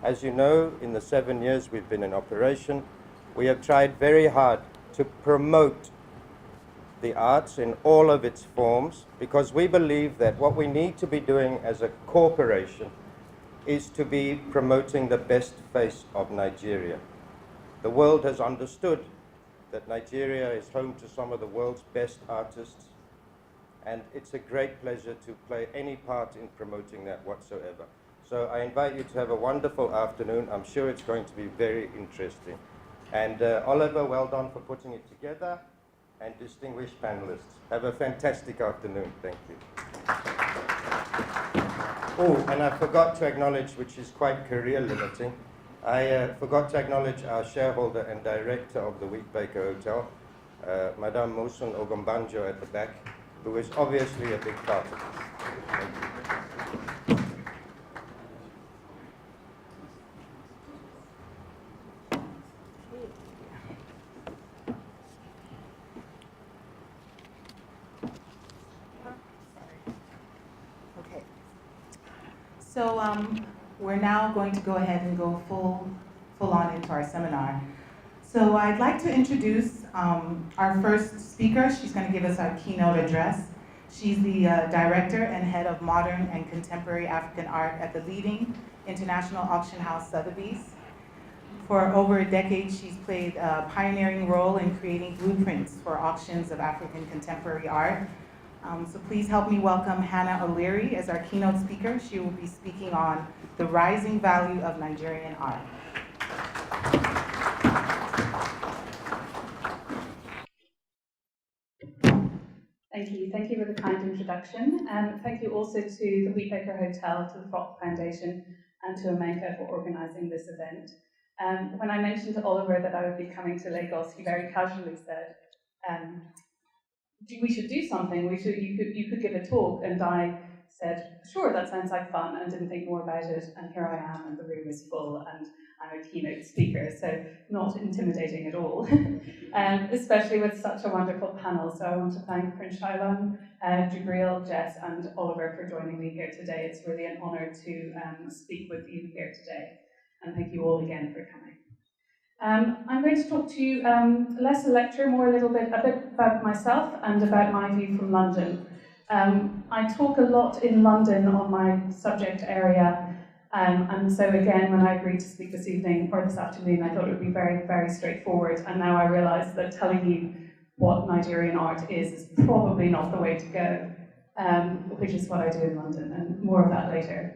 As you know, in the 7 years we've been in operation, we have tried very hard to promote the arts in all of its forms, because we believe that what we need to be doing as a corporation is to be promoting the best face of Nigeria. The world has understood that Nigeria is home to some of the world's best artists, and it's a great pleasure to play any part in promoting that whatsoever. So I invite you to have a wonderful afternoon. I'm sure it's going to be very interesting. And Oliver, well done for putting it together, and distinguished panelists. Have a fantastic afternoon. Thank you. Oh, and I forgot to acknowledge, which is quite career limiting, I forgot to acknowledge our shareholder and director of the Wheatbaker Hotel, Madame Mosun Ogombanjo at the back, who is obviously a big part of this. Thank you. So we're now going to go ahead and go full on into our seminar. So I'd like to introduce our first speaker. She's going to give us our keynote address. She's the director and head of modern and contemporary African art at the leading international auction house Sotheby's. For over a decade, she's played a pioneering role in creating blueprints for auctions of African contemporary art. So please help me welcome Hannah O'Leary as our keynote speaker. She will be speaking on the rising value of Nigerian art. Thank you. Thank you for the kind introduction. And thank you also to the Wheatbaker Hotel, to the Fox Foundation, and to Omenka for organising this event. When I mentioned to Oliver that I would be coming to Lagos, he very casually said, we should do something. You could give a talk, and I said, sure, that sounds like fun, and didn't think more about it. And here I am, and the room is full, and I'm a keynote speaker, so not intimidating at all, especially with such a wonderful panel. So I want to thank Prince Shailan, Jibril, Jess, and Oliver for joining me here today. It's really an honour to speak with you here today, and thank you all again for coming. I'm going to talk to you less a lecture, more a bit about myself and about my view from London. I talk a lot in London on my subject area, and so again, when I agreed to speak this evening or this afternoon, I thought it would be very, very straightforward. And now I realise that telling you what Nigerian art is probably not the way to go, which is what I do in London, and more of that later.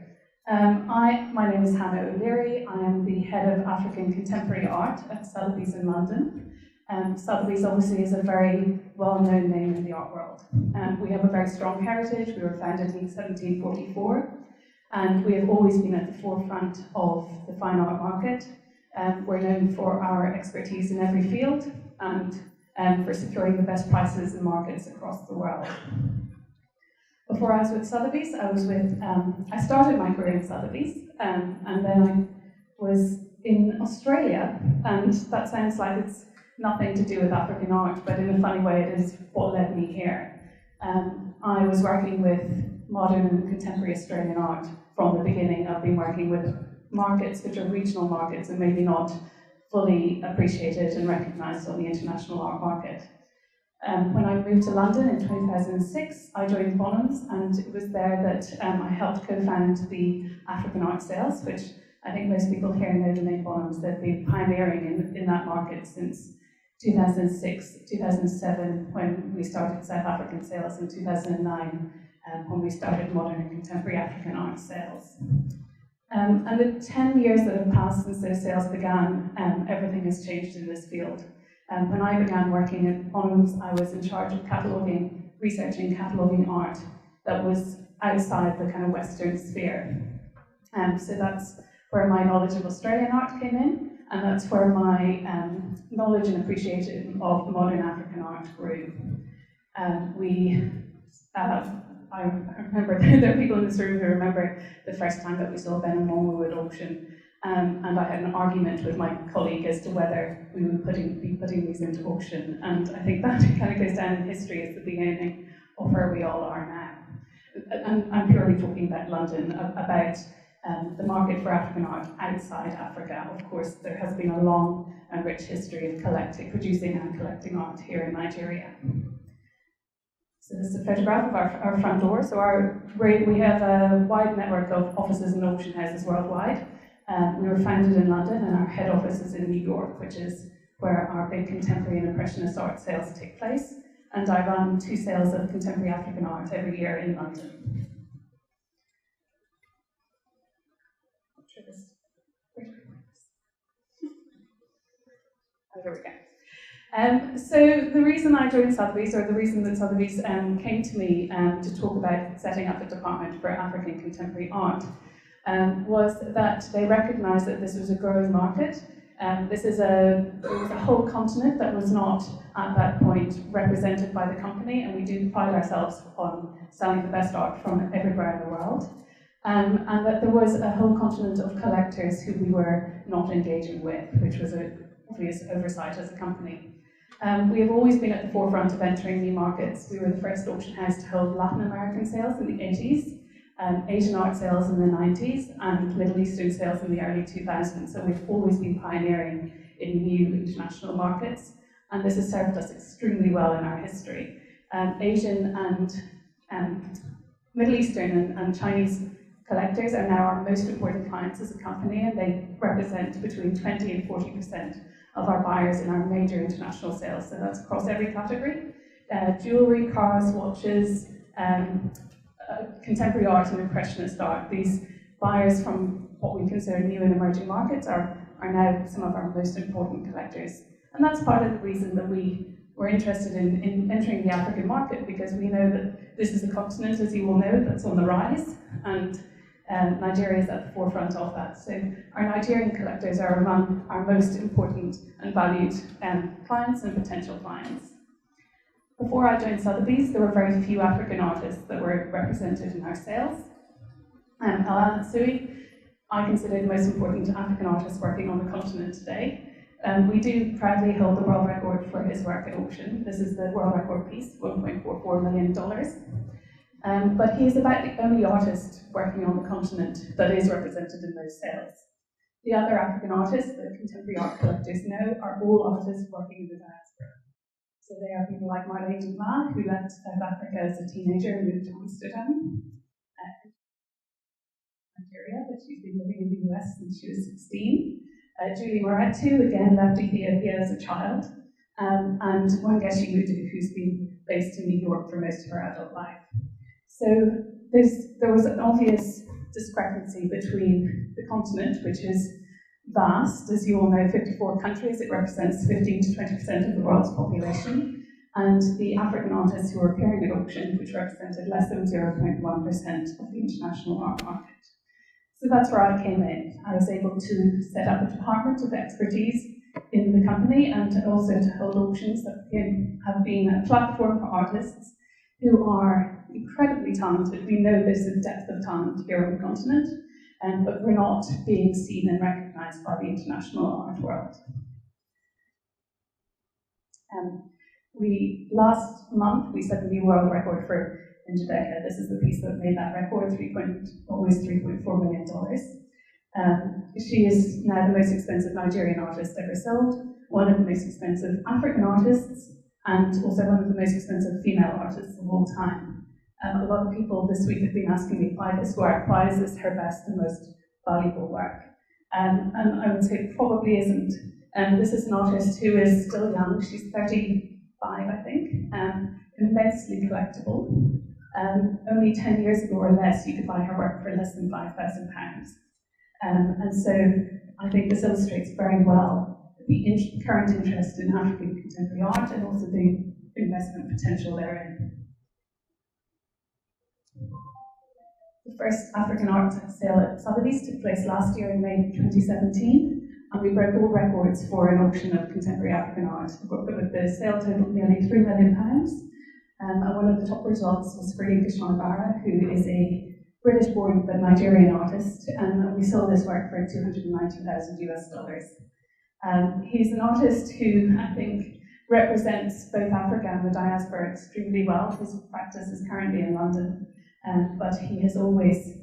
My name is Hannah O'Leary. I am the head of African Contemporary Art at Sotheby's in London. Sotheby's obviously is a very well-known name in the art world. We have a very strong heritage. We were founded in 1744, and we have always been at the forefront of the fine art market. We're known for our expertise in every field and for securing the best prices in markets across the world. Before I was with Sotheby's, I started my career in Sotheby's, and then I was in Australia, and that sounds like it's nothing to do with African art, but in a funny way it is what led me here. I was working with modern and contemporary Australian art from the beginning. I've been working with markets which are regional markets and maybe not fully appreciated and recognised on the international art market. When I moved to London in 2006, I joined Bonhams, and it was there that I helped co-found the African Art Sales, which I think most people here know the name Bonhams. They've been pioneering in that market since 2006, 2007, when we started South African Sales, in 2009, when we started Modern and Contemporary African Art Sales. And the 10 years that have passed since those sales began, everything has changed in this field. When I began working at Bonhams, I was in charge of researching cataloguing art that was outside the kind of Western sphere. So that's where my knowledge of Australian art came in, and that's where my knowledge and appreciation of modern African art grew. I remember there are people in this room who remember the first time that we saw Ben and Mongo at auction. And I had an argument with my colleague as to whether we would be putting these into auction. And I think that kind of goes down in history as the beginning of where we all are now. And I'm purely talking about London, about the market for African art outside Africa. Of course, there has been a long and rich history of producing and collecting art here in Nigeria. So this is a photograph of our front door. So we have a wide network of offices and auction houses worldwide. We were founded in London, and our head office is in New York, which is where our big contemporary and impressionist art sales take place. And I run 2 sales of contemporary African art every year in London. Oh, here we go. So the reason I joined Sotheby's, or the reason that Sotheby's came to me to talk about setting up a department for African contemporary art was that they recognised that this was a growing market. There was a whole continent that was not at that point represented by the company, and we do pride ourselves on selling the best art from everywhere in the world. And that there was a whole continent of collectors who we were not engaging with, which was an obvious oversight as a company. We have always been at the forefront of entering new markets. We were the first auction house to hold Latin American sales in the 80s, Asian art sales in the 90s, and Middle Eastern sales in the early 2000s. So we've always been pioneering in new international markets, and this has served us extremely well in our history. Asian and Middle Eastern and Chinese collectors are now our most important clients as a company, and they represent between 20 and 40% of our buyers in our major international sales. So that's across every category: jewellery, cars, watches, contemporary art and impressionist art. These buyers from what we consider new and emerging markets are now some of our most important collectors. And that's part of the reason that we were interested in entering the African market, because we know that this is a continent, as you all know, that's on the rise, and Nigeria is at the forefront of that. So our Nigerian collectors are among our most important and valued clients and potential clients. Before I joined Sotheby's, there were very few African artists that were represented in our sales. Alan Sui, I consider the most important African artist working on the continent today. We do proudly hold the world record for his work at auction. This is the world record piece, $1.44 million. But he is about the only artist working on the continent that is represented in those sales. The other African artists that contemporary art collectors know are all artists working in the diaspora. So they are people like Marlene Dumas, who left South Africa as a teenager and moved to Amsterdam, Nigeria, but she's been living in the US since she was 16. Julie Moretu, again, left Ethiopia as a child, and Wangeshi Mudu, who's been based in New York for most of her adult life. So there was an obvious discrepancy between the continent, which is vast, as you all know, 54 countries, it represents 15 to 20% of the world's population, and the African artists who were appearing at auction, which represented less than 0.1% of the international art market. So that's where I came in. I was able to set up a department of expertise in the company, and also to hold auctions that have been a platform for artists who are incredibly talented. We know there's a depth of talent here on the continent, but we're not being seen and recognised by the international art world. Last month, we set a new world record for Njideka. This is the piece that made that record, almost $3.4 million. She is now the most expensive Nigerian artist ever sold, one of the most expensive African artists, and also one of the most expensive female artists of all time. A lot of people this week have been asking me why this work, why is this her best and most valuable work? And I would say it probably isn't. This is an artist who is still young, she's 35, I think, immensely collectible. Only 10 years ago or less, you could buy her work for less than £5,000. And so I think this illustrates very well the current interest in African contemporary art and also the investment potential therein. The first African art sale at Sotheby's took place last year in May 2017, and we broke all records for an auction of contemporary African art. The sale totaled nearly £3 million, and one of the top results was for Yinka Shonibara, who is a British-born but Nigerian artist, and we sold this work for $290,000 US. He's an artist who I think represents both Africa and the diaspora extremely well. His practice is currently in London, but he has always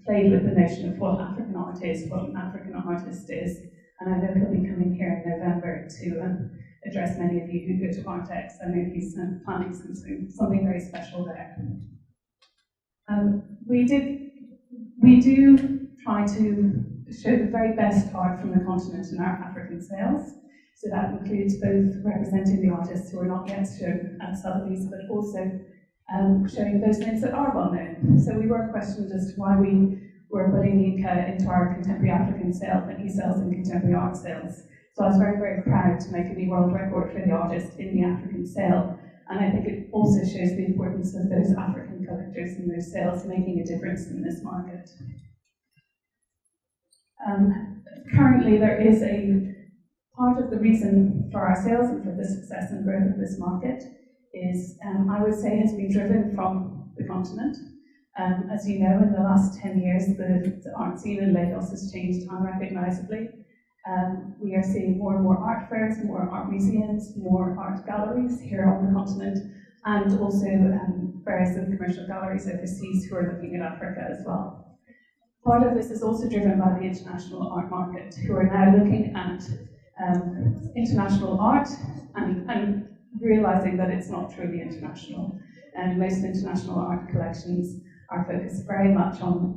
played with the notion of what African art is, what an African artist is, and I know he'll be coming here in November to address many of you who go to Artex. I know he's planning something very special there. We do try to show the very best art from the continent in our African sales. So that includes both representing the artists who are not yet shown at Sotheby's, but also showing those names that are well known. So we were questioned as to why we were putting Omenka into our contemporary African sale when he sells in contemporary art sales. So I was very, very proud to make a new world record for the artist in the African sale. And I think it also shows the importance of those African collectors in those sales making a difference in this market. Currently, there is a part of the reason for our sales and for the success and growth of this market is, I would say, has been driven from the continent. As you know, in the last 10 years, the art scene in Lagos has changed unrecognisably. We are seeing more and more art fairs, more art museums, more art galleries here on the continent, and also fairs and commercial galleries overseas who are looking at Africa as well. Part of this is also driven by the international art market, who are now looking at international art and realising that it's not truly international. And most international art collections are focused very much on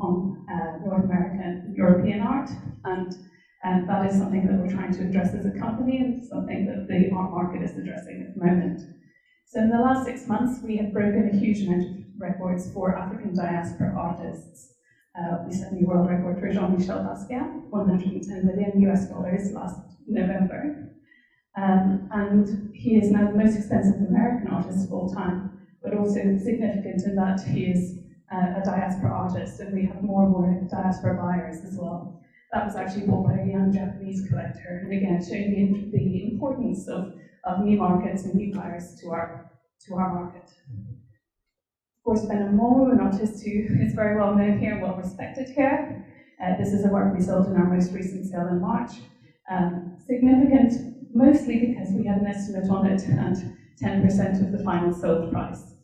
North American and European art, and that is something that we're trying to address as a company and something that the art market is addressing at the moment. So in the last 6 months, we have broken a huge amount of records for African diaspora artists. We set a new world record for Jean-Michel Basquiat, $110 million last November. And he is now the most expensive American artist of all time, but also significant in that he is a diaspora artist, and we have more and more diaspora buyers as well. That was actually bought by a young Japanese collector, and again, showing the importance of new markets and new buyers to our market. Of course, Ben Omoru, an artist who is very well known here and well respected here. This is a work we sold in our most recent sale in March. Significant, mostly because we had an estimate on it and 10% of the final sold price.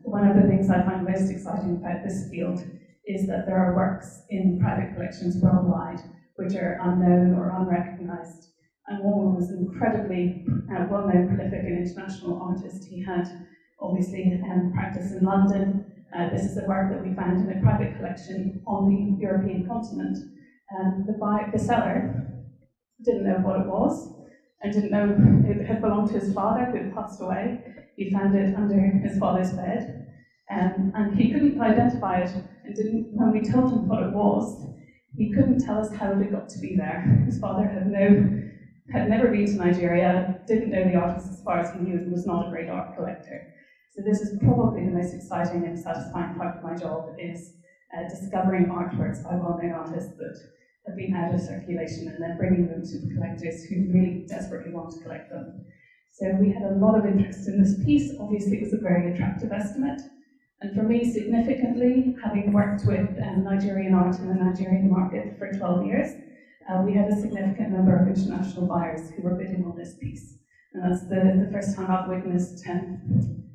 One of the things I find most exciting about this field is that there are works in private collections worldwide which are unknown or unrecognised. And Omoru was an incredibly well-known, prolific and international artist. He had obviously practice in London. This is a work that we found in a private collection on the European continent. The seller didn't know what it was and didn't know it had belonged to his father who had passed away. He found it under his father's bed, and he couldn't identify it and didn't. When we told him what it was, he couldn't tell us how it got to be there. His father had never been to Nigeria, didn't know the artist as far as he knew, and was not a great art collector. So this is probably the most exciting and satisfying part of my job, is discovering artworks by well-known artists that have been out of circulation and then bringing them to the collectors who really desperately want to collect them. So we had a lot of interest in this piece. Obviously, it was a very attractive estimate. And for me, significantly, having worked with Nigerian art in the Nigerian market for 12 years, we had a significant number of international buyers who were bidding on this piece. And that's the first time I've witnessed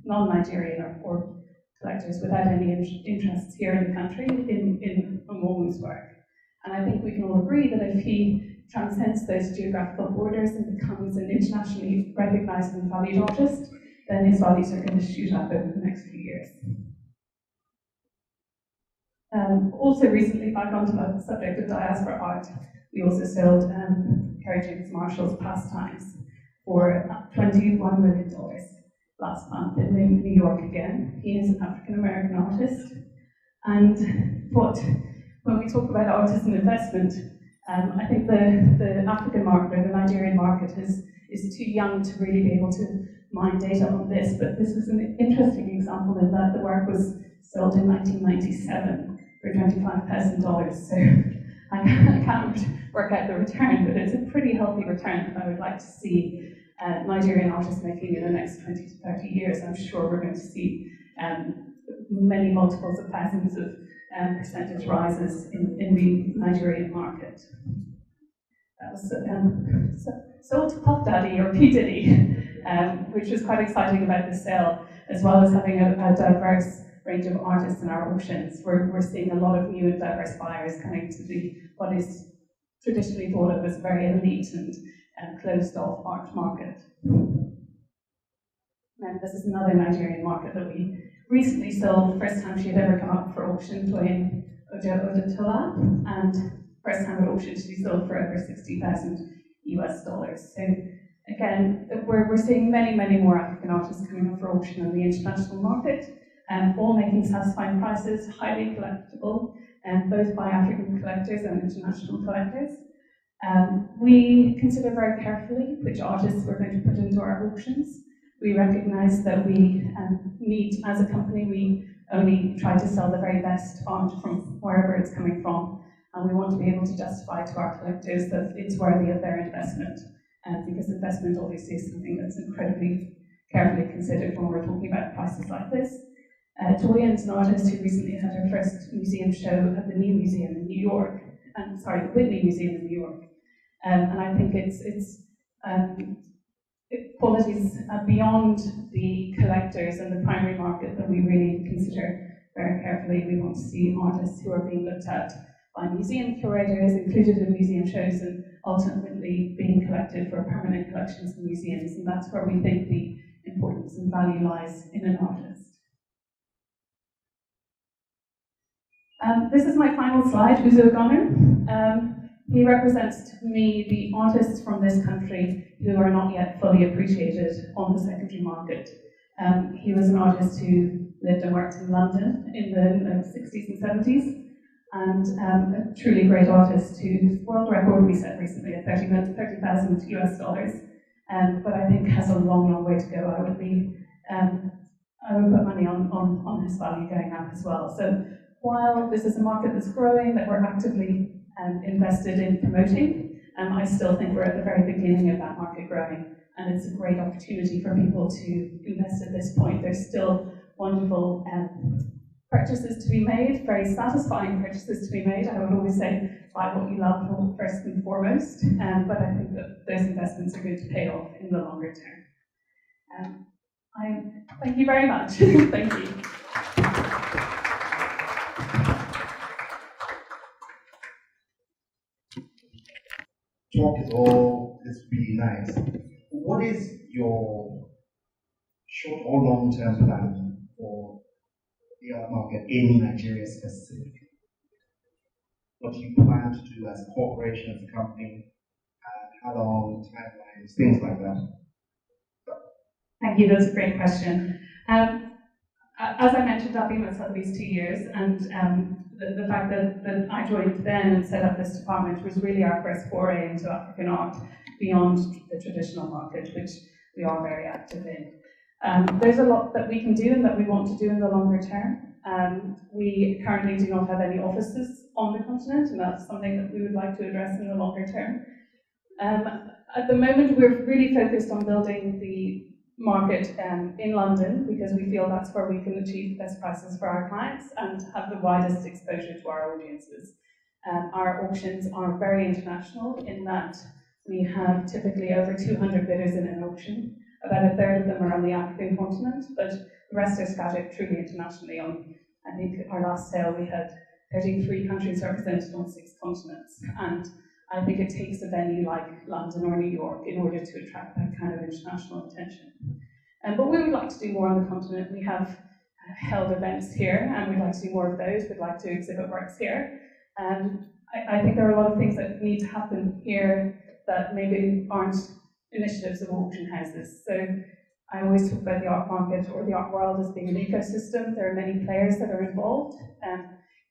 non-Nigerian or collectors without any interests here in the country in Omoru's work. And I think we can all agree that if he transcends those geographical borders and becomes an internationally recognised and valued artist, then his values are going to shoot up over the next few years. Also recently, back onto the subject of diaspora art, we also sold Kerry James Marshall's Pastimes for $21 million last month in New York again. He is an African-American artist, and when we talk about artists and investment, I think the African market or the Nigerian market is too young to really be able to mine data on this, but this was an interesting example in that the work was sold in 1997 for $25,000, so I can't work out the return, but it's a pretty healthy return that I would like to see Nigerian artists making in the next 20 to 30 years. I'm sure we're going to see many multiples of thousands of percentage rises in the Nigerian market. That was sold to Puff Daddy or P. Diddy, which was quite exciting about the sale, as well as having a diverse range of artists in our auctions. We're seeing a lot of new and diverse buyers coming to what is traditionally thought of as very elite and closed-off art market. And this is another Nigerian market that we recently sold. First time she had ever come up for auction, Toyin Ojotola, and first time at auction she sold for over $60,000. So again, we're seeing many more African artists coming up for auction on the international market, and all making satisfying prices, highly collectible, both by African collectors and international collectors. We consider very carefully which artists we're going to put into our auctions. We recognise that we need, as a company, we only try to sell the very best art from wherever it's coming from, and we want to be able to justify to our collectors that it's worthy of their investment, because investment obviously is something that's incredibly carefully considered when we're talking about prices like this. Toyin is an artist who recently had her first museum show at the New Museum in New York, the Whitney Museum in New York, and I think it's qualities beyond the collectors and the primary market that we really consider very carefully. We want to see artists who are being looked at by museum curators, included in museum shows, and ultimately being collected for permanent collections in museums, and that's where we think the importance and value lies in an artist. This is my final slide, Uzo Gunner. He represents to me the artists from this country who are not yet fully appreciated on the secondary market. He was an artist who lived and worked in London in the 60s and 70s, and a truly great artist whose world record we set recently at $30,000, but I think has a long way to go. I would put money on his value going up as well. So while this is a market that's growing, that we're actively invested in promoting, I still think we're at the very beginning of that market growing, and it's a great opportunity for people to invest at this point. There's still wonderful purchases to be made, very satisfying purchases to be made. I would always say, buy what you love first and foremost, but I think that those investments are going to pay off in the longer term. Thank you very much. Thank you. Talk is all is really nice. What is your short or long-term plan for the art market in Nigeria specifically? What do you plan to do as a corporation, as a company? How long, timelines, things like that? Thank you, that's a great question. As I mentioned, I've been with Sotheby's 2 years, and the fact that I joined then and set up this department was really our first foray into African art beyond the traditional market, which we are very active in. There's a lot that we can do and that we want to do in the longer term. We currently do not have any offices on the continent, and that's something that we would like to address in the longer term. At the moment, we're really focused on building the market in London, because we feel that's where we can achieve best prices for our clients and have the widest exposure to our audiences. Our auctions are very international in that we have typically over 200 bidders in an auction. About a third of them are on the African continent, but the rest are scattered truly internationally. I think our last sale we had 33 countries represented on 6 continents, and I think it takes a venue like London or New York in order to attract that kind of international attention. But we would like to do more on the continent. We have held events here, and we'd like to do more of those. We'd like to exhibit works here. I think there are a lot of things that need to happen here that maybe aren't initiatives of auction houses. So I always talk about the art market or the art world as being an ecosystem. There are many players that are involved.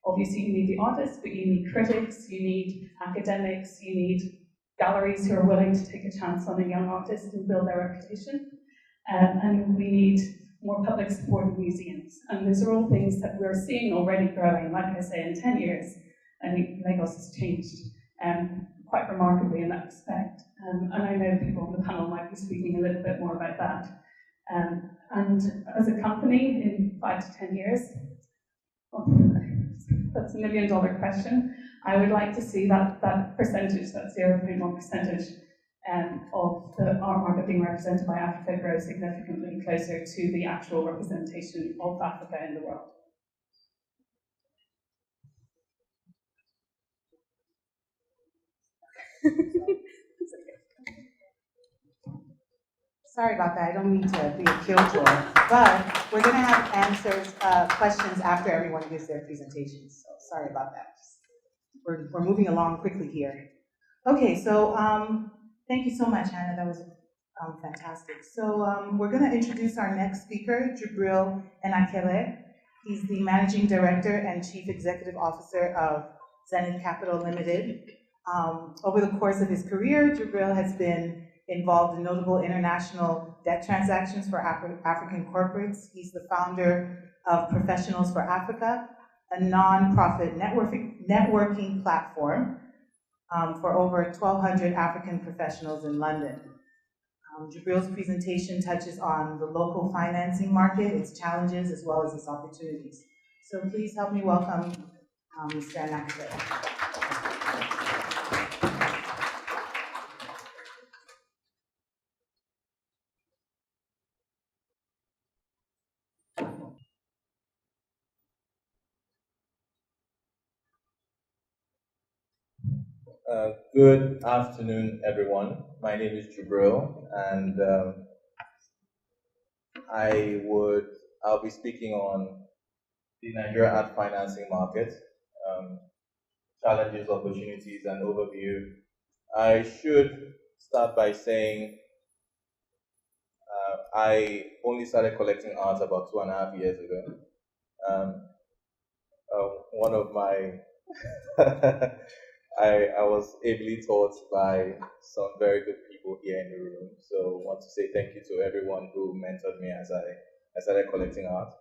Obviously, you need the artists, but you need critics, you need academics, you need galleries who are willing to take a chance on a young artist and build their reputation. And we need more public support in museums. And these are all things that we're seeing already growing. Like I say, in 10 years, I think Lagos has changed quite remarkably in that respect. And I know people on the panel might be speaking a little bit more about that. And as a company, in 5 to 10 years, that's $1 million question. I would like to see that percentage, that 0.1 percentage of the art market being represented by Africa grow significantly closer to the actual representation of Africa in the world. Sorry about that. I don't mean to be a killjoy, but we're going to have answers, questions after everyone gives their presentations. So sorry about that. We're moving along quickly here. Okay, so thank you so much, Hannah. That was fantastic. So we're going to introduce our next speaker, Jibril Enakele. He's the Managing Director and Chief Executive Officer of Zenith Capital Limited. Over the course of his career, Jibril has been involved in notable international debt transactions for African corporates. He's the founder of Professionals for Africa, a non-profit networking platform for over 1,200 African professionals in London. Jibril's presentation touches on the local financing market, its challenges, as well as its opportunities. So please help me welcome Mr. Anakile. Good afternoon, everyone. My name is Jibril, and I'll be speaking on the Nigeria art financing market, um, challenges, opportunities, and overview. I should start by saying I only started collecting art about 2.5 years ago. Um, one of my I was ably taught by some very good people here in the room. So I want to say thank you to everyone who mentored me as I started collecting art.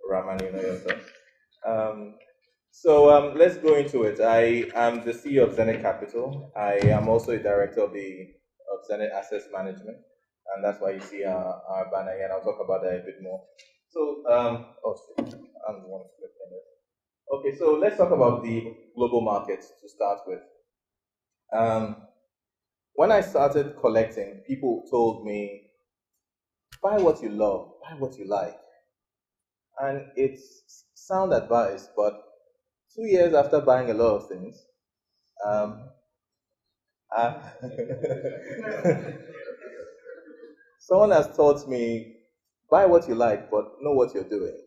Raman, you know yourself. Let's go into it. I am the CEO of Zenith Capital. I am also a director of Zenith Assets Management, and that's why you see our banner here. And I'll talk about that a bit more. So, I'm the one flipping it. Okay, so let's talk about the global markets to start with. When I started collecting, people told me, buy what you love, buy what you like. And it's sound advice, but 2 years after buying a lot of things, someone has taught me, buy what you like, but know what you're doing.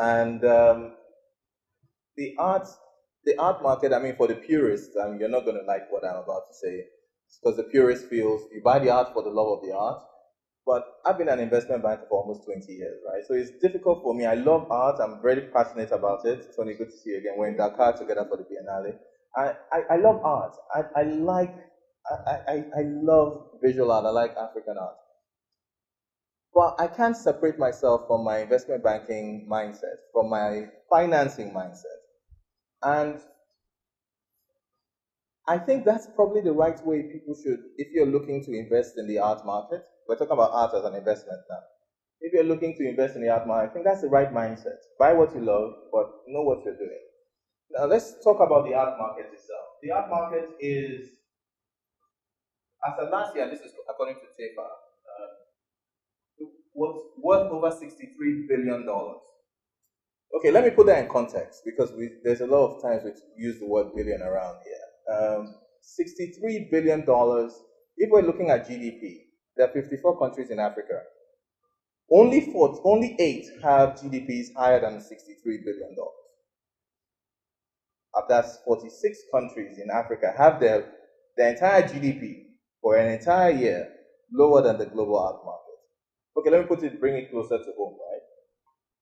And the art market, I mean, for the purists, you're not going to like what I'm about to say, because the purist feels you buy the art for the love of the art. But I've been an investment banker for almost 20 years, right? So it's difficult for me. I love art. I'm very passionate about it. It's only good to see you again. We're in Dakar together for the Biennale. I love art. I love visual art. I like African art. But I can't separate myself from my investment banking mindset, from my financing mindset. And I think that's probably the right way people should, if you're looking to invest in the art market. We're talking about art as an investment now. If you're looking to invest in the art market, I think that's the right mindset. Buy what you love, but know what you're doing. Now let's talk about the art market itself. The art market is, as of last year, this is according to TAFA, was worth over $63 billion. Okay, let me put that in context, because there's a lot of times we use the word billion around here. $63 billion, if we're looking at GDP, there are 54 countries in Africa. Only 8 have GDPs higher than $63 billion. That's 46 countries in Africa have their entire GDP for an entire year lower than the global art market. Okay, let me bring it closer to home, right?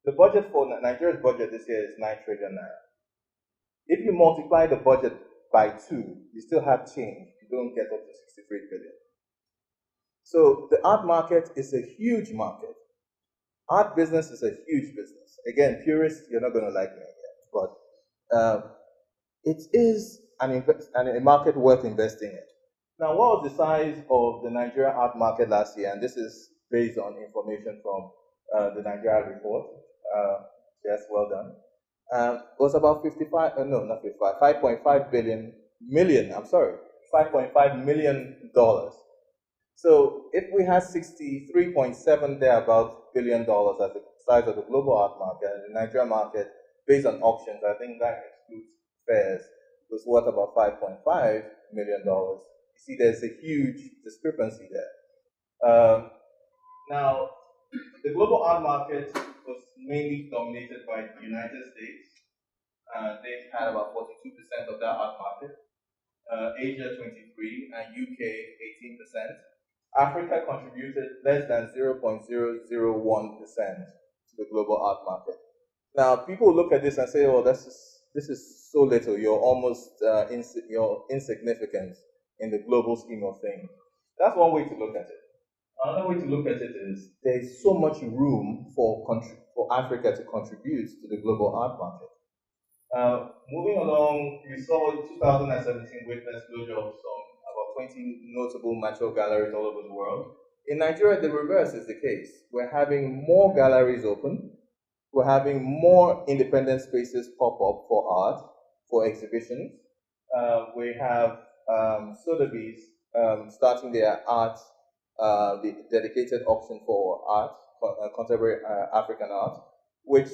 The budget for Nigeria's budget this year is 9 trillion naira. If you multiply the budget by 2, you still have change. You don't get up to 63 billion. So the art market is a huge market. Art business is a huge business. Again, purists, you're not going to like me yet, but it is a market worth investing in. Now, what was the size of the Nigerian art market last year? And this is based on information from the Nigeria report. Yes, well done. It was about 5.5 million, $5.5 million. So if we had 63.7 thereabouts billion dollars as the size of the global art market, and the Nigerian market, based on auctions, I think that excludes fairs, was worth about $5.5 million. You see, there's a huge discrepancy there. Now, the global art market was mainly dominated by the United States. They had about 42% of that art market. Asia 23, and UK 18%. Africa contributed less than 0.001% to the global art market. Now, people look at this and say, "Oh, this is so little. You're almost you're insignificant in the global scheme of things." That's one way to look at it. Another way to look at it is there is so much room for Africa to contribute to the global art market. Moving along, we saw in 2017 witness closure of some about 20 notable mature galleries all over the world. In Nigeria, the reverse is the case. We're having more galleries open. We're having more independent spaces pop up for art, for exhibitions. We have Sotheby's starting their art, the dedicated auction for art, contemporary African art, which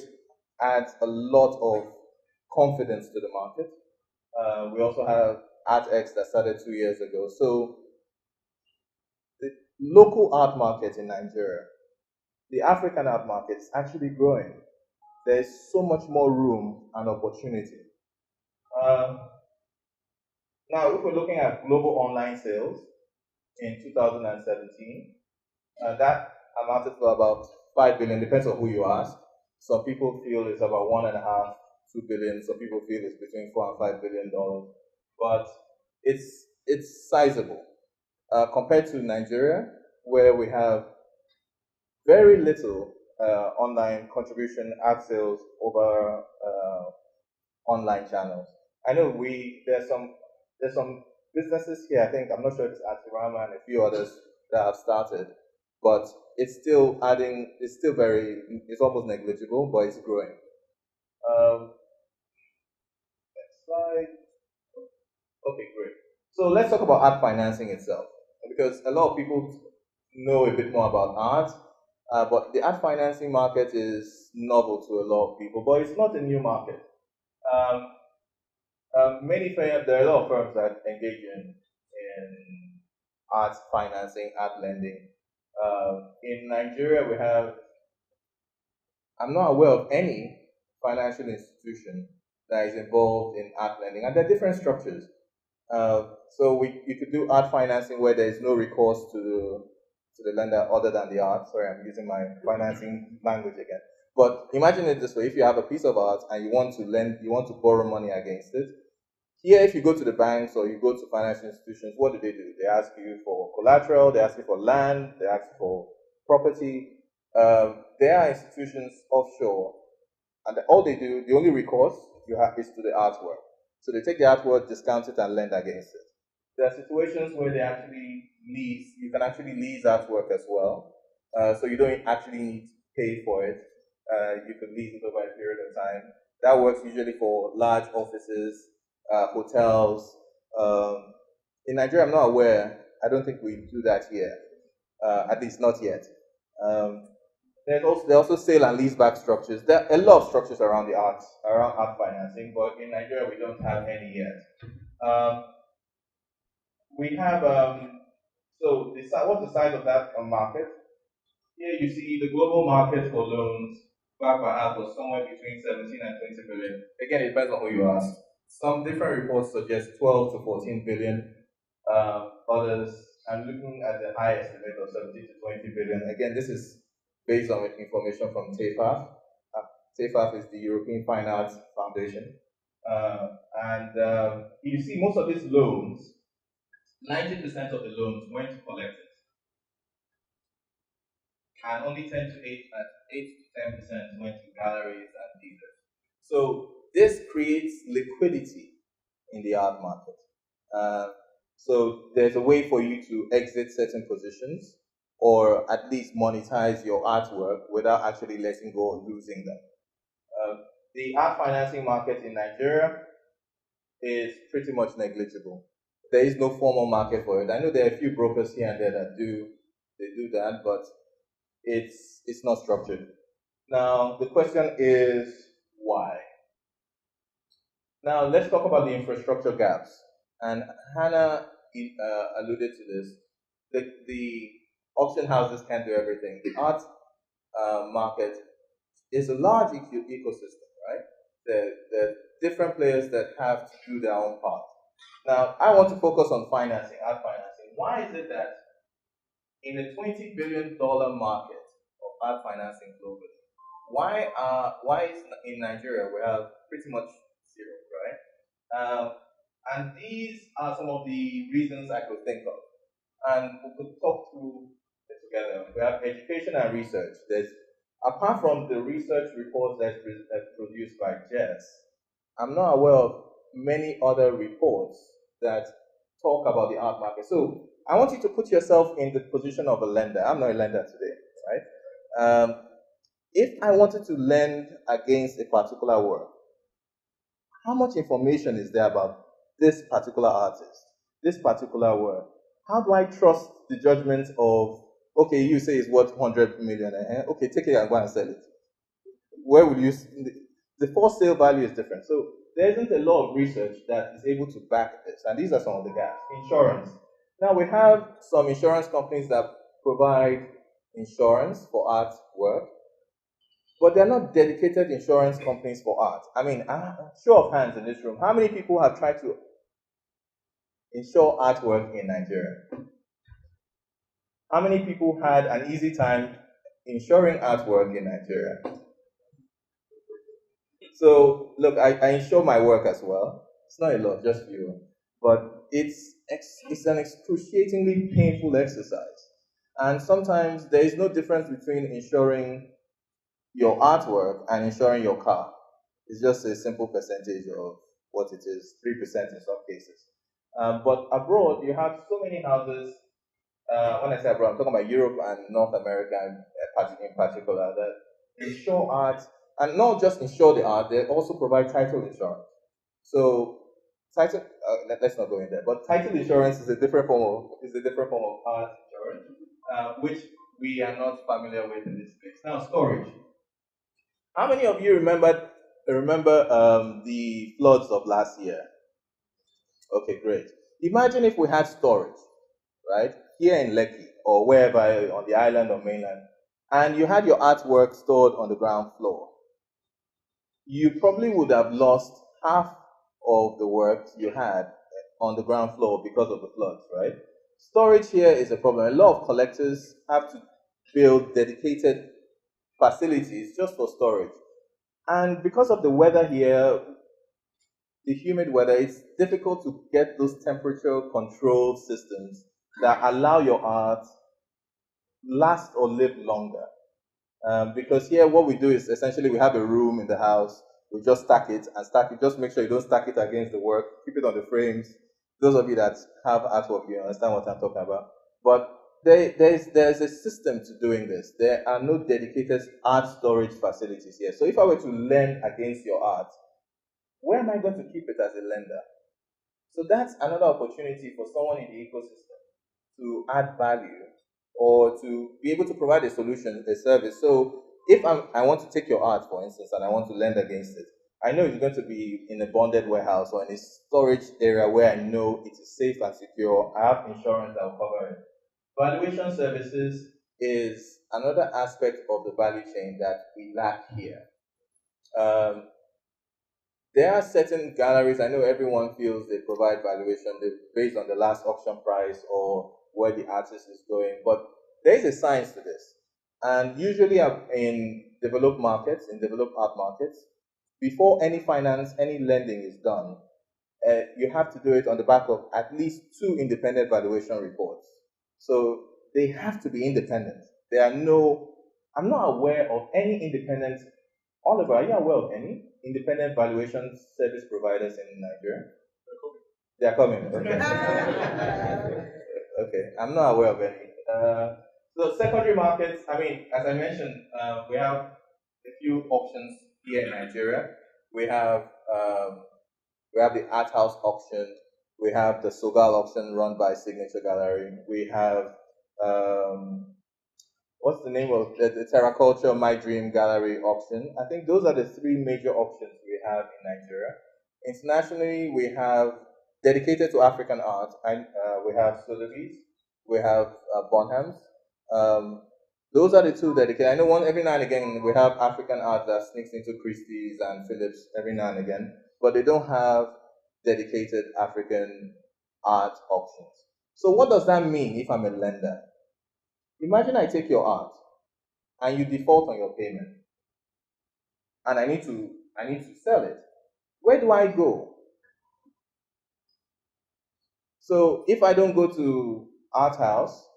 adds a lot of confidence to the market. We also have ArtX that started 2 years ago. So the local art market in Nigeria, the African art market is actually growing. There's so much more room and opportunity. Now, if we're looking at global online sales in 2017, that amounted to about 5 billion, depends on who you ask. Some people feel it's about 1.5, 2 billion. Some people feel it's between $4 and $5 billion. But it's sizable. Compared to Nigeria, where we have very little online contribution ad sales over online channels. I know there's some businesses here. I think I'm not sure if it's Atirama and a few others that have started, but it's still adding. It's almost negligible, but it's growing. Next slide. Okay, great. So let's talk about art financing itself, because a lot of people know a bit more about art, but the art financing market is novel to a lot of people, but it's not a new market. There are a lot of firms that engage in art financing, art lending. In Nigeria, I'm not aware of any financial institution that is involved in art lending, and there are different structures. So you could do art financing where there is no recourse to the lender other than the art. Sorry, I'm using my financing language again. But imagine it this way: if you have a piece of art and you want to borrow money against it. Here, if you go to the banks or you go to financial institutions, what do? They ask you for collateral, they ask you for land, they ask you for property. There are institutions offshore, and all they do, the only recourse you have is to the artwork. So they take the artwork, discount it, and lend against it. There are situations where you can actually lease artwork as well. So you don't actually need to pay for it. You could lease it over a period of time. That works usually for large offices, hotels. In Nigeria, I'm not aware. I don't think we do that here, at least not yet. There are also sale and leaseback structures. There are a lot of structures around art financing, but in Nigeria we don't have any yet. We have what's the size of that market? Here you see the global market for loans backed by art was somewhere between 17 and 20 billion. Again, it depends on who you ask. Some different reports suggest 12 to 14 billion. Others, I'm looking at the high estimate of 17 to 20 billion. Again, this is based on information from TAFAF. TAFAF is the European Fine Arts Foundation. You see most of these loans, 90% of the loans went to collectors. And only 8 to 10% went to galleries and dealers. So this creates liquidity in the art market. So there's a way for you to exit certain positions or at least monetize your artwork without actually letting go or losing them. The art financing market in Nigeria is pretty much negligible. There is no formal market for it. I know there are a few brokers here and there that do that, but it's not structured. Now the question is why? Now, let's talk about the infrastructure gaps. And Hannah alluded to this. The auction houses can't do everything. The art market is a large ecosystem, right? There are different players that have to do their own part. Now, I want to focus on financing, art financing. Why is it that in a $20 billion market of art financing globally, why is in Nigeria we have pretty much zero, right? And these are some of the reasons I could think of, and we could talk through it together. We have education and research. There's apart from the research reports that's produced by Jess, I'm not aware of many other reports that talk about the art market. So I want you to put yourself in the position of a lender. I'm not a lender today, right? If I wanted to lend against a particular work, how much information is there about this particular artist, this particular work? How do I trust the judgment of, okay, you say it's worth 100 million, okay, take it and go and sell it. Where would you, the for sale value is different. So there isn't a lot of research that is able to back this. And these are some of the gaps. Insurance. Now we have some insurance companies that provide insurance for art work, but they're not dedicated insurance companies for art. I mean, show of hands in this room, how many people have tried to insure artwork in Nigeria? How many people had an easy time insuring artwork in Nigeria? So, look, I insure my work as well. It's not a lot, just few. But it's an excruciatingly painful exercise. And sometimes there is no difference between insuring your artwork and insuring your car. It's just a simple percentage of what it is, 3% in some cases. But abroad, you have so many houses. When I say abroad, I'm talking about Europe and North America in particular, that insure art, and not just insure the art, they also provide title insurance. So, let's not go in there, but title insurance is a different form of art insurance, which we are not familiar with in this place. Now, storage. How many of you remember the floods of last year? Okay, great. Imagine if we had storage, right, here in Lekki or wherever on the island or mainland, and you had your artwork stored on the ground floor. You probably would have lost half of the work you had on the ground floor because of the floods, right? Storage here is a problem. A lot of collectors have to build dedicated facilities just for storage. And because of the weather here, the humid weather, it's difficult to get those temperature control systems that allow your art last or live longer. Because here what we do is essentially we have a room in the house, we just stack it, just make sure you don't stack it against the work, keep it on the frames. Those of you that have artwork, you understand what I'm talking about. But there's a system to doing this. There are no dedicated art storage facilities here. So if I were to lend against your art, where am I going to keep it as a lender? So that's another opportunity for someone in the ecosystem to add value or to be able to provide a solution, a service. So if I want to take your art, for instance, and I want to lend against it, I know it's going to be in a bonded warehouse or in a storage area where I know it is safe and secure. I have insurance that will cover it. Valuation services is another aspect of the value chain that we lack here. There are certain galleries, I know everyone feels they provide valuation based on the last auction price or where the artist is going, but there is a science to this. And usually in developed markets, in developed art markets, before any finance, any lending is done, you have to do it on the back of at least 2 independent valuation reports. So they have to be independent. I'm not aware of any independent. Oliver, are you aware of any independent valuation service providers in Nigeria? They are coming. Okay. Okay. I'm not aware of any. So secondary markets. I mean, as I mentioned, we have a few options here in Nigeria. We have the Art House auction. We have the Sogal auction run by Signature Gallery. We have what's the name of the Terraculture My Dream Gallery auction? I think those are the 3 major auctions we have in Nigeria. Internationally, we have dedicated to African art, and we have Sotheby's, we have Bonhams. Um, those are the two dedicated. I know one every now and again we have African art that sneaks into Christie's and Phillips every now and again, but they don't have dedicated African art auctions. So what does that mean if I'm a lender? Imagine I take your art and you default on your payment, and I need to sell it. Where do I go? So if I don't go to Art House,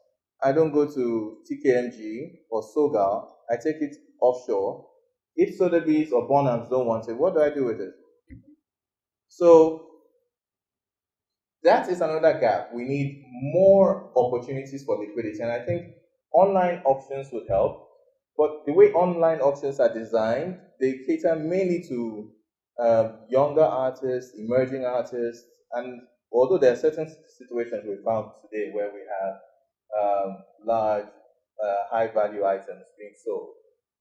I don't go to TKMG or Sogal, I take it offshore. If Sotheby's or Bonhams don't want it, what do I do with it? So that is another gap. We need more opportunities for liquidity, and I think online auctions would help. But the way online auctions are designed, they cater mainly to younger artists, emerging artists, and although there are certain situations we found today where we have large, high-value items being sold,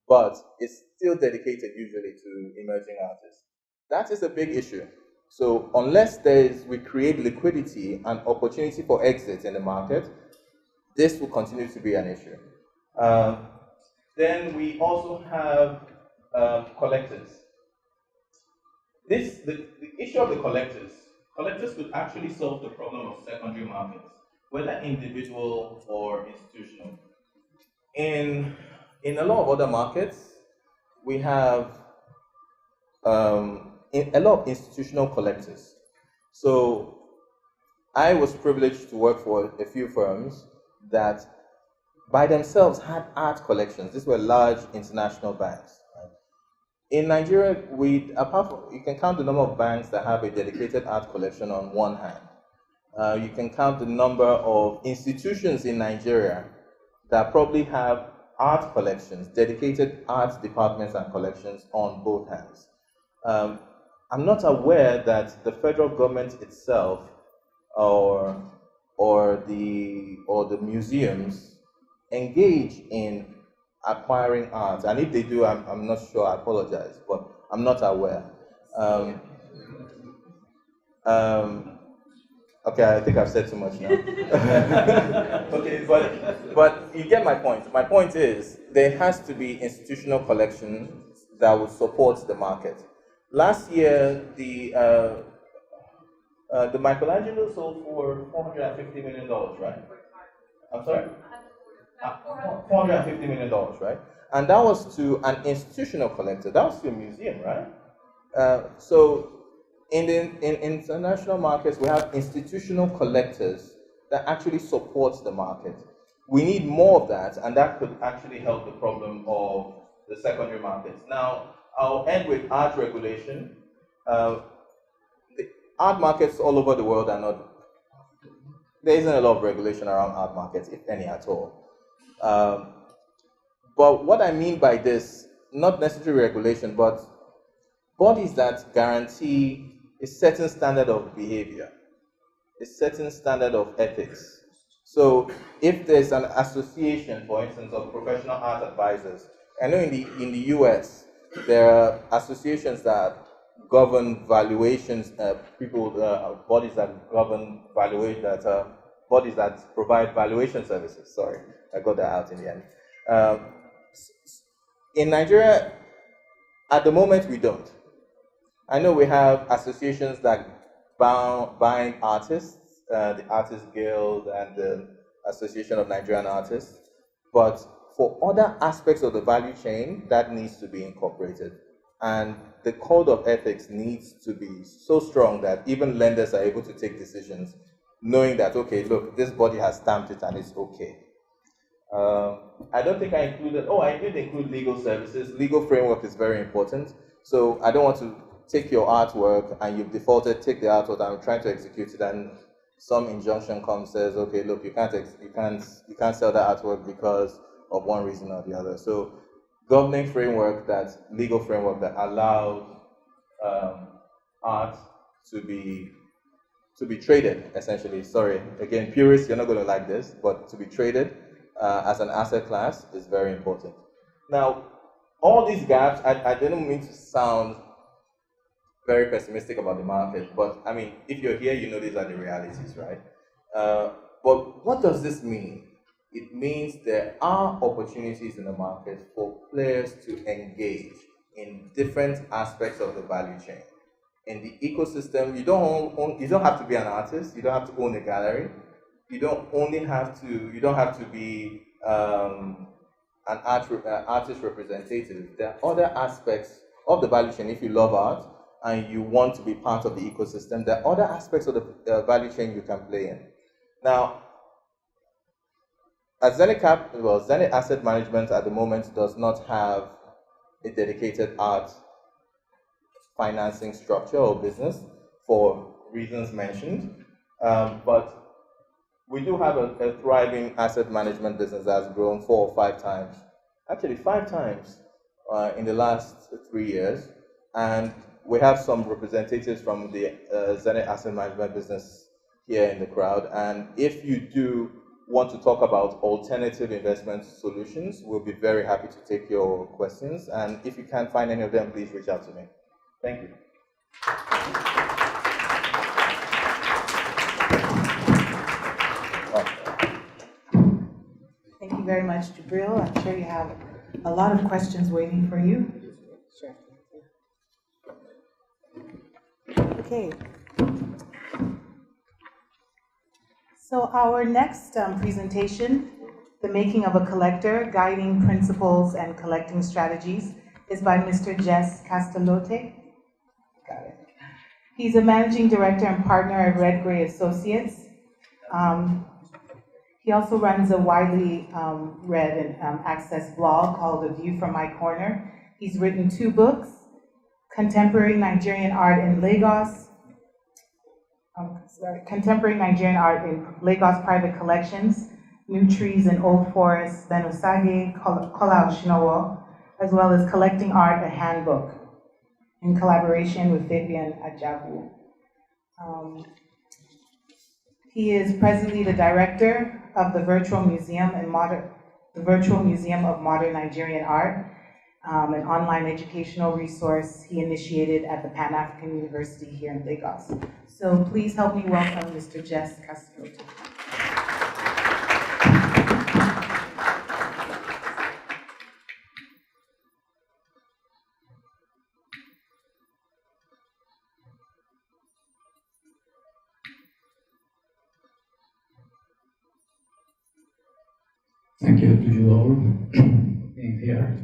but it's still dedicated usually to emerging artists. That is a big issue. So unless we create liquidity and opportunity for exit in the market, this will continue to be an issue. Then we also have collectors. The issue of the collectors could actually solve the problem of secondary markets, whether individual or institutional. In a lot of other markets, we have a lot of institutional collectors. So I was privileged to work for a few firms that by themselves had art collections. These were large international banks. In Nigeria, you can count the number of banks that have a dedicated art collection on one hand. You can count the number of institutions in Nigeria that probably have art collections, dedicated art departments and collections on both hands. I'm not aware that the federal government itself or the museums engage in acquiring art, and if they do, I'm not sure. I apologize, but I'm not aware. Okay, I think I've said too much now. Okay, but you get my point. My point is there has to be institutional collections that will support the market. Last year, the Michelangelo sold for $450 million, right? I'm sorry? $450 million, right? And that was to an institutional collector. That was to a museum, right? So in international markets, we have institutional collectors that actually support the market. We need more of that, and that could actually help the problem of the secondary markets. Now, I'll end with art regulation. The art markets all over the world are not, there isn't a lot of regulation around art markets, if any at all. But what I mean by this, not necessarily regulation, but bodies that guarantee a certain standard of behavior, a certain standard of ethics. So if there's an association, for instance, of professional art advisors, I know in the US, there are associations that govern valuations, bodies that govern valuation, bodies that provide valuation services. Sorry, I got that out in the end. In Nigeria, at the moment, we don't. I know we have associations that bind artists, the Artists Guild and the Association of Nigerian Artists, but for other aspects of the value chain, that needs to be incorporated. And the code of ethics needs to be so strong that even lenders are able to take decisions knowing that, okay, look, this body has stamped it and it's okay. I don't think I included, I did include legal services. Legal framework is very important. So I don't want to take your artwork and you've defaulted, take the artwork, I'm trying to execute it, and some injunction comes, says, okay, look, you can't sell that artwork because of one reason or the other. So governing framework, legal framework that allows art to be traded, essentially. Sorry, again, purists, you're not going to like this, but to be traded as an asset class is very important. Now, all these gaps, I didn't mean to sound very pessimistic about the market. But I mean, if you're here, you know these are the realities, right? But what does this mean? It means there are opportunities in the market for players to engage in different aspects of the value chain. In the ecosystem, you don't have to be an artist. You don't have to own a gallery. You don't have to be an artist representative. There are other aspects of the value chain. If you love art and you want to be part of the ecosystem, there are other aspects of the value chain you can play in. Now, at Zenith Zenith Asset Management at the moment does not have a dedicated art financing structure or business for reasons mentioned, but we do have a thriving asset management business that has grown 4 or 5 times, actually 5 times in the last 3 years, and we have some representatives from the Zenith Asset Management business here in the crowd, and if you do want to talk about alternative investment solutions, we'll be very happy to take your questions, and if you can't find any of them, please reach out to me. Thank you. Thank you very much, Jabril. I'm sure you have a lot of questions waiting for you. Sure. Okay. So our next presentation, The Making of a Collector, Guiding Principles and Collecting Strategies, is by Mr. Jess Castellote. Got it. He's a managing director and partner at Red Gray Associates. He also runs a widely read and accessed blog called A View from My Corner. He's written 2 books, Contemporary Nigerian Art in Lagos, Contemporary Nigerian Art in Lagos Private Collections, New Trees in Old Forests, Benusage, Kola Oshinowo, as well as Collecting Art, a Handbook, in collaboration with Fabian Ajabu. He is presently the director of the Virtual Museum of Modern Nigerian Art, an online educational resource he initiated at the Pan-African University here in Lagos. So please help me welcome Mr. Jess Castellote. Thank you to you all for being here.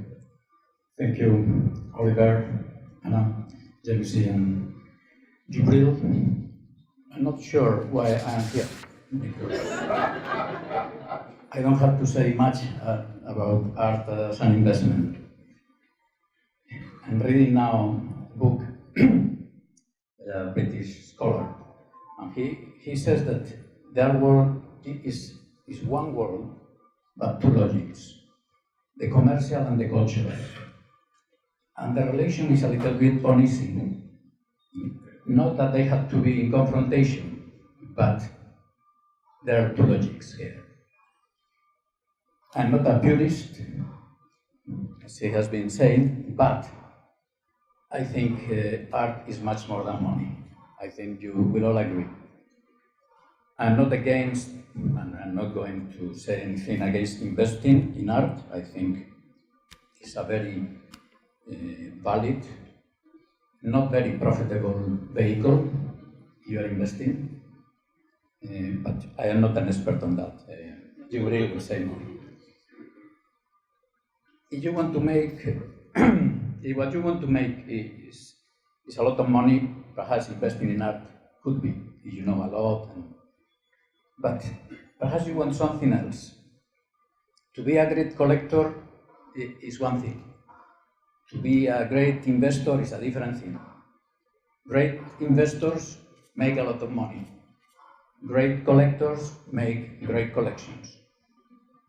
Thank you, Oliver, Anna, Jelusi, and Jibril. I'm not sure why I am here, because I don't have to say much about art as an investment. I'm reading now a book, a British scholar, and he says that their world is one world, but 2 logics, the commercial and the cultural. And the relation is a little bit uneasy. Not that they have to be in confrontation, but there are 2 logics here. I'm not a purist, as he has been saying, but I think art is much more than money. I think you will all agree. I'm not against, and I'm not going to say anything against investing in art. I think it's a very valid, not very profitable vehicle you are investing, but I am not an expert on that. Jibril will say more. If you want to make, if what you want to make is a lot of money, perhaps investing in art could be, if you know a lot. But perhaps you want something else. To be a great collector is one thing. To be a great investor is a different thing. Great investors make a lot of money. Great collectors make great collections.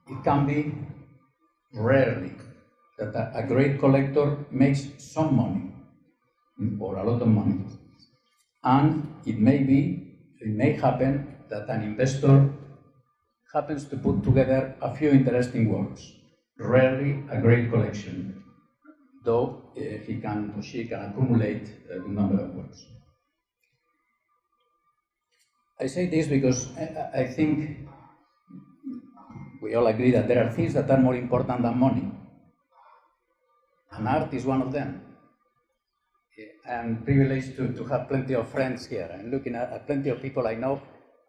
It can be rarely that a great collector makes some money or a lot of money. And it may happen that an investor happens to put together a few interesting works, rarely a great collection. though he can or she can accumulate a good number of works. I say this because I think we all agree that there are things that are more important than money, and art is one of them. I'm privileged to have plenty of friends here. I'm looking at plenty of people I know,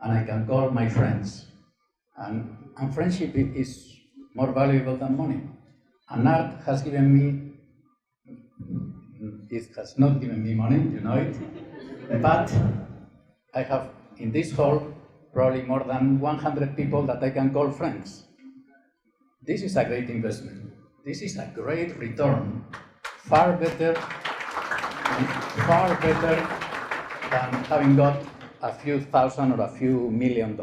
and I can call my friends. And friendship is more valuable than money. And art has given me, it has not given me money, you know it, but I have in this hall probably more than 100 people that I can call friends. This is a great investment. This is a great return, far better than having got a few thousand or a few $1 million.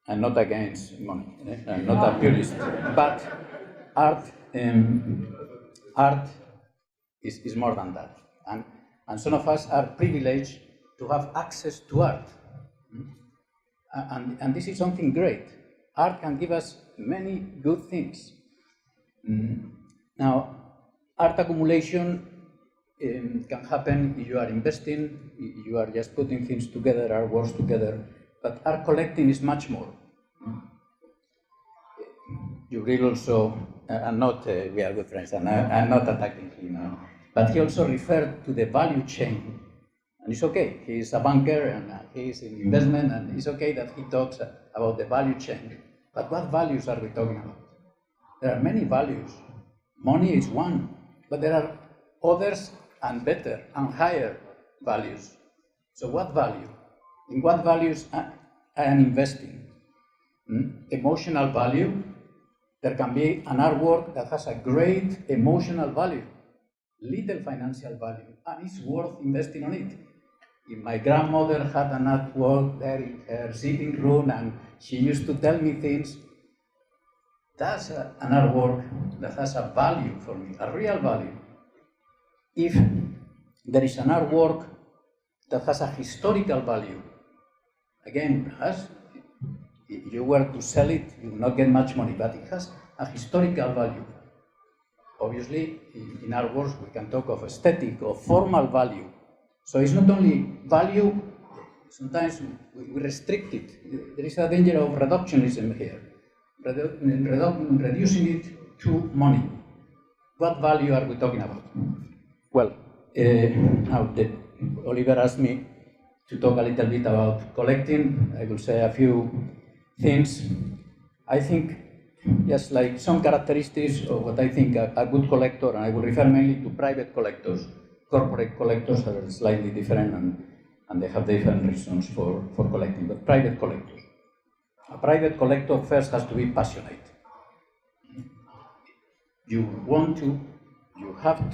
I'm not against money. I'm not a purist, but art is more than that. And some of us are privileged to have access to art. And this is something great. Art can give us many good things. Now, art accumulation can happen if you are investing, you are just putting things together, artworks together, but art collecting is much more. You read also, we are good friends, and I'm not attacking him, but he also referred to the value chain, and it's okay, he's a banker and he's in investment, and it's okay that he talks about the value chain, but what values are we talking about? There are many values. Money is one, but there are others and better and higher values. So what value? In what values I am investing? Emotional value. There can be an artwork that has a great emotional value, little financial value, and it's worth investing on it. If my grandmother had an artwork there in her sitting room and she used to tell me things, that's an artwork that has a value for me, a real value. If there is an artwork that has a historical value, again, if you were to sell it, you will not get much money, but it has a historical value. Obviously, in artworks, we can talk of aesthetic or formal value. So it's not only value, sometimes we restrict it. There is a danger of reductionism here, reducing it to money. What value are we talking about? Well, now Oliver asked me to talk a little bit about collecting. I will say a few things. I think, just like some characteristics of what I think a good collector, and I will refer mainly to private collectors. Corporate collectors are slightly different and they have different reasons for collecting, but private collectors. A private collector first has to be passionate. You have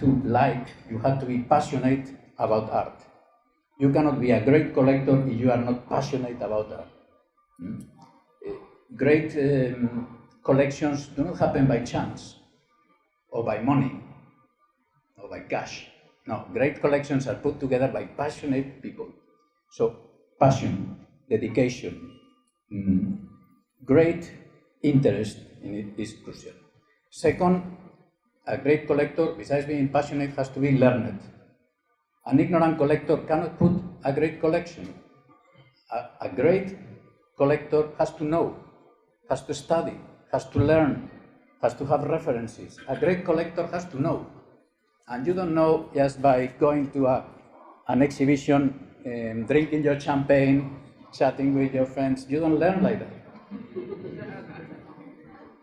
to be passionate about art. You cannot be a great collector if you are not passionate about art. Great collections do not happen by chance, or by money, or by cash. No, great collections are put together by passionate people. So, passion, dedication, great interest in it is crucial. Second, a great collector, besides being passionate, has to be learned. An ignorant collector cannot put a great collection. A great collector has to know, has to study, has to learn, has to have references. A great collector has to know. And you don't know just by going to an exhibition, drinking your champagne, chatting with your friends. You don't learn like that.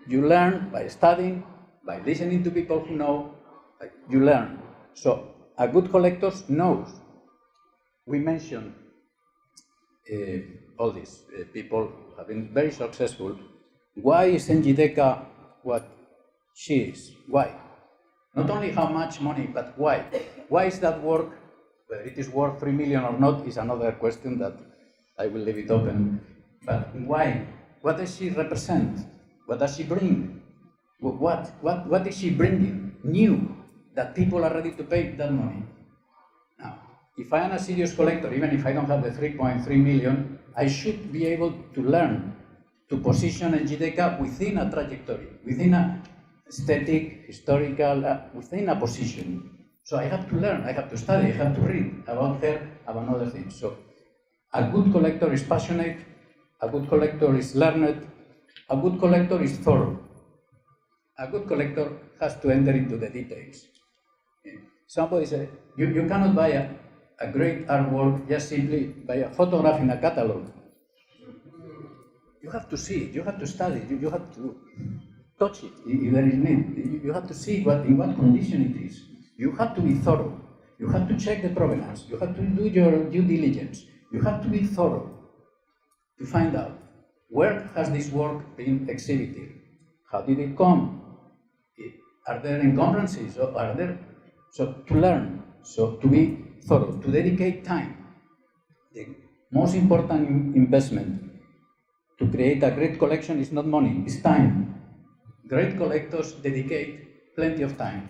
You learn by studying, by listening to people who know. You learn. So a good collector knows. We mentioned all these people who have been very successful. Why is Njideka what she is? Why? Not only how much money, but why? Why is that work, whether it is worth 3 million or not, is another question that I will leave it open. But why? What does she represent? What does she bring? What is she bringing new that people are ready to pay that money? Now, if I am a serious collector, even if I don't have the 3.3 million, I should be able to learn to position Njideka within a trajectory, within a aesthetic, historical, within a position. So I have to learn, I have to study, I have to read about her, about other things. So a good collector is passionate, a good collector is learned, a good collector is thorough. A good collector has to enter into the details. Somebody said, you cannot buy a great artwork just simply by a photograph in a catalog. You have to see it, you have to study it, you have to touch it if there is need. You have to see in what condition it is. You have to be thorough. You have to check the provenance. You have to do your due diligence. You have to be thorough to find out where has this work been exhibited? How did it come? Are there encumbrances? Or are there? So to learn, so to be thorough, to dedicate time. The most important investment to create a great collection is not money, it's time. Great collectors dedicate plenty of time.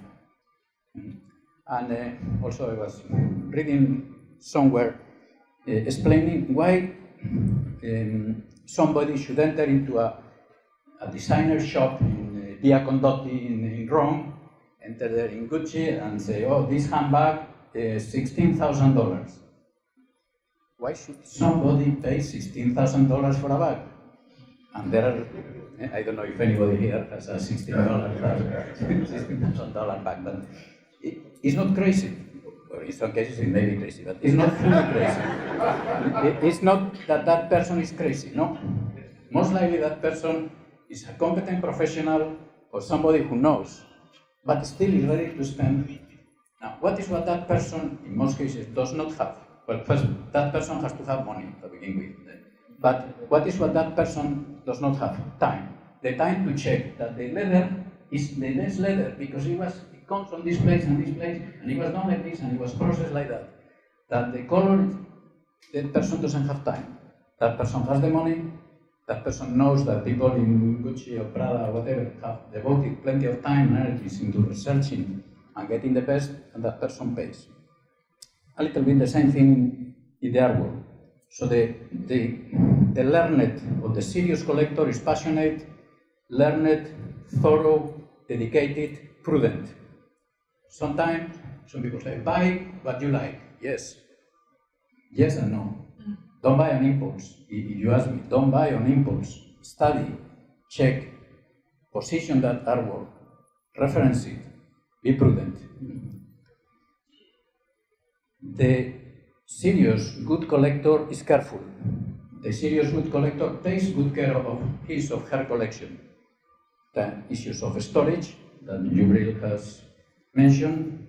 And also I was reading somewhere explaining why somebody should enter into a designer shop in Via Condotti in Rome, enter there in Gucci and say, oh, this handbag is $16,000. Why should somebody pay $16,000 for a bag? And there are, I don't know if anybody here has a $16,000 bag, but it's not crazy. Or in some cases it may be crazy, but it's not fully crazy. It's not that that person is crazy, no. Most likely that person is a competent professional or somebody who knows, but still is ready to spend. Now, what is what that person, in most cases, does not have? Well, first, that person has to have money to begin with. But what is what that person does not have? Time. The time to check that the leather is the best leather because it comes from this place and this place, and it was done like this, and it was processed like that. That the color, that person doesn't have time. That person has the money, that person knows that people in Gucci or Prada or whatever have devoted plenty of time and energies into researching and getting the best, and that person pays. A little bit the same thing in the art world. So the learned or the serious collector is passionate, learned, thorough, dedicated, prudent. Sometimes some people say, buy what you like. Yes. Yes and no. Don't buy on impulse. If you ask me, don't buy on impulse. Study, check, position that artwork, reference it, be prudent. The serious good collector is careful. The serious good collector takes good care of his or her collection. The issues of storage that Jubril has mentioned,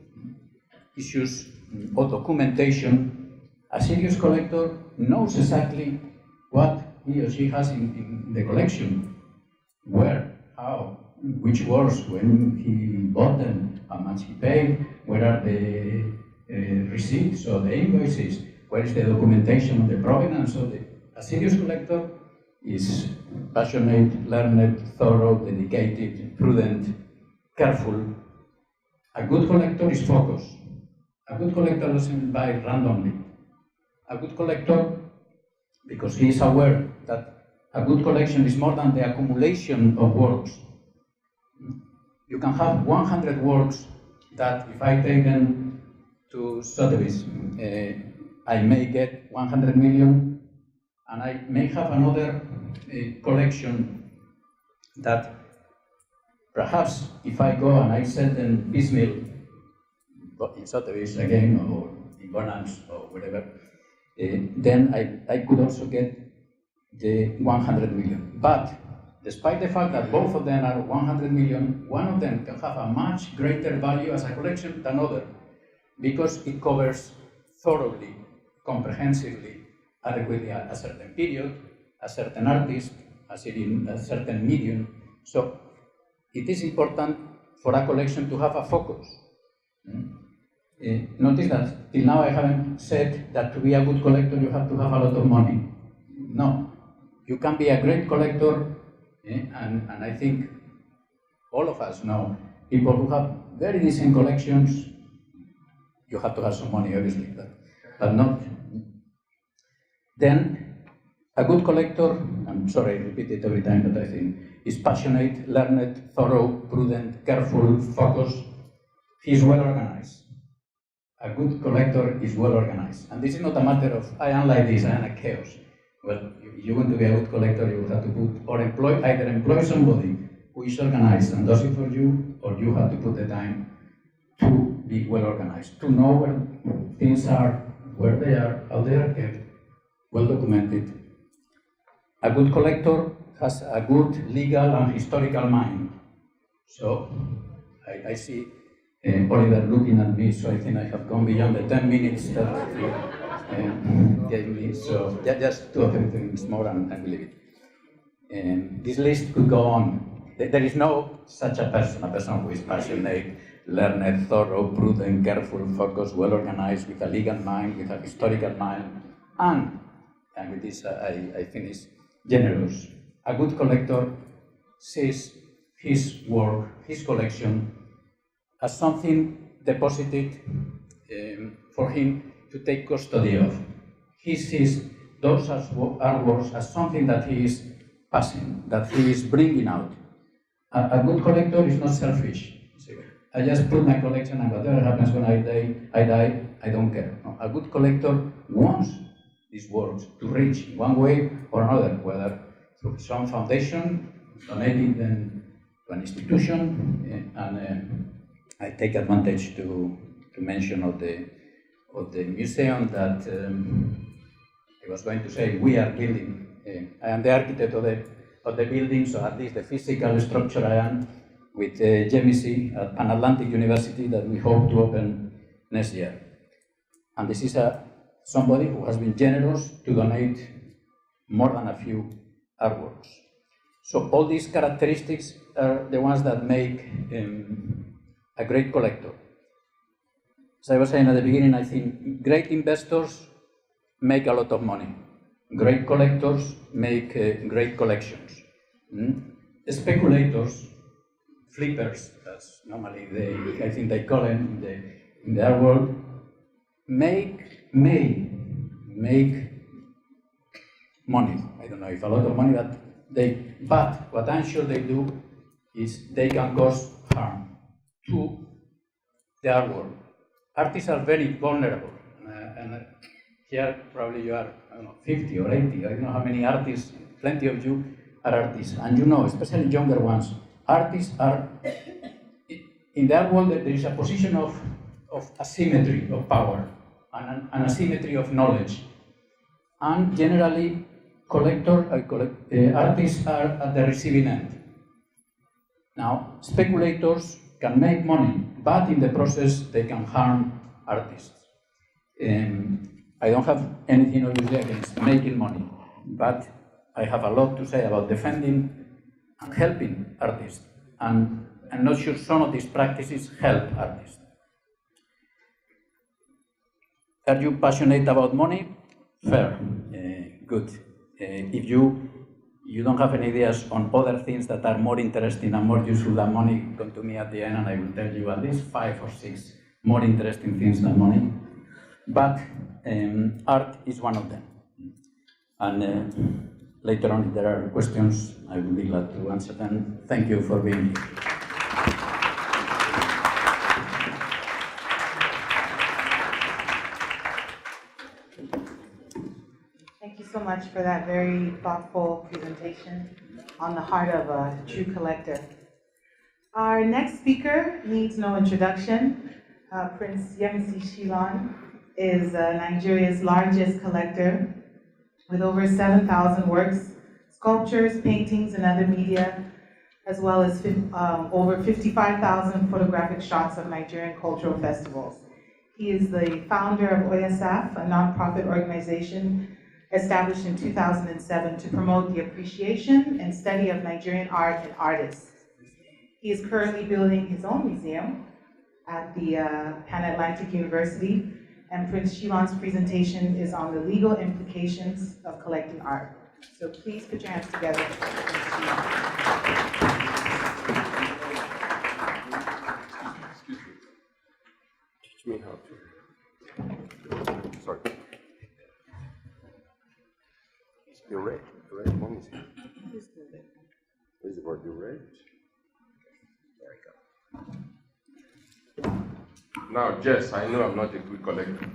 issues of documentation. A serious collector knows exactly what he or she has in the collection, where, how, which works, when he bought them, how much he paid, where are the receipts or the invoices, where is the documentation of the provenance of the... A serious collector is passionate, learned, thorough, dedicated, prudent, careful. A good collector is focused. A good collector doesn't buy randomly. A good collector, because he is aware that a good collection is more than the accumulation of works. You can have 100 works that if I take them to Sotheby's, I may get 100 million, and I may have another collection that perhaps if I go and I sell them piecemeal, in Sotheby's again, or in Bonhams, or whatever, then I could also get the 100 million. But despite the fact that both of them are 100 million, one of them can have a much greater value as a collection than other, because it covers thoroughly, comprehensively, adequately a certain period, a certain artist, a certain medium. So it is important for a collection to have a focus. Notice that till now I haven't said that to be a good collector you have to have a lot of money. No, you can be a great collector, and I think all of us know people who have very decent collections. You have to have some money, obviously, but not. Then A good collector, I'm sorry, I repeat it every time, but I think, is passionate, learned, thorough, prudent, careful, focused. He's well organized. A good collector is well organized. And this is not a matter of, I am like this, I am a chaos. Well, if you want to be a good collector, you have to put, or either employ somebody who is organized and does it for you, or you have to put the time to be well organized, to know where things are, where they are, how they are kept, well documented. A good collector has a good legal and historical mind. So I see Oliver looking at me, so I think I have gone beyond the 10 minutes that he gave me. So just 2 or 3 things more and I will leave it. This list could go on. There is no such a person who is passionate, learned, thorough, prudent, careful, focused, well organized, with a legal mind, with a historical mind, and with this I finish, generous. A good collector sees his work, his collection, as something deposited for him to take custody of. He sees those artworks as something that he is passing, that he is bringing out. A good collector is not selfish. I just put my collection and whatever happens when I die, I don't care. No, a good collector wants these works to reach in one way or another, whether through some foundation, donating them to an institution, and I take advantage to mention of the museum that I was going to say we are building. I am the architect of the building, so at least the physical structure I am with JMC at Pan Atlantic University that we hope to open next year. And this is somebody who has been generous to donate more than a few artworks. So all these characteristics are the ones that make a great collector. As I was saying at the beginning, I think great investors make a lot of money. Great collectors make great collections. Speculators, flippers, as normally I think they call them in the art world, may make money. I don't know if a lot of money, but what I'm sure they do is they can cause harm to the art world. Artists are very vulnerable, and here probably you are, I don't know, 50 or 80, I don't know how many artists, plenty of you are artists, and you know, especially younger ones, artists are, in the art world there is a position of asymmetry of power, and an asymmetry of knowledge, and generally artists are at the receiving end. Now, speculators can make money, but in the process they can harm artists. I don't have anything obviously against making money, but I have a lot to say about defending and helping artists, and I'm not sure some of these practices help artists. Are you passionate about money? Fair, good. If you don't have any ideas on other things that are more interesting and more useful than money, come to me at the end and I will tell you at least 5 or 6 more interesting things than money. But art is one of them. And later on, if there are questions, I will be glad to answer them. Thank you for being here. Thank you so much for that very thoughtful presentation on the heart of a true collector. Our next speaker needs no introduction. Prince Yemisi Shilon is Nigeria's largest collector with over 7,000 works, sculptures, paintings, and other media, as well as over 55,000 photographic shots of Nigerian cultural festivals. He is the founder of OYASAF, a nonprofit organization established in 2007 to promote the appreciation and study of Nigerian art and artists. He is currently building his own museum at the Pan Atlantic University, and Prince Shilon's presentation is on the legal implications of collecting art. So please put your hands together for Prince Shilon. Teach me how to. Sorry. The red one is here. This is for the red. There we go. Now, Jess, I know I'm not a good collector.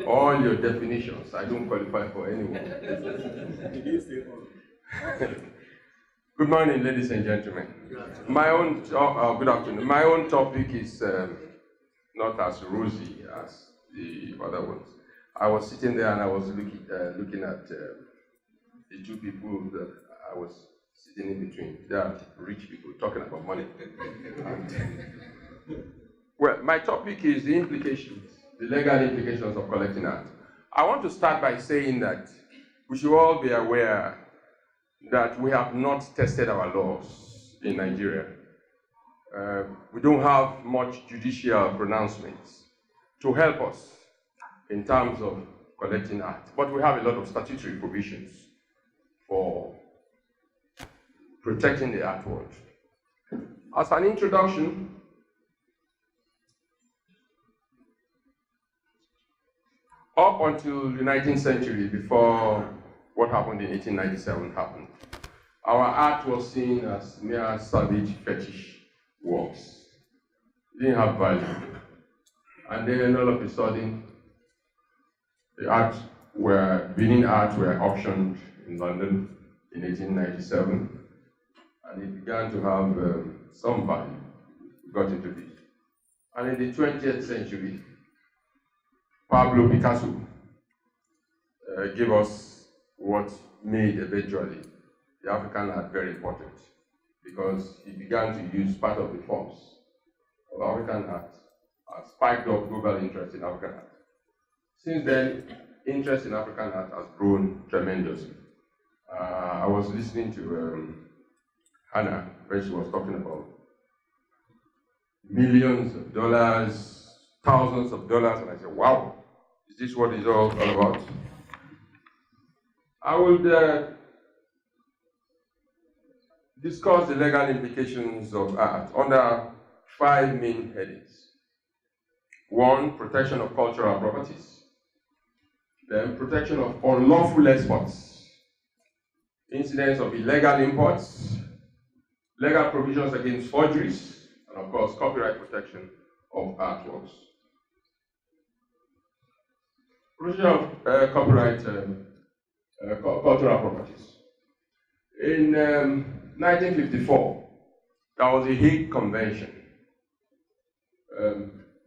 All your definitions, I don't qualify for anyone. Good morning, ladies and gentlemen. My own, good afternoon. My own topic is not as rosy as the other ones. I was sitting there and I was looking at the two people that I was sitting in between. They are rich people talking about money. Well, my topic is the implications, the legal implications of collecting art. I want to start by saying that we should all be aware that we have not tested our laws in Nigeria. We don't have much judicial pronouncements to help us in terms of collecting art, but we have a lot of statutory provisions for protecting the art world. As an introduction, up until the 19th century, before what happened in 1897 happened, our art was seen as mere savage fetish works. It didn't have value. And then all of a sudden, Benin art were auctioned in London in 1897, and it began to have some value. We got into it. And in the 20th century, Pablo Picasso gave us what made eventually the African art very important, because he began to use part of the forms of African art and spiked up global interest in African art. Since then, interest in African art has grown tremendously. I was listening to Hannah when she was talking about millions of dollars, thousands of dollars, and I said, wow, is this what it's all about? I would discuss the legal implications of art under 5 main headings. 1, protection of cultural properties. Then protection of unlawful exports, incidents of illegal imports, legal provisions against forgeries, and of course, copyright protection of artworks. Protection of copyright cultural properties. In 1954, there was a Hague Convention,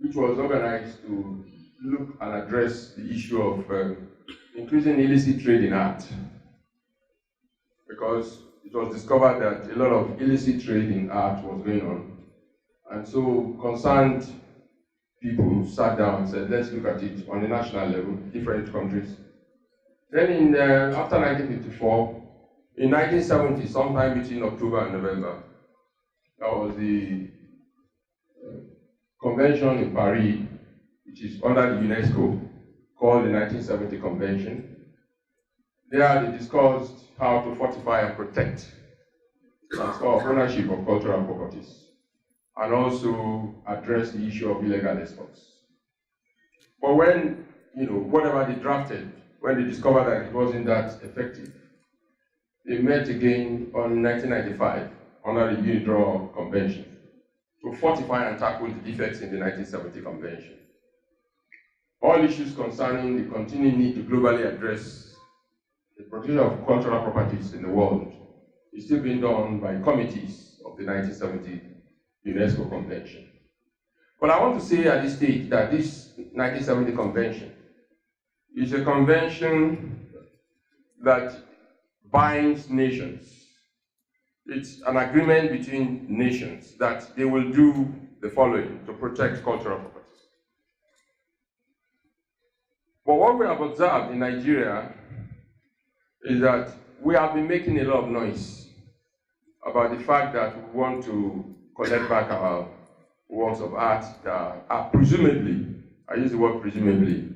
which was organized to look and address the issue of increasing illicit trade in art, because it was discovered that a lot of illicit trade in art was going on, and so concerned people sat down and said, let's look at it on a national level, different countries. Then after 1954, in 1970, sometime between October and November, there was the convention in Paris, which is under the UNESCO, called the 1970 Convention. There they discussed how to fortify and protect the transfer of ownership of cultural properties, and also address the issue of illegal exports. But when, whatever they drafted, when they discovered that it wasn't that effective, they met again on 1995 under the UNIDROIT Convention to fortify and tackle the defects in the 1970 Convention. All issues concerning the continuing need to globally address the protection of cultural properties in the world is still being done by committees of the 1970 UNESCO Convention. But I want to say at this stage that this 1970 Convention is a convention that binds nations. It's an agreement between nations that they will do the following to protect cultural properties. But what we have observed in Nigeria is that we have been making a lot of noise about the fact that we want to collect back our works of art that are presumably, I use the word presumably,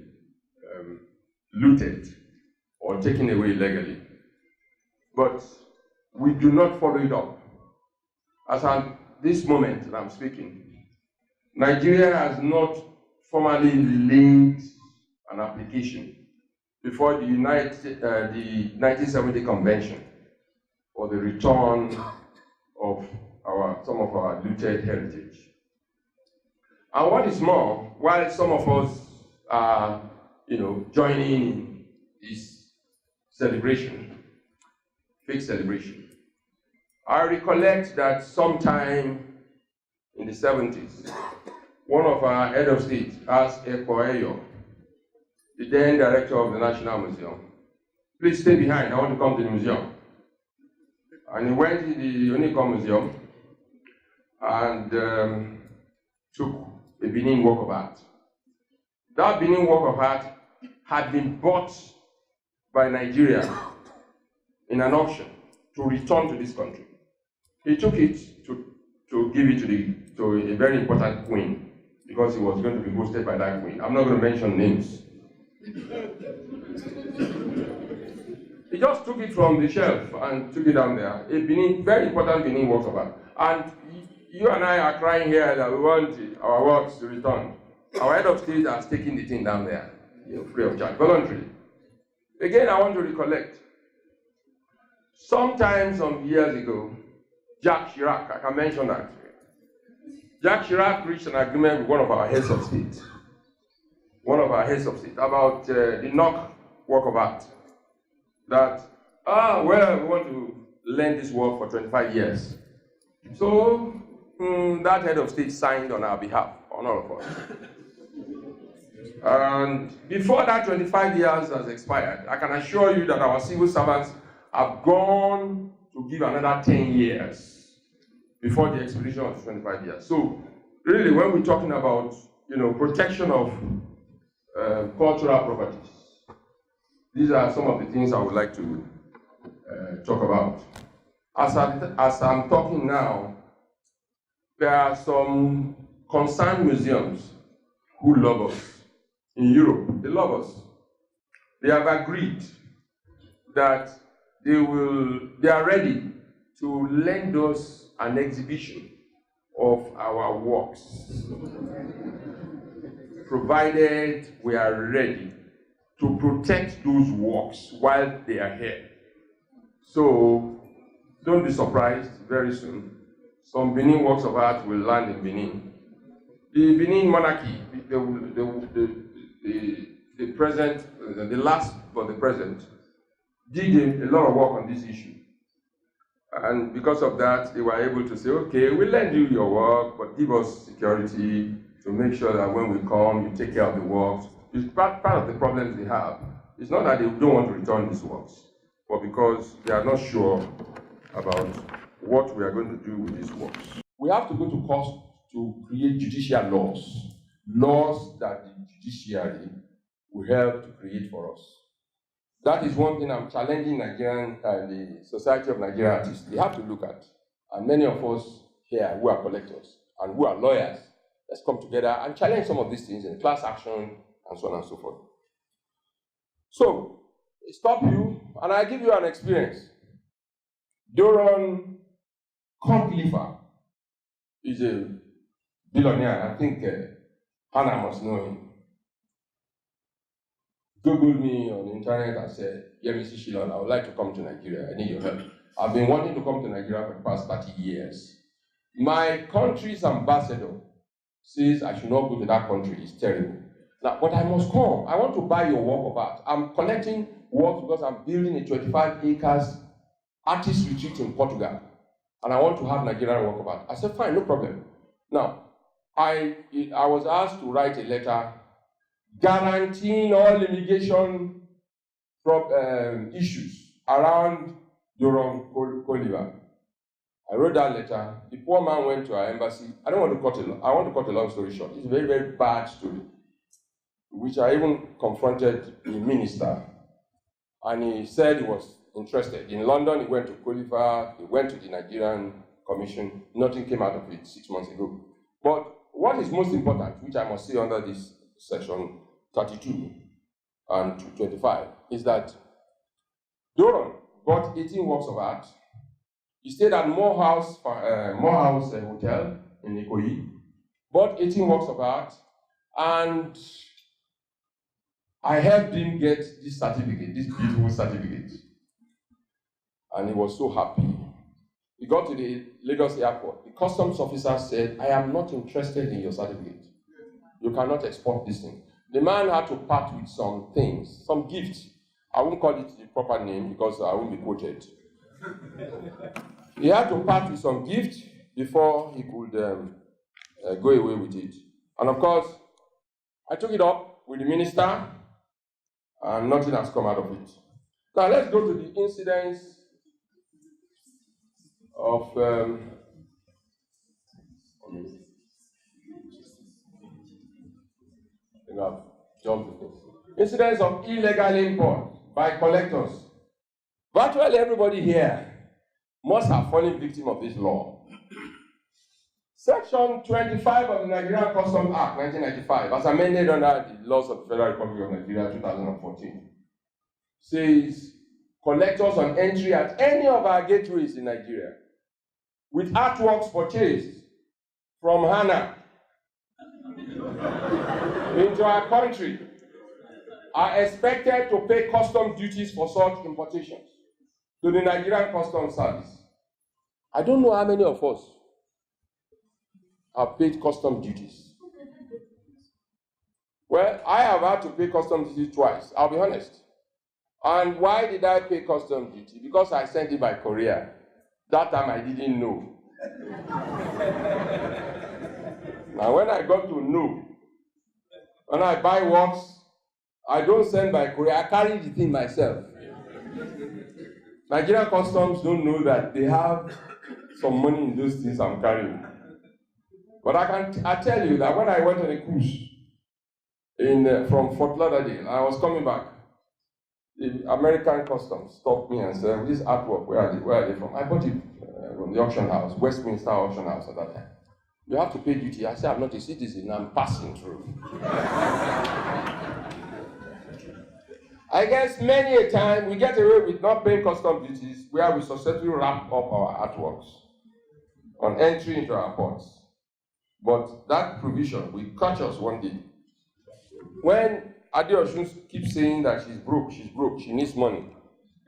looted or taken away illegally. But we do not follow it up. As at this moment that I'm speaking, Nigeria has not formally linked an application before the 1970 convention for the return of some of our looted heritage. And what is more, while some of us are, joining in this celebration, fake celebration, I recollect that sometime in the 70s, one of our head of state asked Ekoeyo, the then director of the National Museum, please stay behind, I want to come to the museum. And he went to the Omenka Museum and took a Benin work of art. That Benin work of art had been bought by Nigeria in an auction to return to this country. He took it to give it to a very important queen, because he was going to be hosted by that queen. I'm not going to mention names. He just took it from the shelf and took it down there. A Benin, very important Benin work of art. And you and I are crying here that we want our works to return. Our head of state has taken the thing down there, free of charge, voluntarily. Again, I want to recollect. Sometime, some years ago, Jacques Chirac, I can mention that. Jacques Chirac reached an agreement with one of our heads of state. About the knock work of art. That, we want to lend this work for 25 years. So, that head of state signed on our behalf, on all of us. And before that 25 years has expired, I can assure you that our civil servants have gone to give another 10 years before the expiration of the 25 years. So, really, when we're talking about, protection of cultural properties, these are some of the things I would like to talk about. As I'm talking now, there are some concerned museums who love us. In Europe, they love us. They have agreed that they are ready to lend us an exhibition of our works, provided we are ready to protect those works while they are here. So, don't be surprised very soon. Some Benin works of art will land in Benin. The Benin monarchy, the present, the last but the present, did a lot of work on this issue. And because of that, they were able to say, okay, we'll lend you your work, but give us security to make sure that when we come, you take care of the works. It's part of the problems they have. It's not that they don't want to return these works, but because they are not sure about what we are going to do with these works. We have to go to court to create judicial laws that the judiciary will help to create for us. That is one thing I'm challenging Nigerian and the Society of Nigerian Artists. They have to look at, and many of us here who are collectors and who are lawyers, let's come together and challenge some of these things in class action and so on and so forth. So, stop you, and I give you an experience. Doron Conklifa is a billionaire. I think Hannah must know him. Googled me on the internet and said, Yemisi Shilon, I would like to come to Nigeria. I need your help. I've been wanting to come to Nigeria for the past 30 years. My country's ambassador says I should not go to that country. It's terrible. Now, but I must come. I want to buy your work of art. I'm collecting works because I'm building a 25 acres artist retreat in Portugal. And I want to have Nigerian work of art. I said, fine, no problem. Now, I was asked to write a letter guaranteeing all immigration issues around Doron Conklifa. I wrote that letter. The poor man went to our embassy. I want to cut a long story short. It's a very, very bad story, which I even confronted the minister. And he said he was interested. In London, he went to Conklifa, he went to the Nigerian Commission. Nothing came out of it 6 months ago. But what is most important, which I must say under this section 32 and 25, is that Doron bought 18 works of art. He stayed at Morehouse Hotel in Ikoyi, bought 18 works of art, and I helped him get this certificate, this beautiful certificate. And he was so happy. He got to the Lagos airport. The customs officer said, I am not interested in your certificate. You cannot export this thing. The man had to part with some things, some gifts. I won't call it the proper name because I won't be quoted. He had to part with some gifts before he could go away with it. And of course, I took it up with the minister, and nothing has come out of it. Now let's go to the incidents of incidents of illegal import by collectors. Virtually everybody here must have fallen victim of this law. Section 25 of the Nigerian Customs Act 1995, as amended under the laws of the Federal Republic of Nigeria 2014, says collectors on entry at any of our gateways in Nigeria with artworks purchased from Hana into our country are expected to pay customs duties for such importations to the Nigerian Customs Service. I don't know how many of us have paid customs duties. Well, I have had to pay customs duty twice, I'll be honest. And why did I pay customs duty? Because I sent it by courier. That time I didn't know. Now when I got to know, when I buy works, I don't send by courier, I carry the thing myself. Nigerian customs don't know that they have some money in those things I'm carrying. But I tell you that when I went on a cruise from Fort Lauderdale, I was coming back. The American customs stopped me and said, this artwork, where are they from? I bought it from the auction house, Westminster auction house at that time. You have to pay duty. I said, I'm not a citizen, I'm passing through. I guess many a time we get away with not paying customs duties where we successfully wrap up our artworks on entry into our ports. But that provision will catch us one day. When Adeosun keeps saying that she's broke, she needs money.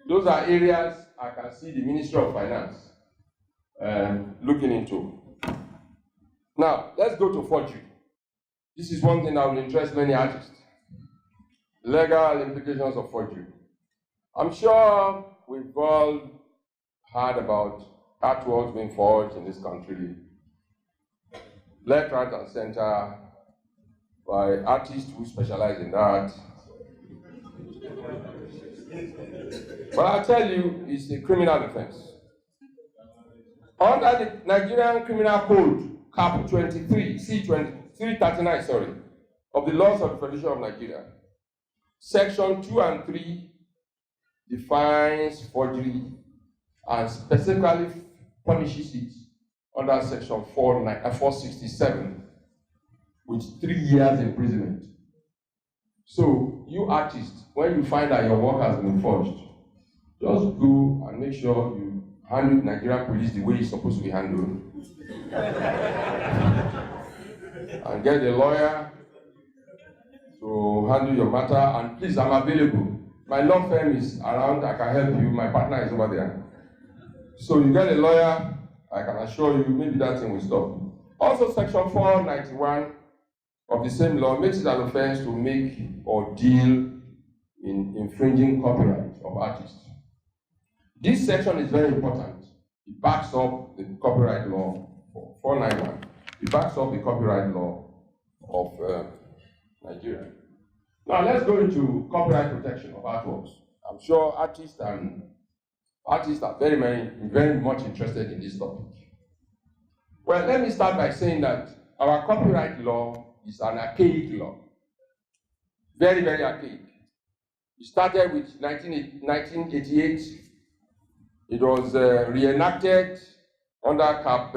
Those are areas I can see the Ministry of Finance looking into. Now, let's go to forgery. This is one thing that will interest many artists. Legal implications of forgery. I'm sure we've all heard about artworks being forged in this country, left, right, and center, by artists who specialize in that. But I'll tell you, it's a criminal offense. Under the Nigerian Criminal Code, Cap 23, C339, sorry, of the laws of the Federation of Nigeria, Section 2 and 3 defines forgery and specifically punishes it under Section 467 with 3 years imprisonment. So, you artists, when you find that your work has been forged, just go and make sure you handle Nigerian police the way it's supposed to be handled. And get a lawyer to handle your matter, and please, I'm available. My law firm is around, I can help you, my partner is over there. So you get a lawyer, I can assure you, maybe that thing will stop. Also, Section 491 of the same law makes it an offense to make or deal in infringing copyright of artists. This section is very important. It backs up the copyright law, 491. It backs up the copyright law of Nigeria. Now let's go into copyright protection of artworks. I'm sure artists are very much interested in this topic. Well, let me start by saying that our copyright law is an archaic law. Very, very archaic. It started with 1988. It was reenacted under Cap.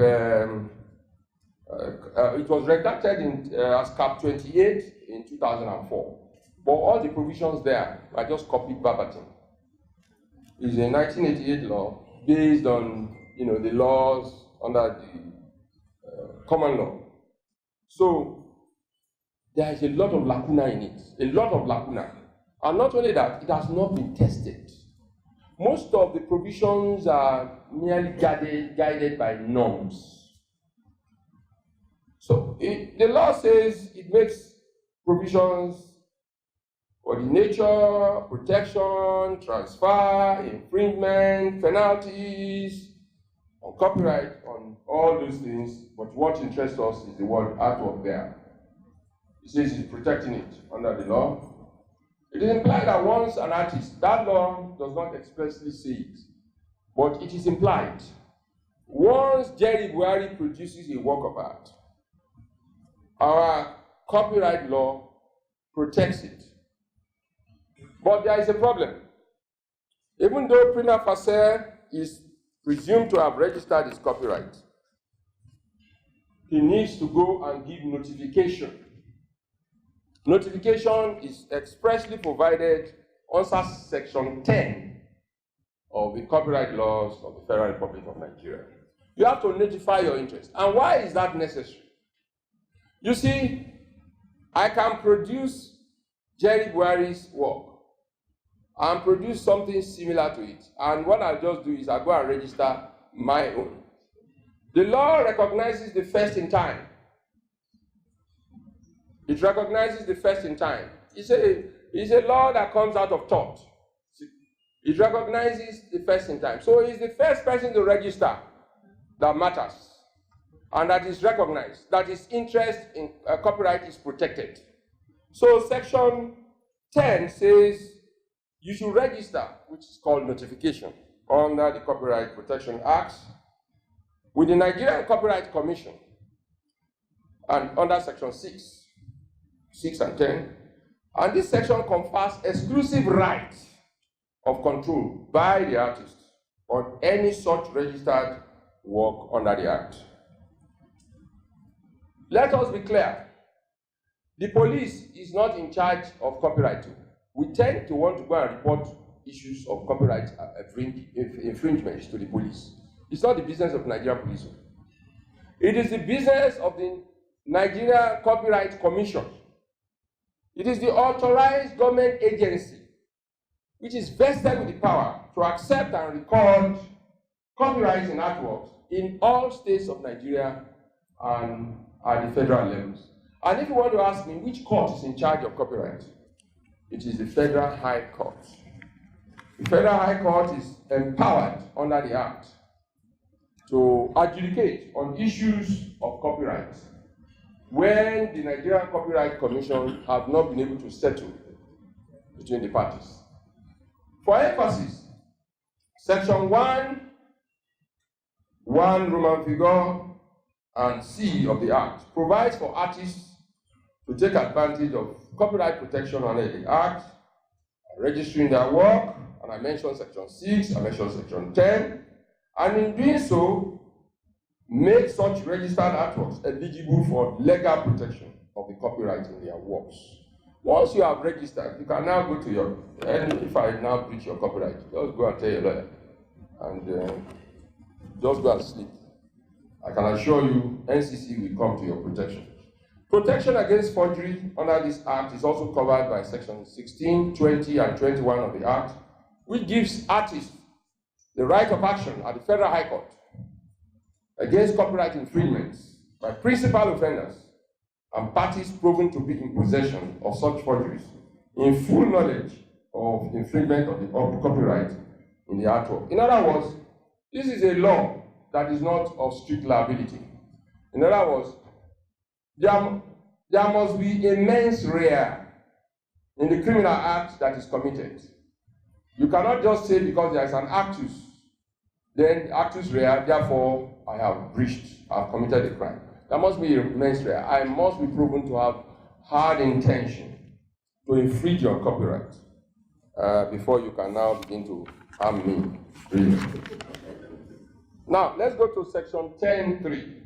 It was redacted as Cap 28 in 2004. But all the provisions there are just copied verbatim. It's a 1988 law based on the laws under the common law. So there is a lot of lacuna in it. A lot of lacuna. And not only that, it has not been tested. Most of the provisions are merely guided by norms. So the law says it makes provisions for the nature, protection, transfer, infringement, penalties, on copyright, on all those things, but what interests us is the word artwork there. It says it's protecting it under the law. It is implied that once an artist, that law does not expressly say it, but it is implied. Once Jerry Buhari produces a work of art, our copyright law protects it. But there is a problem. Even though prima facie is presumed to have registered his copyright, he needs to go and give notification. Notification is expressly provided under Section 10 of the copyright laws of the Federal Republic of Nigeria. You have to notify your interest. And why is that necessary? You see, I can produce Jerry Buhari's work and produce something similar to it. And what I'll just do is I'll go and register my own. The law recognizes the first in time. It recognizes the first in time. It's a law that comes out of thought. It recognizes the first in time. So it's the first person to register that matters and that is recognized, that his interest in copyright is protected. So Section 10 says you should register, which is called notification, under the Copyright Protection Act with the Nigerian Copyright Commission and under Section 6 and 10. And this section confers exclusive right of control by the artist on any such registered work under the Act. Let us be clear. The police is not in charge of copyright. We tend to want to go and report issues of copyright infringements to the police. It's not the business of Nigerian police. It is the business of the Nigerian Copyright Commission. It is the authorized government agency which is vested with the power to accept and record copyrights in artworks in all states of Nigeria and at the federal levels. And if you want to ask me which court is in charge of copyright, it is the Federal High Court. The Federal High Court is empowered under the Act to adjudicate on issues of copyright when the Nigerian Copyright Commission have not been able to settle between the parties. For emphasis, Section 1, Roman figure, and C of the Act provides for artists to take advantage of copyright protection under the Act, registering their work, and I mentioned Section 6, I mentioned Section 10, and in doing so, make such registered artworks eligible for legal protection of the copyright in their works. Once you have registered, you can now go to your, and if I now breach your copyright, just go and tell your lawyer, and just go and sleep. I can assure you, NCC will come to your protection. Protection against forgery under this Act is also covered by Section 16, 20, and 21 of the Act, which gives artists the right of action at the Federal High Court against copyright infringements by principal offenders and parties proven to be in possession of such forgeries in full knowledge of infringement of the copyright in the artwork. In other words, this is a law that is not of strict liability. In other words, there must be a mens rea in the criminal act that is committed. You cannot just say because there is an actus, then actus rea, therefore I have breached, I have committed a crime. There must be a mens rea. I must be proven to have hard intention to infringe your copyright before you can now begin to harm me, really. Now, let's go to Section 10.3.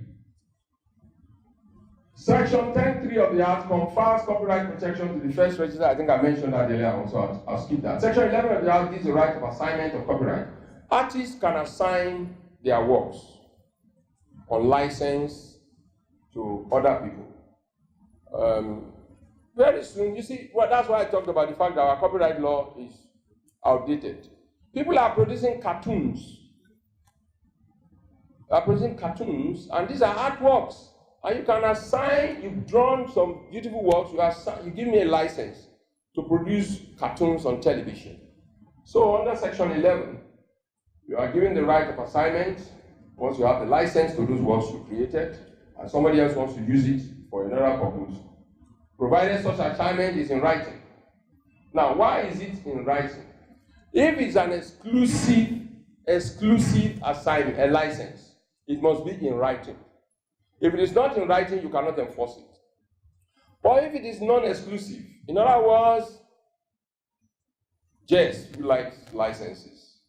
Section 10.3 of the Act confers copyright protection to the first register. I think I mentioned that earlier also, I'll skip that. Section 11 of the Act gives the right of assignment of copyright. Artists can assign their works on license to other people. Very soon, you see, well, that's why I talked about the fact that our copyright law is outdated. People are producing cartoons. They are producing cartoons, and these are artworks. And you can assign, you've drawn some beautiful works, you give me a license to produce cartoons on television. So under Section 11, you are given the right of assignment once you have the license to those works you created, and somebody else wants to use it for another purpose, provided such assignment is in writing. Now, why is it in writing? If it's an exclusive assignment, a license, it must be in writing. If it is not in writing, you cannot enforce it. Or if it is non-exclusive, in other words, Jess, who likes licenses,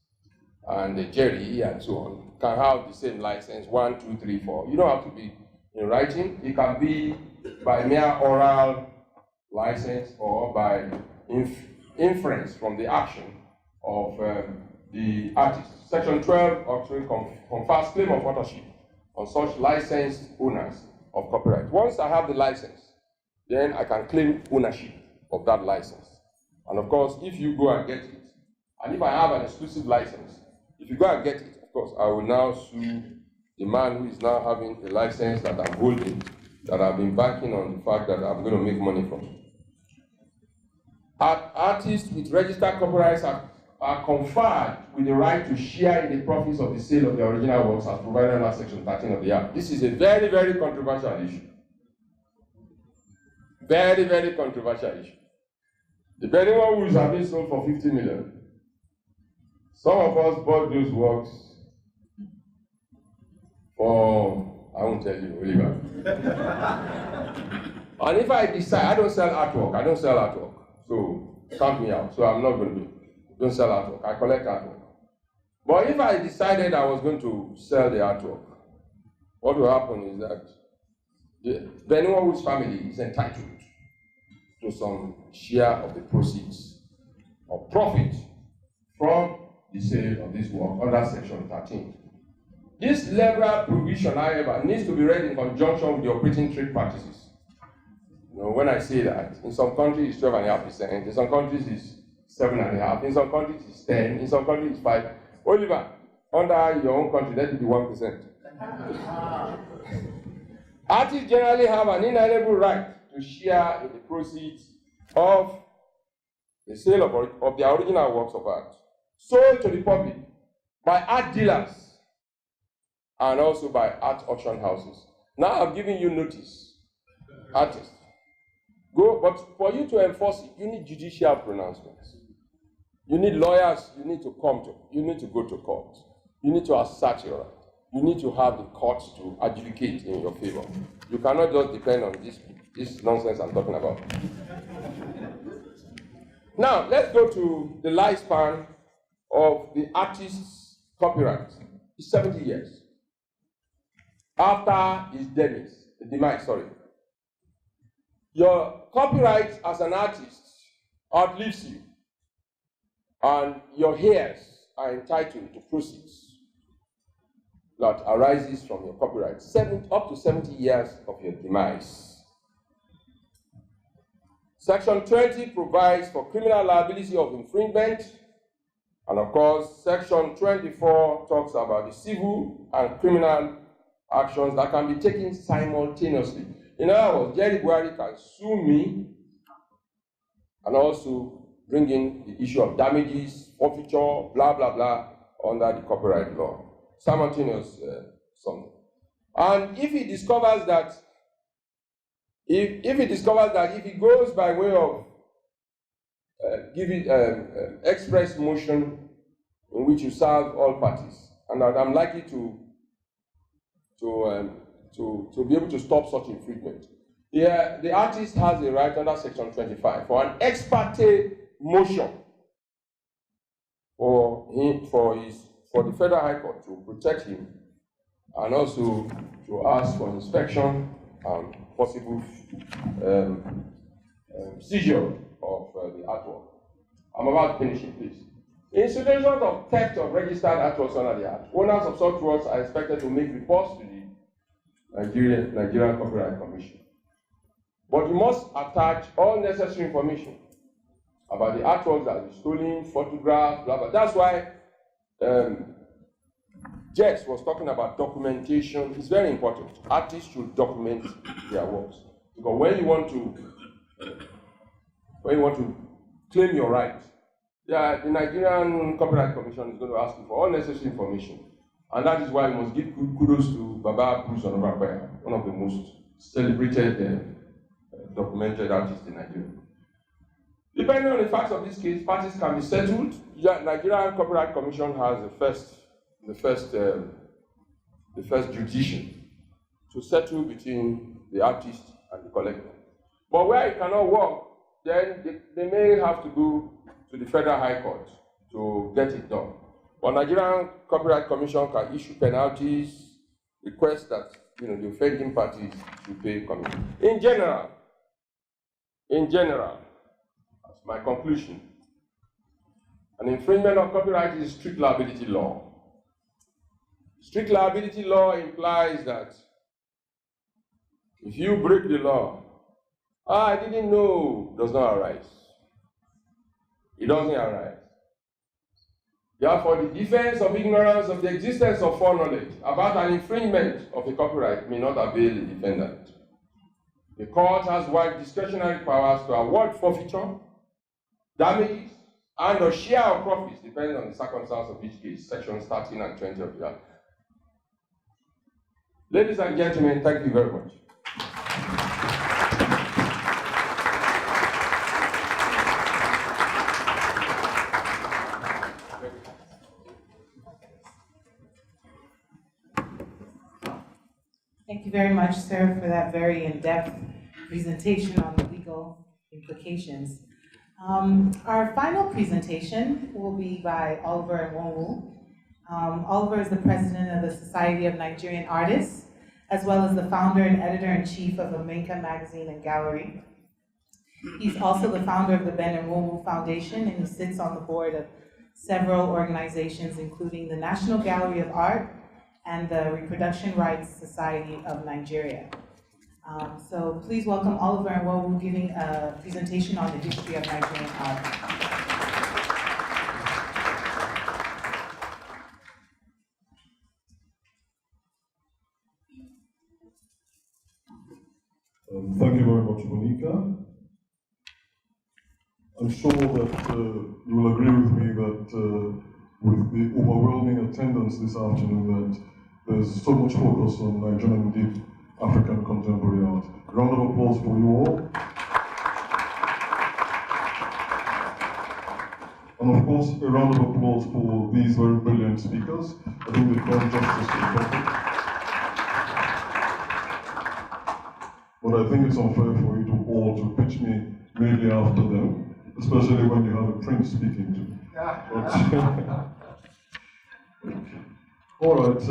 and Jerry and so on, can have the same license, 1, 2, 3, 4. You don't have to be in writing. It can be by mere oral license or by inference from the action of the artist. Section 12 actually confers claim of authorship on such licensed owners of copyright. Once I have the license, then I can claim ownership of that license. And of course, if you go and get it, and if I have an exclusive license, if you go and get it, of course, I will now sue the man who is now having the license that I'm holding, that I've been banking on the fact that I'm going to make money from. Artists with registered copyrights are conferred with the right to share in the profits of the sale of the original works as provided under Section 13 of the Act. This is a very, very controversial issue. Very, very controversial issue. The Benny Woods have been sold for 50 million. Some of us bought those works for, I won't tell you, Oliver. And if I decide, I don't sell artwork, so count me out, so I'm not going to don't sell artwork, I collect artwork. But if I decided I was going to sell the artwork, what will happen is that the Benny Woods family is entitled to some share of the proceeds or profit from the sale of this work under Section 13. This liberal provision, however, needs to be read in conjunction with the operating trade practices. You know, when I say that, in some countries it's 12.5%, in some countries it's 7.5%, in some countries it's 10%, in some countries it's 5%. Oliver, under your own country, let it be 1%. Artists generally have an inalienable right to share in the proceeds of the sale of their original works of art, sold to the public by art dealers and also by art auction houses. Now I've given you notice, artists. Go, but for you to enforce it, you need judicial pronouncements. You need lawyers, you need to go to court. You need to assert your right. You need to have the courts to adjudicate in your favor. You cannot just depend on this nonsense I'm talking about. Now, let's go to the lifespan of the artist's copyright. It's 70 years. After his demise. Your copyright as an artist outlives you, and your heirs are entitled to proceeds that arises from your copyright, up to 70 years of your demise. Section 20 provides for criminal liability of infringement, and of course, Section 24 talks about the civil and criminal actions that can be taken simultaneously. In other words, Jerry Buhari can sue me and also bring in the issue of damages, forfeiture, blah, blah, blah, under the copyright law. Simultaneous something. And if he discovers that, if he goes by way of giving express motion in which you serve all parties, and that I'm likely to be able to stop such infringement. The artist has a right under Section 25 for an ex parte motion for the Federal High Court to protect him, and also to ask for inspection and possible seizure of the artwork. I'm about to finish it, please. In situations of theft of registered artworks under the Act, owners of such works are expected to make reports to the Nigerian Copyright Commission. But you must attach all necessary information about the artworks that are stolen, photographs, blah, blah. That's why Jess was talking about documentation. It's very important. Artists should document their works. Because when you want to claim your right, the Nigerian Copyright Commission is going to ask you for all necessary information. And that is why we must give kudos to Baba Bruce Onobakwe, one of the most celebrated documented artists in Nigeria. Depending on the facts of this case, parties can be settled. Nigerian Copyright Commission has the first jurisdiction to settle between the artist and the collector. But where it cannot work, then they may have to go to the Federal High Court to get it done. But Nigerian Copyright Commission can issue penalties, request that the offending parties should pay commission. In general, that's my conclusion. An infringement of copyright is strict liability law. Strict liability law implies that if you break the law, I didn't know, does not arise. It doesn't arise. Therefore, the defense of ignorance of the existence of foreknowledge about an infringement of a copyright may not avail the defendant. The court has wide discretionary powers to award forfeiture, damages, and/or share of profits, depending on the circumstance of each case, sections 13 and 20 of the Act. Ladies and gentlemen, thank you very much. Thank you very much, sir, for that very in-depth presentation on the legal implications. Our final presentation will be by Oliver Nwowu. Oliver is the president of the Society of Nigerian Artists, as well as the founder and editor-in-chief of Omenka magazine and gallery. He's also the founder of the Ben Nwowu Foundation, and he sits on the board of several organizations, including the National Gallery of Art and the Reproduction Rights Society of Nigeria. So please welcome Oliver Nwowu giving a presentation on the history of Nigerian art. Thank you very much, Monica. I'm sure that you will agree with me that with the overwhelming attendance this afternoon that there's so much focus on Nigerian, indeed African contemporary art. A round of applause for you all. And of course, a round of applause for these very brilliant speakers. I think they've done justice to the topic. But I think it's unfair for you to all to pitch me immediately after them, especially when you have a prince speaking to me. All right,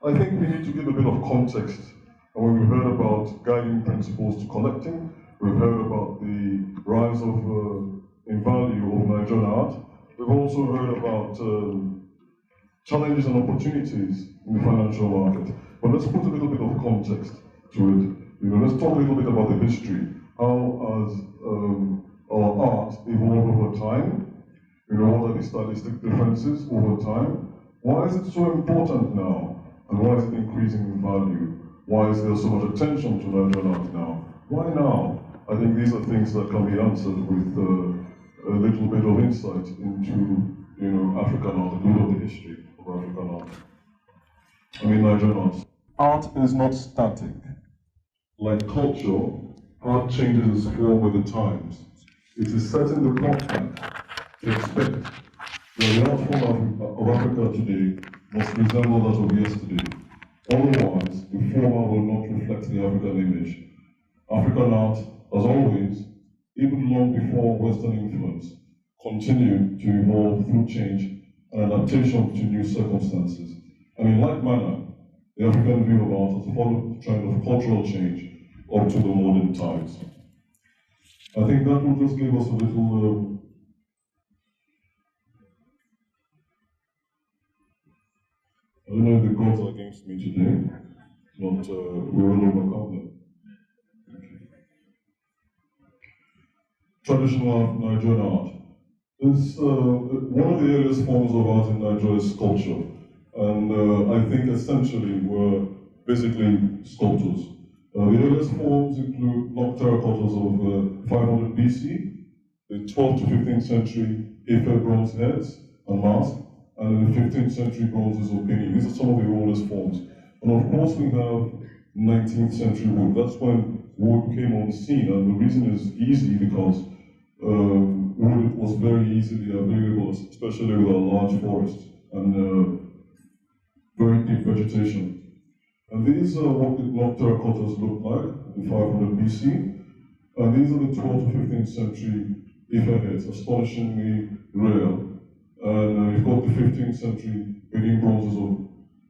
I think we need to give a bit of context. And when we've heard about guiding principles to collecting, we've heard about the rise of in value of Nigerian art. We've also heard about challenges and opportunities in the financial market. But let's put a little bit of context to it. Let's talk a little bit about the history. How has our art evolved over time? What are the stylistic differences over time? Why is it so important now? And why is it increasing in value? Why is there so much attention to Nigerian art now? Why now? I think these are things that can be answered with a little bit of insight into African art, a little of the history of African art. Nigerian art. Art is not static. Like culture, art changes its form with the times. It is setting the clock back to expect the art form of Africa today must resemble that of yesterday. Otherwise, the former will not reflect the African image. African art, as always, even long before Western influence, continued to evolve through change and adaptation to new circumstances. And in like manner, the African view of art has followed the trend of cultural change up to the modern times. I think that will just give us a little I don't know if the gods are against me today, but we will overcome them. traditional Nigerian art. It's one of the earliest forms of art in Nigeria is sculpture, and I think essentially we're basically sculptors. The earliest forms include block terracottas of 500 BC, the 12th to 15th century Ife bronze heads and masks, and the 15th century bronzes of Benin. These are some of the oldest forms. And of course we have 19th century wood. That's when wood came on the scene, and the reason is easy because wood was very easily available, especially with our large forests and very deep vegetation. And these are what the block terracottas look like in 500 BC. And these are the 12th to 15th century Ife heads, astonishingly rare. And you've got the 15th century Benin bronzes,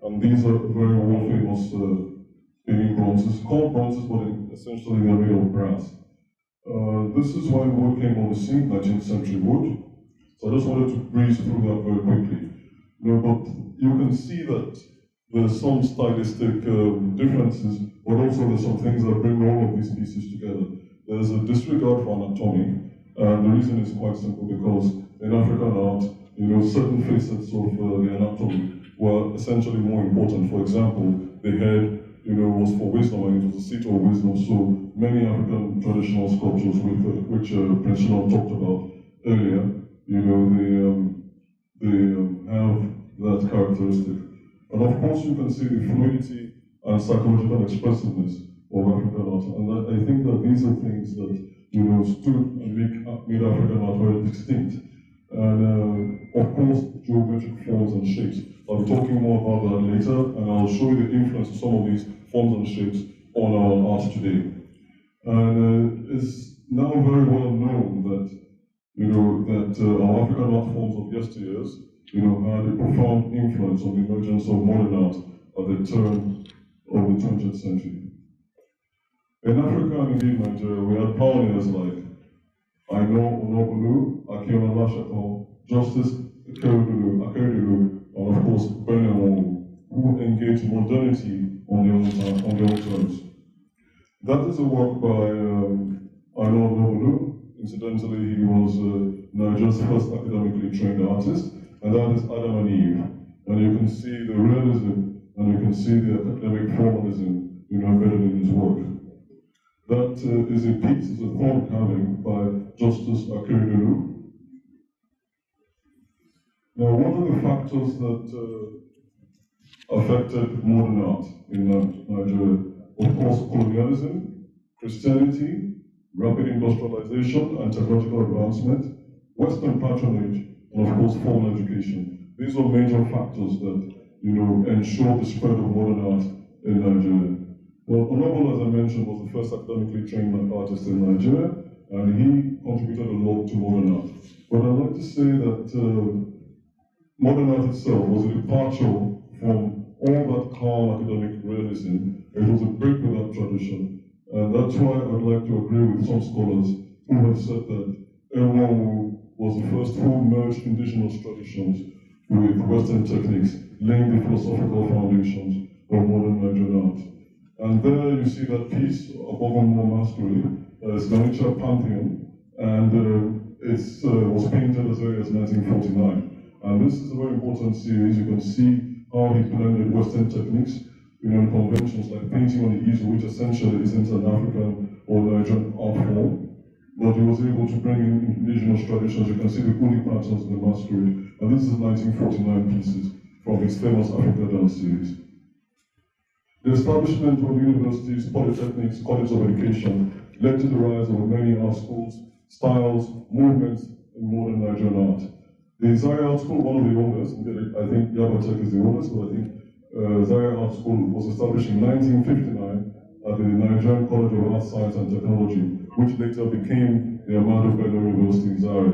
and these are very world famous Benin bronzes, called bronzes, but essentially they're made of brass. This is when wood came on the scene, 19th century wood. So I just wanted to breeze through that very quickly. But you can see that there's some stylistic differences, but also there's some things that bring all of these pieces together. There's a disregard for anatomy, and the reason is quite simple because in African art, certain facets of the anatomy were essentially more important. For example, the head, was for wisdom, and it was a seat of wisdom. So many African traditional sculptures, which Prince Shillong talked about earlier, they have that characteristic. And of course, you can see the fluidity and psychological expressiveness of African art. And I think that these are things that, stood and made African art very distinct. And of course, geometric forms and shapes. I'll be talking more about that later, and I'll show you the influence of some of these forms and shapes on our art today. And it's now very well known that, our African art forms of yesteryears, had a profound influence on the emergence of modern art at the turn of the 20th century. In Africa and indeed Nigeria, we had pioneers like Aino Onobulu, Akiola Lashako, Justice Akeredolu, and of course Benjamin, who engaged modernity on their own terms. That is a work by Aino Onobulu. Incidentally, he was Nigeria's first academically trained artist, and that is Adam and Eve. And you can see the realism, and you can see the academic formalism embedded in his work. That is a piece, is a thought carving by Justice Akeredolu. Now, what are the factors that affected modern art in Nigeria? Of course, colonialism, Christianity, rapid industrialization and technological advancement, Western patronage, and of course, formal education. These are major factors that ensure the spread of modern art in Nigeria. Well, Onobulu, as I mentioned, was the first academically trained artist in Nigeria, and he contributed a lot to modern art. But I'd like to say that modern art itself was a departure from all that calm academic realism. It was a break with that tradition. And that's why I'd like to agree with some scholars who have said that Enwonwu was the first who merged indigenous traditions with Western techniques, laying the philosophical foundations of modern Nigerian art. And there you see that piece, Abogonmo Masquerade, it's Ganicha Pantheon, and it was painted as early as 1949. And this is a very important series. You can see how he blended Western techniques, conventions like painting on the easel, which essentially isn't an African or Nigerian art form. But he was able to bring in indigenous traditions. You can see the Uli patterns in the masquerade. And this is 1949 pieces from his famous Africa Dance series. The establishment of universities, polytechnics, colleges of education led to the rise of many art schools, styles, movements in modern Nigerian art. The Zaria Art School, one of the oldest, I think Yabatek is the oldest, but I think Zaria Art School was established in 1959 at the Nigerian College of Art, Science and Technology, which later became the Ahmadu Bello University in Zaria.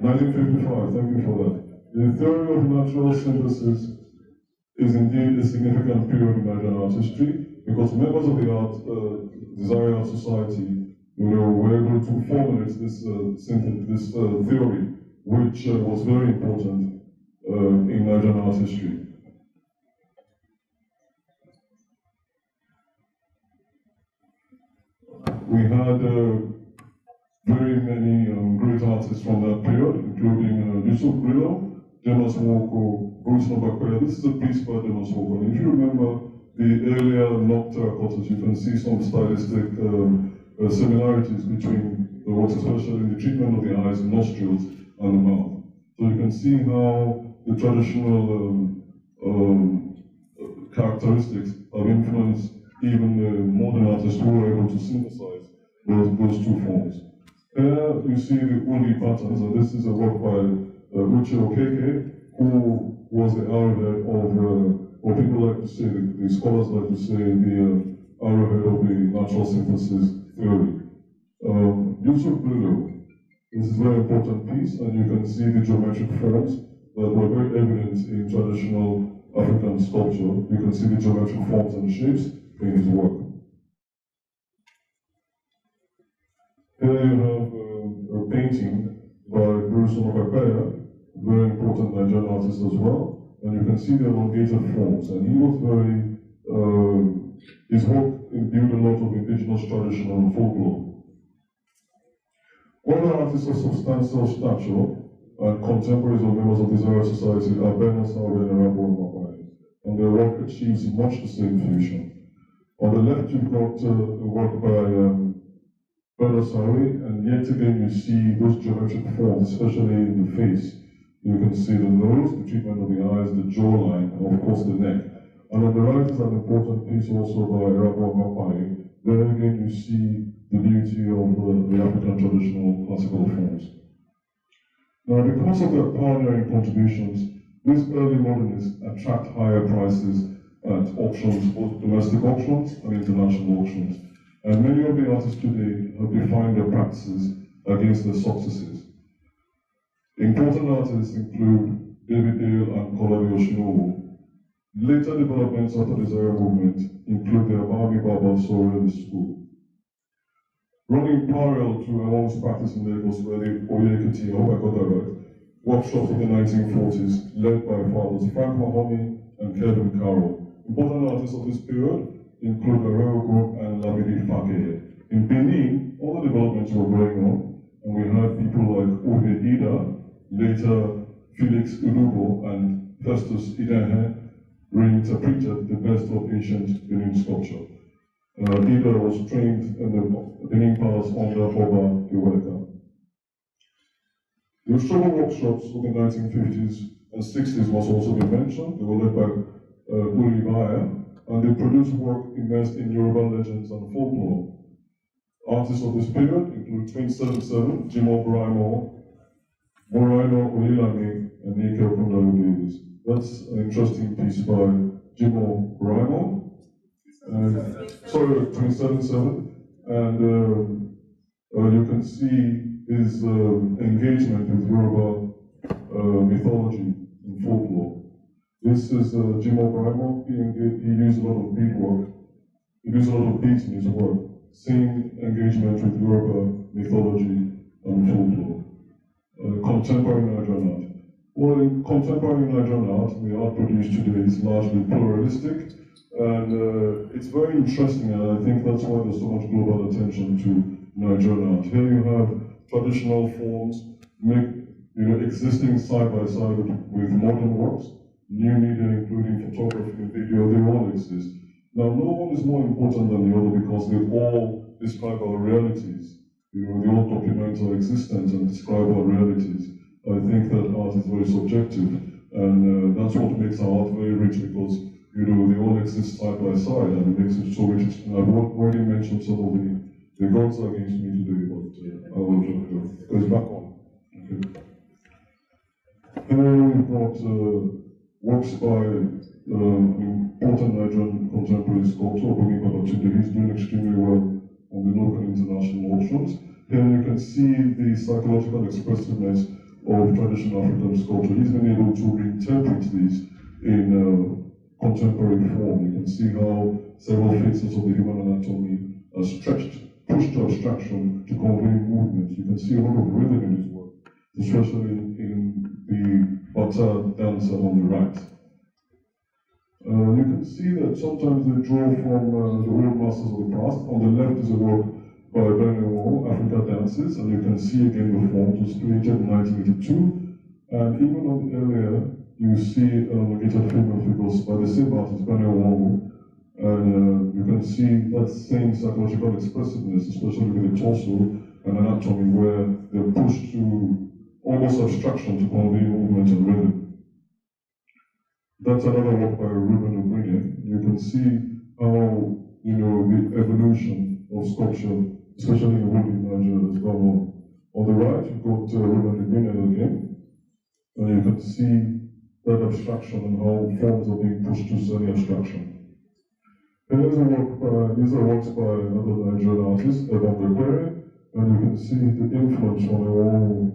1955, thank you for that. The theory of natural synthesis is indeed a significant period in Nigerian art history because members of the Zaria Art Society were able to formulate this theory, which was very important in Nigerian art history. We had very many great artists from that period, including Yusuf Grillo, Demas Woko, Bruce Nobakwea. This is a piece by Demas Woko. And if you remember the earlier knock terracottas, you can see some stylistic similarities between the works, especially in the treatment of the eyes, nostrils, and the mouth. So you can see how the traditional characteristics have influenced even the modern artists who were able to synthesize those two forms. Here you see the Uli patterns, and this is a work by Uche Okeke, who was the arrowhead of what people like to say, the scholars like to say, the arrowhead of the natural synthesis theory. Yusuf Bello, this is a very important piece, and you can see the geometric forms that were very evident in traditional African sculpture. You can see the geometric forms and shapes in his work. Here you have a painting by Bruce Nobakwea, very important Nigerian artist as well, and you can see the elongated forms. And he was very, his work imbued a lot of indigenous tradition and folklore. Other artists of substantial stature and contemporaries of members of the Zara Society are Bernard Salve and Arabo Mapai, and their work achieves much the same fusion. On the left, you've got a work by Bernard Salve, and yet again you see those geometric forms, especially in the face. You can see the nose, the treatment of the eyes, the jawline, and of course the neck. And on the right is an important piece also by Arabo Mapai. There again you see the beauty of the African traditional classical forms. Now, because of their pioneering contributions, these early modernists attract higher prices at auctions, both domestic auctions and international auctions. And many of the artists today have defined their practices against their successes. Important artists include David Dale and Kolade Yoshinobu. Later developments after the Zaire movement include the Abami Baba Sorel School. Running parallel to Amon's practice in Lagos, where the Oyekiti, I hope I got that right, workshops in the 1940s, led by fathers Frank Mahoney and Kevin Carroll. Important artists of this period include Arego and Labidi Fake. In Benin, all the developments were going on, and we had people like Ove Ida, later Felix Udubo, and Festus Idenhe reinterpreted the best of ancient Benin sculpture. Ida was trained in the Benin Palace under Oba Iweka. The Ostrobo workshops of the 1950s and 60s must also be mentioned. They were led by Uri Baya, and they produced work immersed in Yoruba legends and folklore. Artists of this period include Twin 77, Jimo Braimo, Moraino Oyelami, and Nika Kundalu Davis. That's an interesting piece by Jimo Braimo. Sorry, 277, and you can see his engagement with Yoruba mythology and folklore. This is Jimo Braimo. He used a lot of beadwork. He used a lot of beads in his work. Same engagement with Yoruba mythology and folklore. Contemporary Nigerian art. Well, in contemporary Nigerian art, the art produced today is largely pluralistic. And it's very interesting, and I think that's why there's so much global attention to Nigerian art. Here you have traditional forms, existing side by side with modern works, new media including photography and video, they all exist. Now, no one is more important than the other because they all describe our realities. They all document our existence and describe our realities. I think that art is very subjective, and that's what makes our art very rich because they all exist side by side, and it makes it so rich. And I've already mentioned some of the gods against me today, but I will just go. It's back on. Okay. Here we've got works by important Nigerian contemporary sculptor, Omenka today. He's doing extremely well on the local and international auctions. Here you can see the psychological expressiveness of traditional African sculpture. He's been able to reinterpret these in contemporary form. You can see how several phases of the human anatomy are stretched, pushed to abstraction to convey movement. You can see a lot of rhythm in his work, especially in the Bata dancer on the right. You can see that sometimes they draw from the old masters of the past. On the left is a work by Benno, Africa Dance. Alliances, and you can see again the form. It was created in 1982, and even on the earlier, you see elongated female figures by the same artist, Daniel Wong, and you can see that same psychological expressiveness, especially with the torso and anatomy, where they're pushed to almost abstraction to convey movement and rhythm. That's another work by Ruben Omenka. You can see how, the evolution of sculpture, especially in wood in Nigeria, has gone on. On the right, you've got Ruben Omenka again, and you can see that abstraction and how forms are being pushed to semi-abstraction. And these are works by another Nigerian artist, Omenka, and you can see the influence from the wall,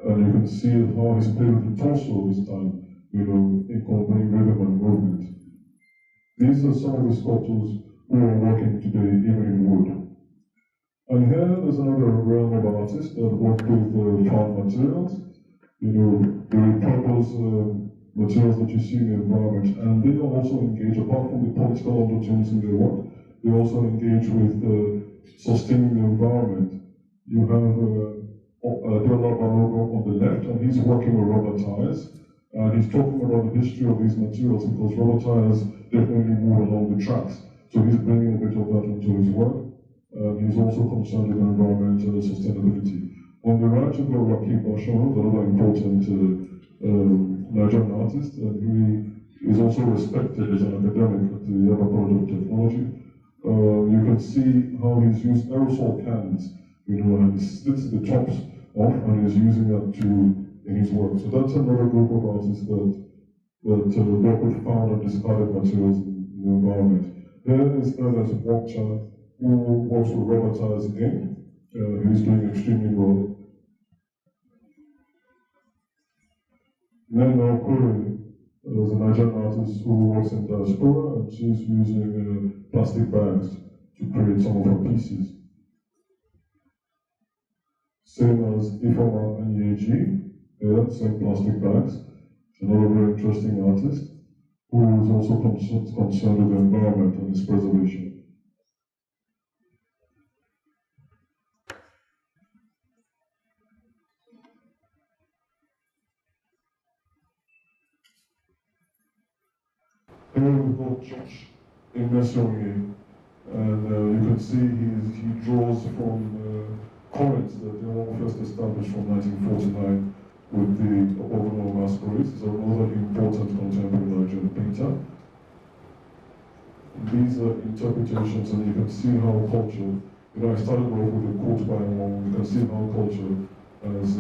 and you can see how he's played with the torso this time, in conveying rhythm and movement. These are some of the sculptors who are working today, even in wood. And here there's another realm of artists that work with found materials. They repurpose materials that you see in the environment, and they also engage, apart from the political undertones in their work, they also engage with sustaining the environment. You have Deola Balogo on the left, and he's working with rubber tires, and he's talking about the history of these materials because rubber tires definitely move along the tracks, so he's bringing a bit of that into his work. He's also concerned with environmental sustainability. On the right, you've got Rakib Bashar, another important Nigerian artist, and he is also respected as an academic at the Yaba College of Technology. You can see how he's used aerosol cans, and he slits the tops off, and he's using that in his work. So that's another group of artists that work with found and discarded materials in the environment. Here is Ernest Wokcha, who works with rubber tires again. He's doing extremely well. Nena Okuri is a Nigerian artist who works in diaspora, and she's using plastic bags to create some of her pieces. Same as Ifoma Anyeji, same plastic bags. Another very interesting artist who is also concerned with the environment and its preservation. Here we've got Josh in Mesonye, and you can see he draws from comments that were first established from 1949 with the Ogonal masquerades. He's another important contemporary Nigerian painter. These are interpretations, and you can see how culture, I started off with a quote by one, you can see how culture has,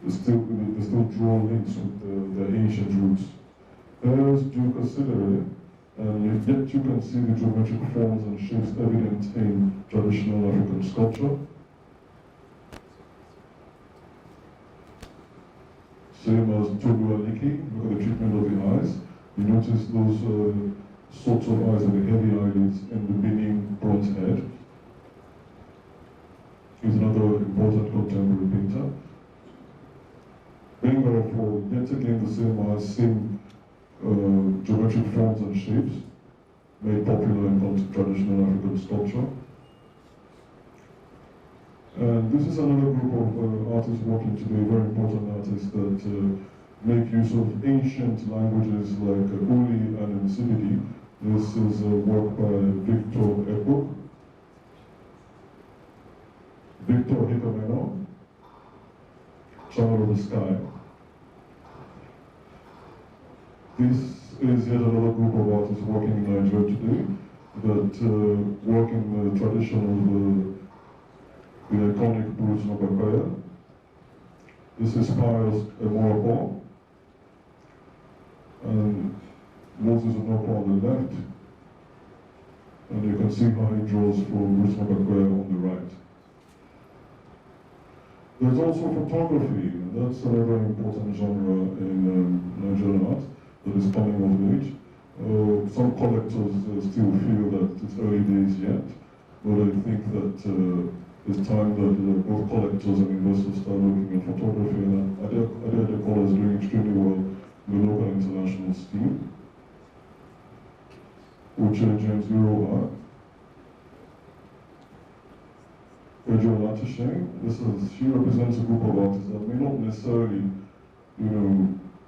they still draw links with the ancient roots. There's Duke Considere, and yet you can see the geometric forms and shapes evident in traditional African sculpture. Same as Tobu Aliki, look at the treatment of the eyes. You notice those sorts of eyes and the heavy eyelids in the Benin bronze head. He's another important contemporary painter. Bengal for yet again the same eyes, same geometric forms and shapes, made popular in traditional African sculpture. And this is another group of artists working today, very important artists that make use of ancient languages like Uli and Nsibidi. This is work by Victor Ebo, Victor Hikameno, Child of the Sky. This is yet another group of artists working in Nigeria today that work in the tradition of the iconic Bruce Nobakaya. This inspires Emorapa and Moses Onopa on the left, and you can see how he draws for Bruce Nobakaya on the right. There's also photography, and that's another important genre in Nigerian art that is coming of age. Some collectors still feel that it's early days yet, but I think that it's time that both collectors and investors start looking at photography, and Ade Adekola is doing extremely well in the local international scheme. Uche James Euroha, Pedro Latte She represents a group of artists that may not necessarily,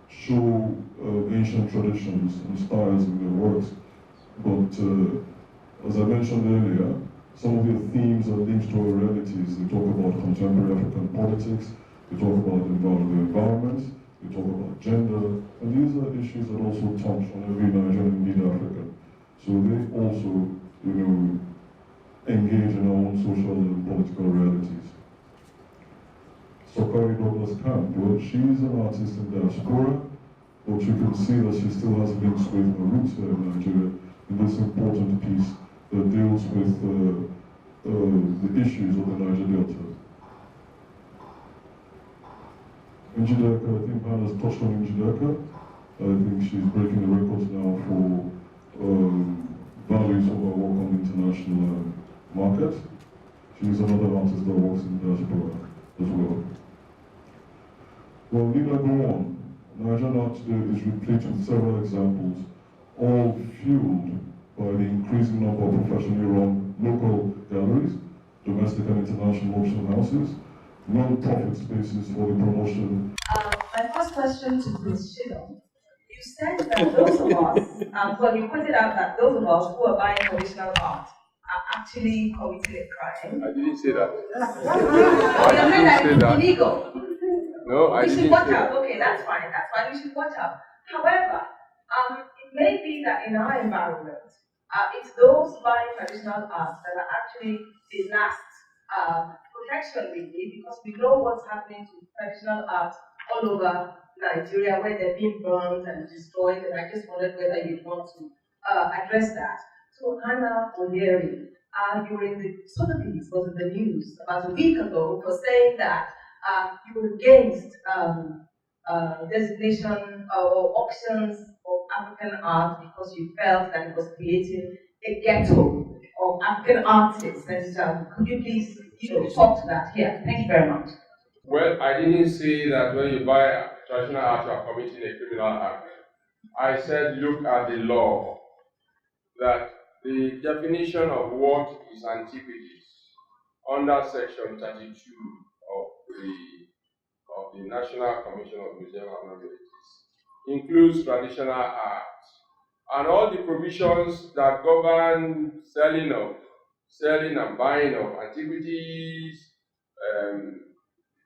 show ancient traditions and styles in their works, but as I mentioned earlier, some of their themes are linked to our realities. They talk about contemporary African politics, they talk about the environment, they talk about gender, and these are issues that also touch on every Nigerian, indeed African. So they also, engage in our own social and political realities. Sokari Douglas Camp, well, she's an artist in diaspora, but you can see that she still has links with her roots here in Nigeria in this important piece that deals with the issues of the Niger Delta. Njideka, I think Hannah's touched on Njideka. I think she's breaking the records now for values of our work on the international market. She's another artist that works in diaspora as well. Well, need I go on? Nigerian art today is replete with several examples, all fueled by the increasing number of professionally run local galleries, domestic and international auction houses, non-profit spaces for the promotion. My first question to Ms. Shidon. You said that those of us, well, you pointed out that those of us who are buying traditional art are actually committing a crime. I didn't say that. You're saying that it's illegal. No, I didn't. We should watch out. Okay, that's fine. We should watch out. However, it may be that in our environment, it's those buying traditional art that are actually the last protection we need, because we know what's happening to traditional art all over Nigeria, where they're being burned and destroyed, and I just wondered whether you'd want to address that. So Anna Onyeri, during the Sotheby's was in the news about a week ago for saying that you were against designation or auctions of African art because you felt that it was creating a ghetto of African artists. And could you please talk to that here? Thank you very much. Well, I didn't say that when you buy traditional art, you are committing a criminal act. I said look at the law, that the definition of what is antiquities under section 32 of the National Commission of Museums and Antiquities includes traditional art, and all the provisions that govern selling and buying of antiquities,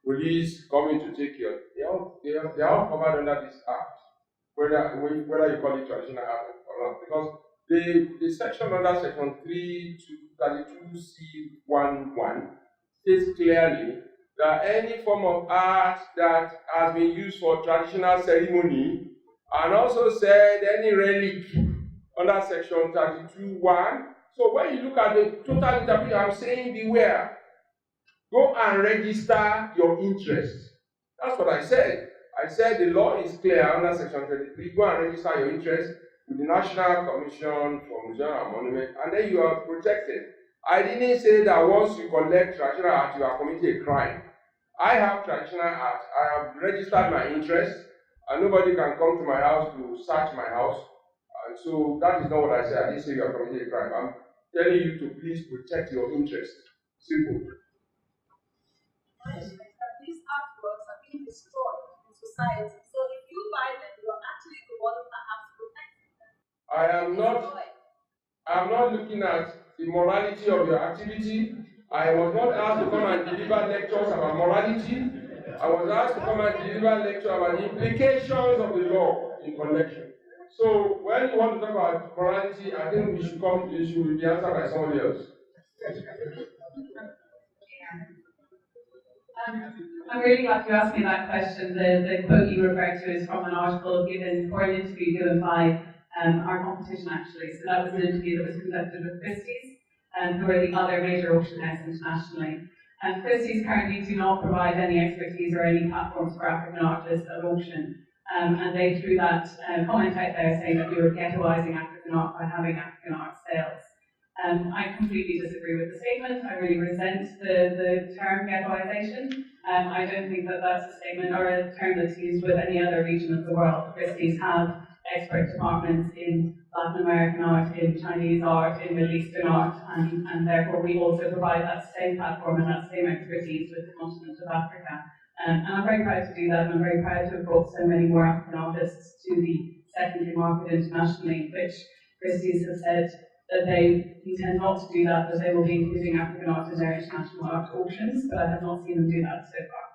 police coming to take care, they are all covered under this act, whether you call it traditional art or not, because the section under section 32C11 states clearly that any form of art that has been used for traditional ceremony, and also said any relic under section 32(1). So when you look at the total interpretation, I'm saying beware. Go and register your interest. That's what I said. I said the law is clear under section 33. Go and register your interest with the National Commission for Museum and Monument, and then you are protected. I didn't say that once you collect traditional art, you are committing a crime. I have traditional art. I have registered my interest, and nobody can come to my house to search my house. And so that is not what I said. I didn't say you are committing a crime. I'm telling you to please protect your interest. Simple. These artworks are being destroyed in society. So if you buy them, you are actually the one perhaps protecting them. I'm not looking at the morality of your activity. I was not asked to come and deliver lectures about morality. I was asked to come and deliver lectures about the implications of the law in collection. So when you want to talk about morality, I think it should be answered by somebody else. I'm really glad you asked me that question. The quote you referred to is from an article given for an interview given by our competition, actually. So that was an interview that was conducted with Christie's, who are the other major auction house internationally. And Christie's currently do not provide any expertise or any platforms for African artists at auction. And they threw that comment out there saying that we were ghettoising African art by having African art sales. I completely disagree with the statement. I really resent the term ghettoisation. I don't think that that's a statement or a term that's used with any other region of the world. Christie's have expert departments in Latin American art, in Chinese art, in Middle Eastern art, and therefore we also provide that same platform and that same expertise with the continent of Africa. And I'm very proud to do that, and I'm very proud to have brought so many more African artists to the secondary market internationally, which Christie's has said that they intend not to do that, that they will be including African art in their international art auctions, but I have not seen them do that so far.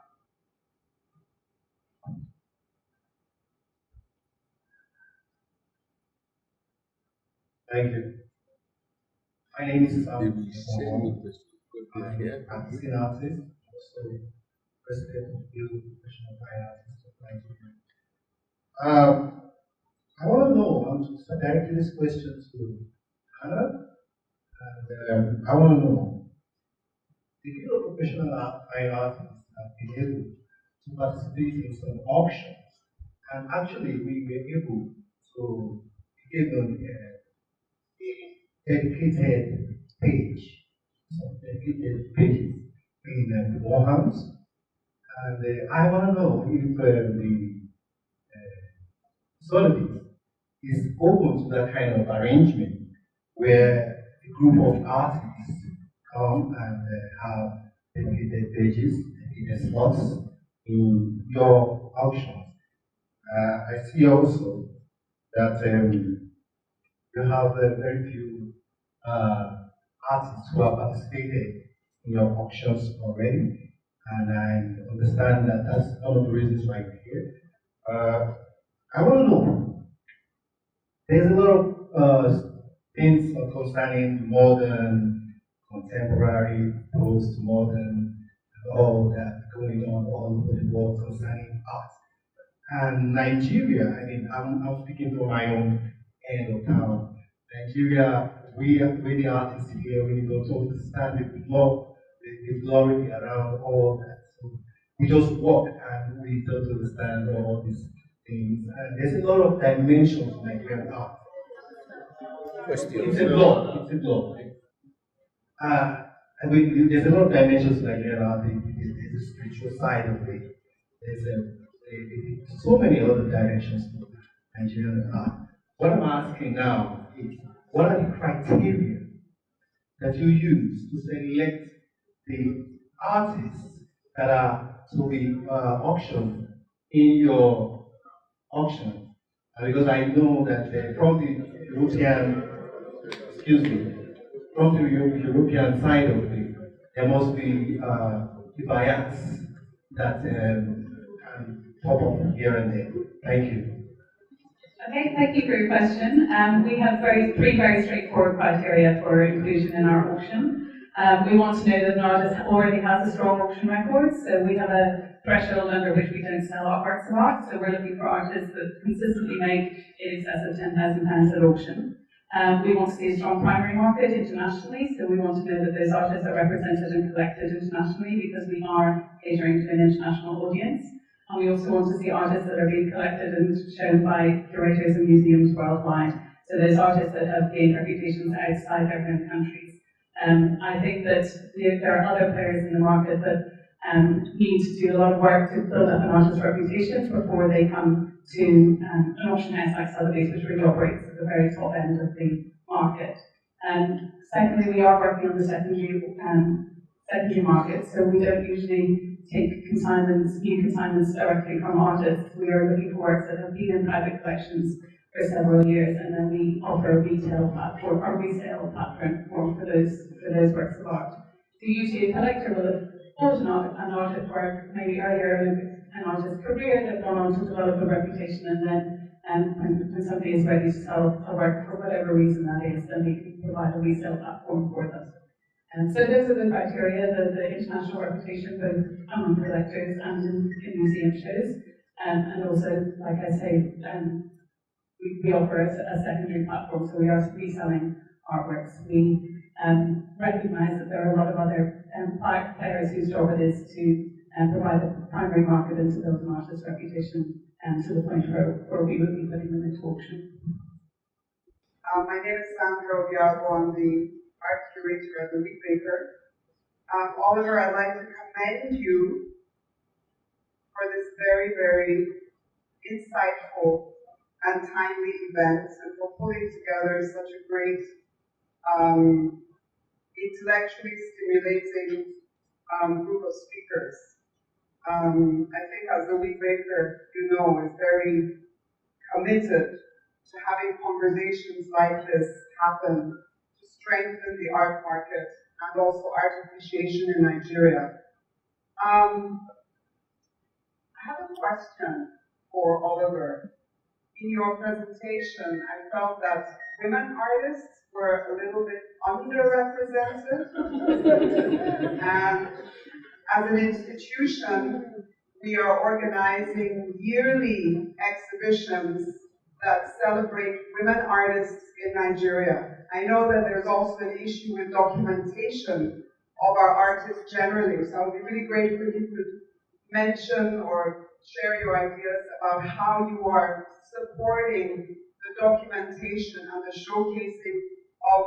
Thank you. My name is Sam. I'm a practicing artist, also president of the Professional Fine Artists of Nigeria. I want to know, I'm directing this question to Hannah, and I want to know, the field of professional fine artists have been able to participate in some auctions, and actually we were able to give them a dedicated page, some dedicated pages in the Warhouse. And I want to know if the Sotheby's is open to that kind of arrangement where a group of artists come and have dedicated pages, dedicated slots in your auctions. I see also that you have very few artists who have participated in your auctions already, and I understand that that's one of the reasons why you're here. I want to know, there's a lot of things concerning modern, contemporary, post-modern, all that going on all over the world concerning art. And Nigeria, I mean, I'm speaking from my own end of town. Nigeria, we the artists here, we don't understand the glory around all that. So we just walk and we don't understand all these things. And there's a lot of dimensions to Nigerian art. It's a block, it's a block. I mean, there's a lot of dimensions to Nigerian art. There's a spiritual side of it. There's so many other directions to Nigerian art. What I'm asking now is, what are the criteria that you use to select the artists that are to be auctioned in your auction? Because I know that from the European, excuse me, from the European side of it, there must be the bias that can pop up here and there. Thank you. Okay, thank you for your question. We have three very straightforward criteria for inclusion in our auction. We want to know that an artist already has a strong auction record, so we have a threshold under which we don't sell our works of art, so we're looking for artists that consistently make in excess of £10,000 at auction. We want to see a strong primary market internationally, so we want to know that those artists are represented and collected internationally because we are catering to an international audience. And we also want to see artists that are being collected and shown by curators and museums worldwide. So those artists that have gained reputations outside their home countries. I think that there are other players in the market that need to do a lot of work to build up an artist's reputation before they come to an auction house like Sotheby's, which really operates at the very top end of the market. Secondly, we are working on the secondary market, so we don't usually take new consignments directly from artists. We are looking for works that have been in private collections for several years, and then we offer a retail platform or resale platform for those works of art. So usually a collector will have bought an artist work maybe earlier in an artist's career, they've gone on to develop a reputation, and then when somebody is ready to sell a work for whatever reason that is, then we can provide a resale platform for them. So those are the criteria, the international reputation both among collectors and in museum shows. And also, like I say, we offer a secondary platform, so we are reselling artworks. We recognise that there are a lot of other players whose job it is to provide a primary market and to build an artist's reputation to the point where we would be putting them into auction. My name is Sandra Obiago. I'm the art curator at the Wheat Baker. Oliver, I'd like to commend you for this very, very insightful and timely events, and for pulling together such a great, um, intellectually stimulating group of speakers. I think as the week maker, is very committed to having conversations like this happen to strengthen the art market and also art appreciation in Nigeria. I have a question for Oliver. In your presentation, I felt that women artists were a little bit underrepresented. And as an institution, we are organizing yearly exhibitions that celebrate women artists in Nigeria. I know that there's also an issue with documentation of our artists generally, so it would be really great if you could mention or share your ideas about how you are supporting the documentation and the showcasing of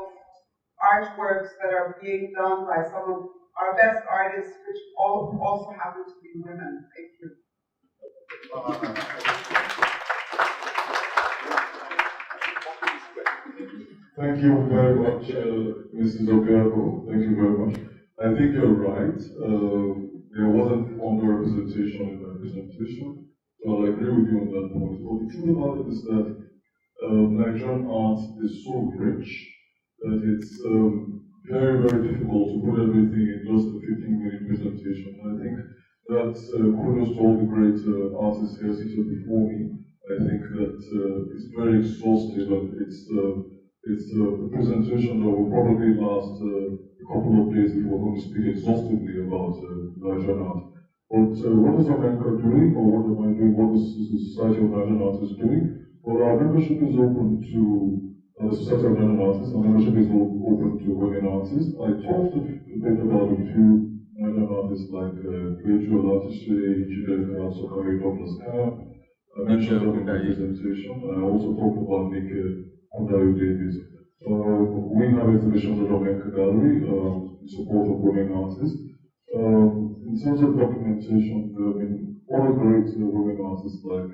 artworks that are being done by some of our best artists, which also happen to be women. Thank you. Thank you very much, Mrs. Obiago. Thank you very much. I think you're right. There wasn't underrepresentation in my presentation, so I'll agree with you on that point. But the truth about it is that Nigerian art is so rich that it's very, very difficult to put everything in just a 15-minute presentation. And I think that kudos to all the great artists here seated before me. I think that it's very exhaustive and it's a presentation that will probably last a couple of days if we're going to speak exhaustively about Nigerian art. But what is Omenka doing, or what am I doing, what is the Society of Nigerian Artists doing? Well, our membership is open to the Society of Nigerian Artists. Our membership is open to women artists. I talked a bit about a few Nigerian artists like Rachel Latishe, Jideka, Sokari, Douglas Camp. I mentioned them in my presentation. I also talked about Nick Kundayu Davis. We have exhibitions at Omenka Gallery in support of women artists. In terms of documentation, there have been other great women artists like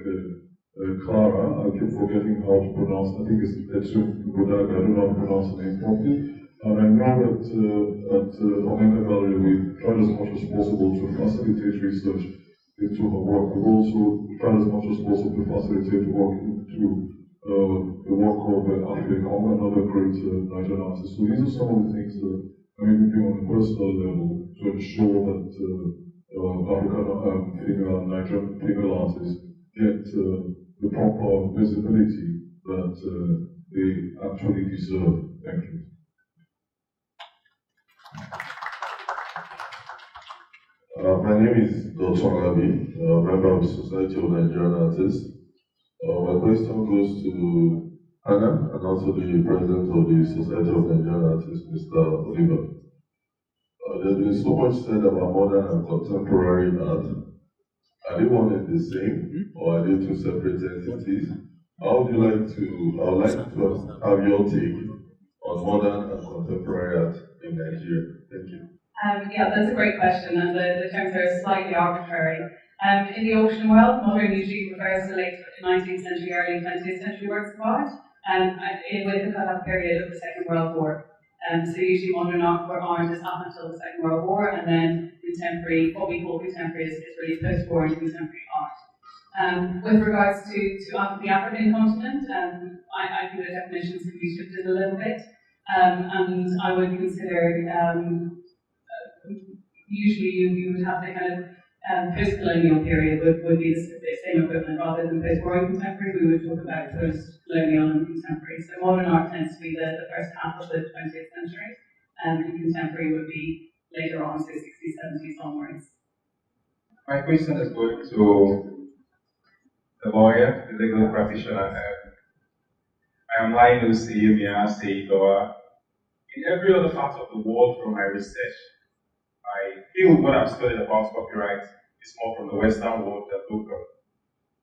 Clara. I keep forgetting how to pronounce. I think it's Etsun Godaga. I don't know how to pronounce the name properly. And I know that at Omenka Gallery we've tried as much as possible to facilitate research into her work. We've also tried as much as possible to facilitate work into the work of Africa Kong, another great Nigerian artist. So these are some of the things that I mean, we do on a personal level to ensure that African female Nigerian female artists get the proper visibility that they actually deserve. Thank you. My name is Dr. Alabi, member of the Society of Nigerian Artists. My question goes to Anna and also the president of the Society of Nigerian Artists, Mr. Oliver. There's been so much said about modern and contemporary art. Are they one and the same, or are they two separate entities? I would like to have your take on modern and contemporary art in Nigeria. Thank you. Yeah, that's a great question, and the terms are slightly arbitrary. In the ocean world, modern usually refers to late 19th century, early 20th century works of art, with the cut-off period of the Second World War. So usually modern art is up until the Second World War, and then contemporary, what we call contemporary, is really post-war and contemporary art. With regards to the African continent, I think the definitions can be shifted a little bit, and I would consider usually you would have the kind of post-colonial period would be the same equivalent rather than post-war and contemporary. We would talk about post-colonial and contemporary. So modern art tends to be the first half of the 20th century, and contemporary would be later on, so 60s, 70s onwards. My question is going to the lawyer, the legal practitioner. I am Linus Iyemia Seidoa. In every other part of the world from my research, I feel what I've studied about copyright is more from the Western world than local.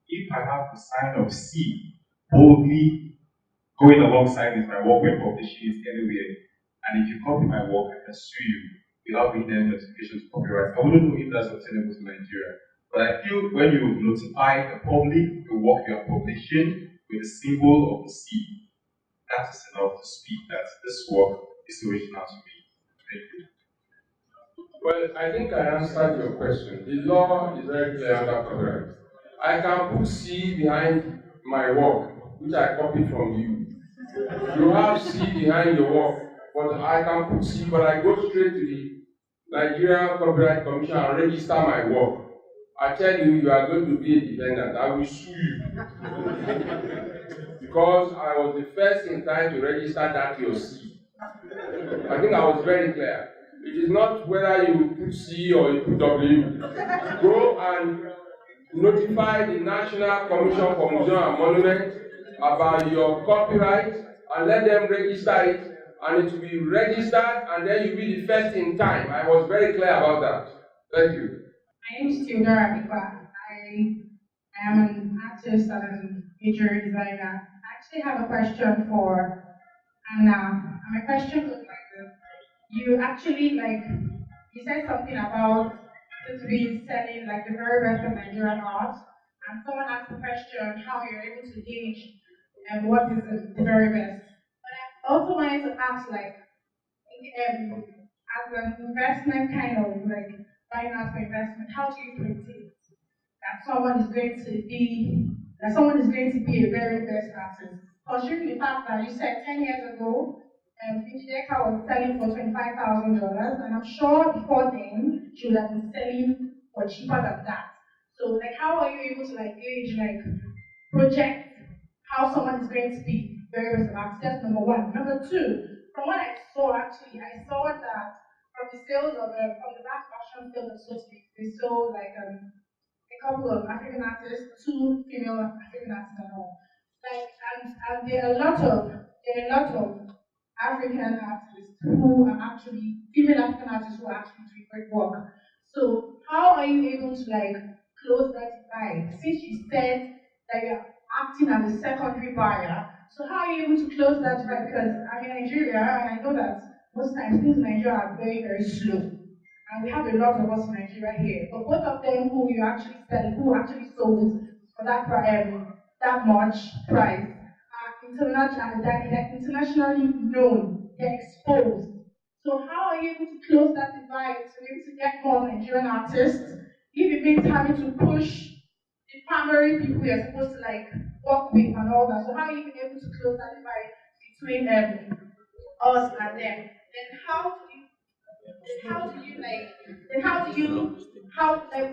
If I have the sign of C boldly going alongside with my work when publishing it anywhere, and if you copy my work, I can sue you without being any notification to copyright. I wouldn't know if that's obtainable to Nigeria. But I feel when you notify the public the work you are publishing, with the symbol of the sea. That is enough to speak that this work is original to me. Thank you. Well, I think I answered your question. The law is very clear under copyright. I can put C behind my work, which I copied from you. You have C behind your work, but I can put C, but I go straight to the Nigerian Copyright Commission and register my work. I tell you, you are going to be a defendant. I will sue you. Because I was the first in time to register that your C. I think I was very clear. It is not whether you put C or you put W. Go and notify the National Commission for Museum and Monument about your copyright and let them register it, and it will be registered, and then you'll be the first in time. I was very clear about that. Thank you. My name is Theodora Abikwa. I am an artist and a visual designer. I actually have a question for Anna. And my question goes like this. You actually, you said something about it being selling like the very best of Nigerian art, and someone asked the question how you're able to gauge what is the very best. But I also wanted to ask, as an investment kind of buying art for investment, how do you predict that someone is going to be a very best artist? Considering the fact that you said 10 years ago, Deca was selling for $25,000, and I'm sure before then she would have been selling for cheaper than that. So, how are you able to gauge, project how someone is going to be very best artist? That's number one. Number two, from what I saw, actually, I saw that from the sales of from the last fashion sales of Sotheby's, they sold a couple of African artists, two female African artists and all. And there are a lot of African artists who are actually female African artists who are actually doing great work. So how are you able to close that divide? Since you said that you're acting as a secondary buyer, so how are you able to close that divide? Because I'm in Nigeria and I know that most times things in Nigeria are very, very slow. And we have a lot of us in Nigeria here. But both of them who you actually sell, who actually sold for that much price, they're internationally known, they're exposed. So how are you able to close that divide to be able to get more Nigerian artists if it means having to push the primary people you're supposed to work with and all that? So how are you able to close that divide between us and them?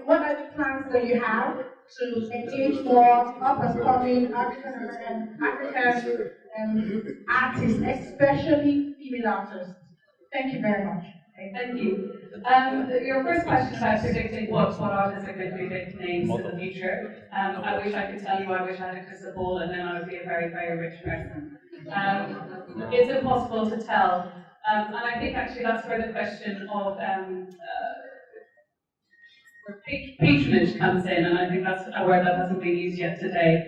What are the plans that you have to engage more up and coming African artists, especially female artists? Thank you very much. Thank you. Your first question about predicting what artists are going to be big names in the future. I wish I could tell you. I wish I had a crystal ball, and then I would be a very, very rich person. It's impossible to tell. And I think actually that's where the question of patronage comes in, and I think that's a word that hasn't been used yet today.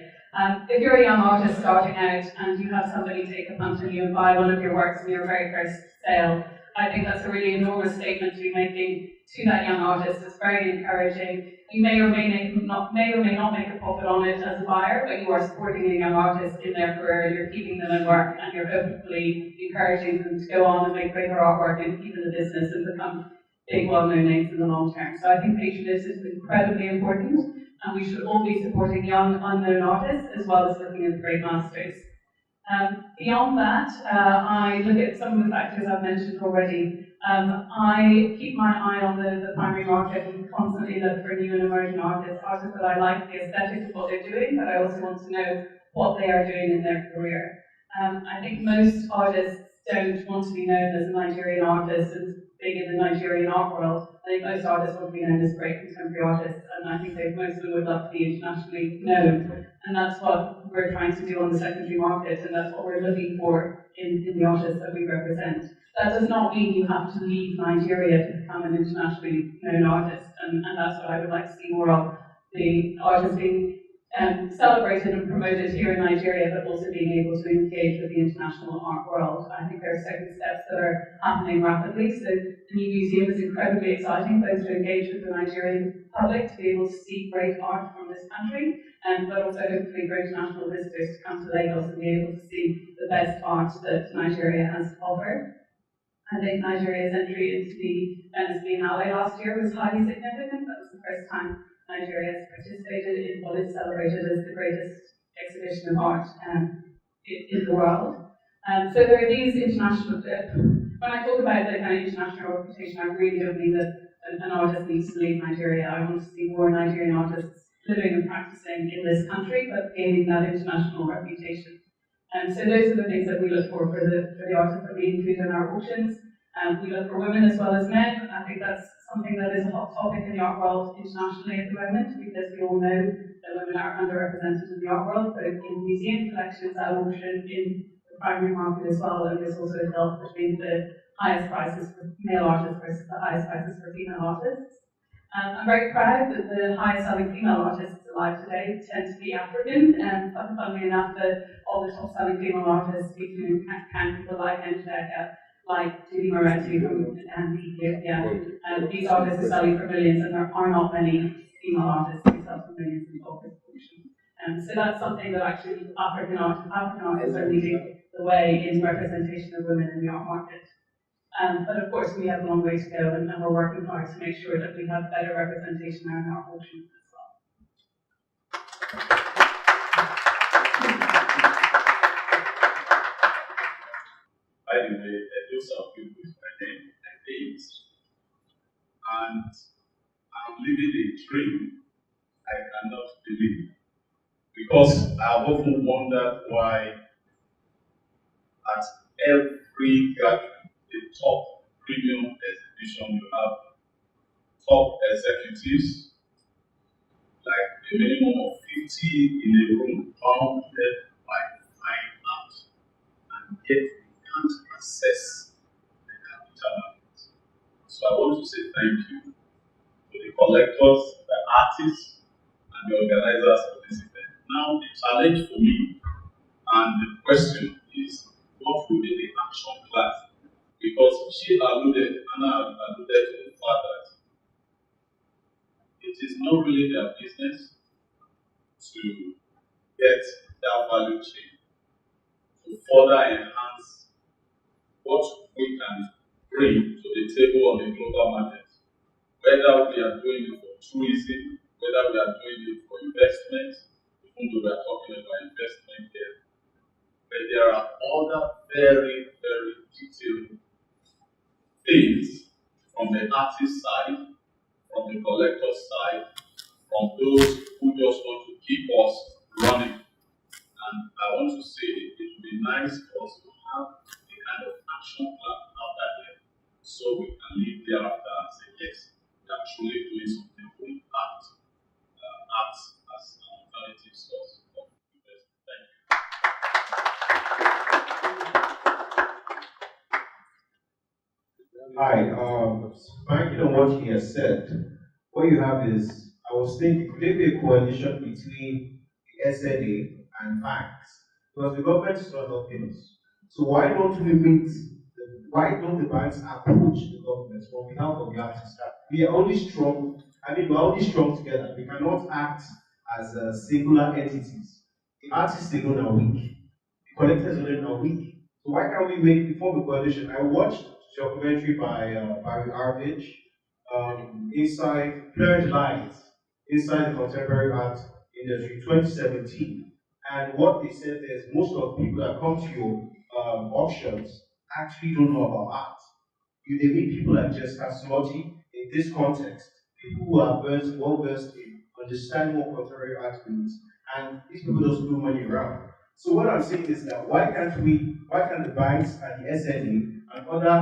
If you're a young artist starting out and you have somebody take a punt on you and buy one of your works in your very first sale, I think that's a really enormous statement to be making to that young artist. It's very encouraging. You may or may not make a profit on it as a buyer, but you are supporting a young artist in their career, you're keeping them in work, and you're hopefully encouraging them to go on and make greater artwork and keep in the business and become big well-known names in the long term. So I think patronage is incredibly important, and we should all be supporting young, unknown artists as well as looking at the great masters. Beyond that, I look at some of the factors I've mentioned already. I keep my eye on the primary market and constantly look for new and emerging artists that I like the aesthetics of what they're doing, but I also want to know what they are doing in their career. I think most artists don't want to be known as a Nigerian artist and big in the Nigerian art world. I think most artists want to be known as great contemporary artists, and I think most of them would love to be internationally known. And that's what we're trying to do on the secondary market, and that's what we're looking for in the artists that we represent. That does not mean you have to leave Nigeria to become an internationally known artist, and that's what I would like to see more of. The artists being celebrated and promoted here in Nigeria, but also being able to engage with the international art world. I think there are certain steps that are happening rapidly. So the new museum is incredibly exciting, both to engage with the Nigerian public, to be able to see great art from this country, but also hopefully for international visitors to come to Lagos and be able to see the best art that Nigeria has to offer. I think Nigeria's entry into the Venice Biennale last year was highly significant. That was the first time Nigeria has participated in what is celebrated as the greatest exhibition of art in the world. So there are these international, when I talk about the kind of international reputation, I really don't mean that an artist needs to leave Nigeria. I want to see more Nigerian artists living and practicing in this country, but gaining that international reputation. So those are the things that we look for the artists that we include in our auctions. We look for women as well as men. I think that's something that is a hot topic in the art world internationally at the moment, because we all know that women are underrepresented in the art world, both in museum collections, at auction, in the primary market as well, and there's also a gulf between the highest prices for male artists versus the highest prices for female artists. I'm very proud that the highest selling female artists alive today tend to be African, and funnily enough, all the top selling female artists featuring people like Njideka, like Judy Moretti from Ethiopia. These artists are selling for millions, and there are not many female artists who sell for millions in top distribution. So that's something that actually African artists are leading the way in representation of women in the art market. But of course, we have a long way to go, and we're working hard to make sure that we have better representation in our auctions as well. By the way, those are people with my name and names, and I'm living a dream I cannot believe, because I've often wondered why at every gathering, the top premium exhibition, you have top executives, like a minimum of 50 in a room, bounded by fine art, and yet we can't access the capital market. So I want to say thank you to the collectors, the artists, and the organizers of this event. Now, the challenge for me and the question is, what will be the action plan? Because Anna alluded to the fact that it is not really their business to get that value chain, to further enhance what we can bring to the table on the global market. Whether we are doing it for tourism, whether we are doing it for investment, even though we are talking about investment here. But there are other very, very detailed things from the artist side, from the collector side, from those who just want to keep us running. And I want to say it would be nice for us to have a kind of action plan after here, so we can live thereafter and say, yes, we are truly doing something for impact, art as an alternative source of investment. Thank you. Hi, banking on what he has said, what you have is, I was thinking, could there be a coalition between the SNA and banks? Because the government is not helping us. So why don't we meet, why don't the banks approach the government on behalf of the artists? We are only strong, we're only strong together. We cannot act as singular entities. The artists alone are weak. The collectors alone are weak. So why can't we form a coalition? I watched your commentary by Barry Arvich, inside Blurred Lines, inside the contemporary art industry, 2017. And what they said is most of the people that come to your auctions actually don't know about art. They meet people like Jessica Slotty in this context, people who are well versed in understanding what contemporary art means, and these people just move money around. So what I'm saying is that why can't the banks and the SNE and other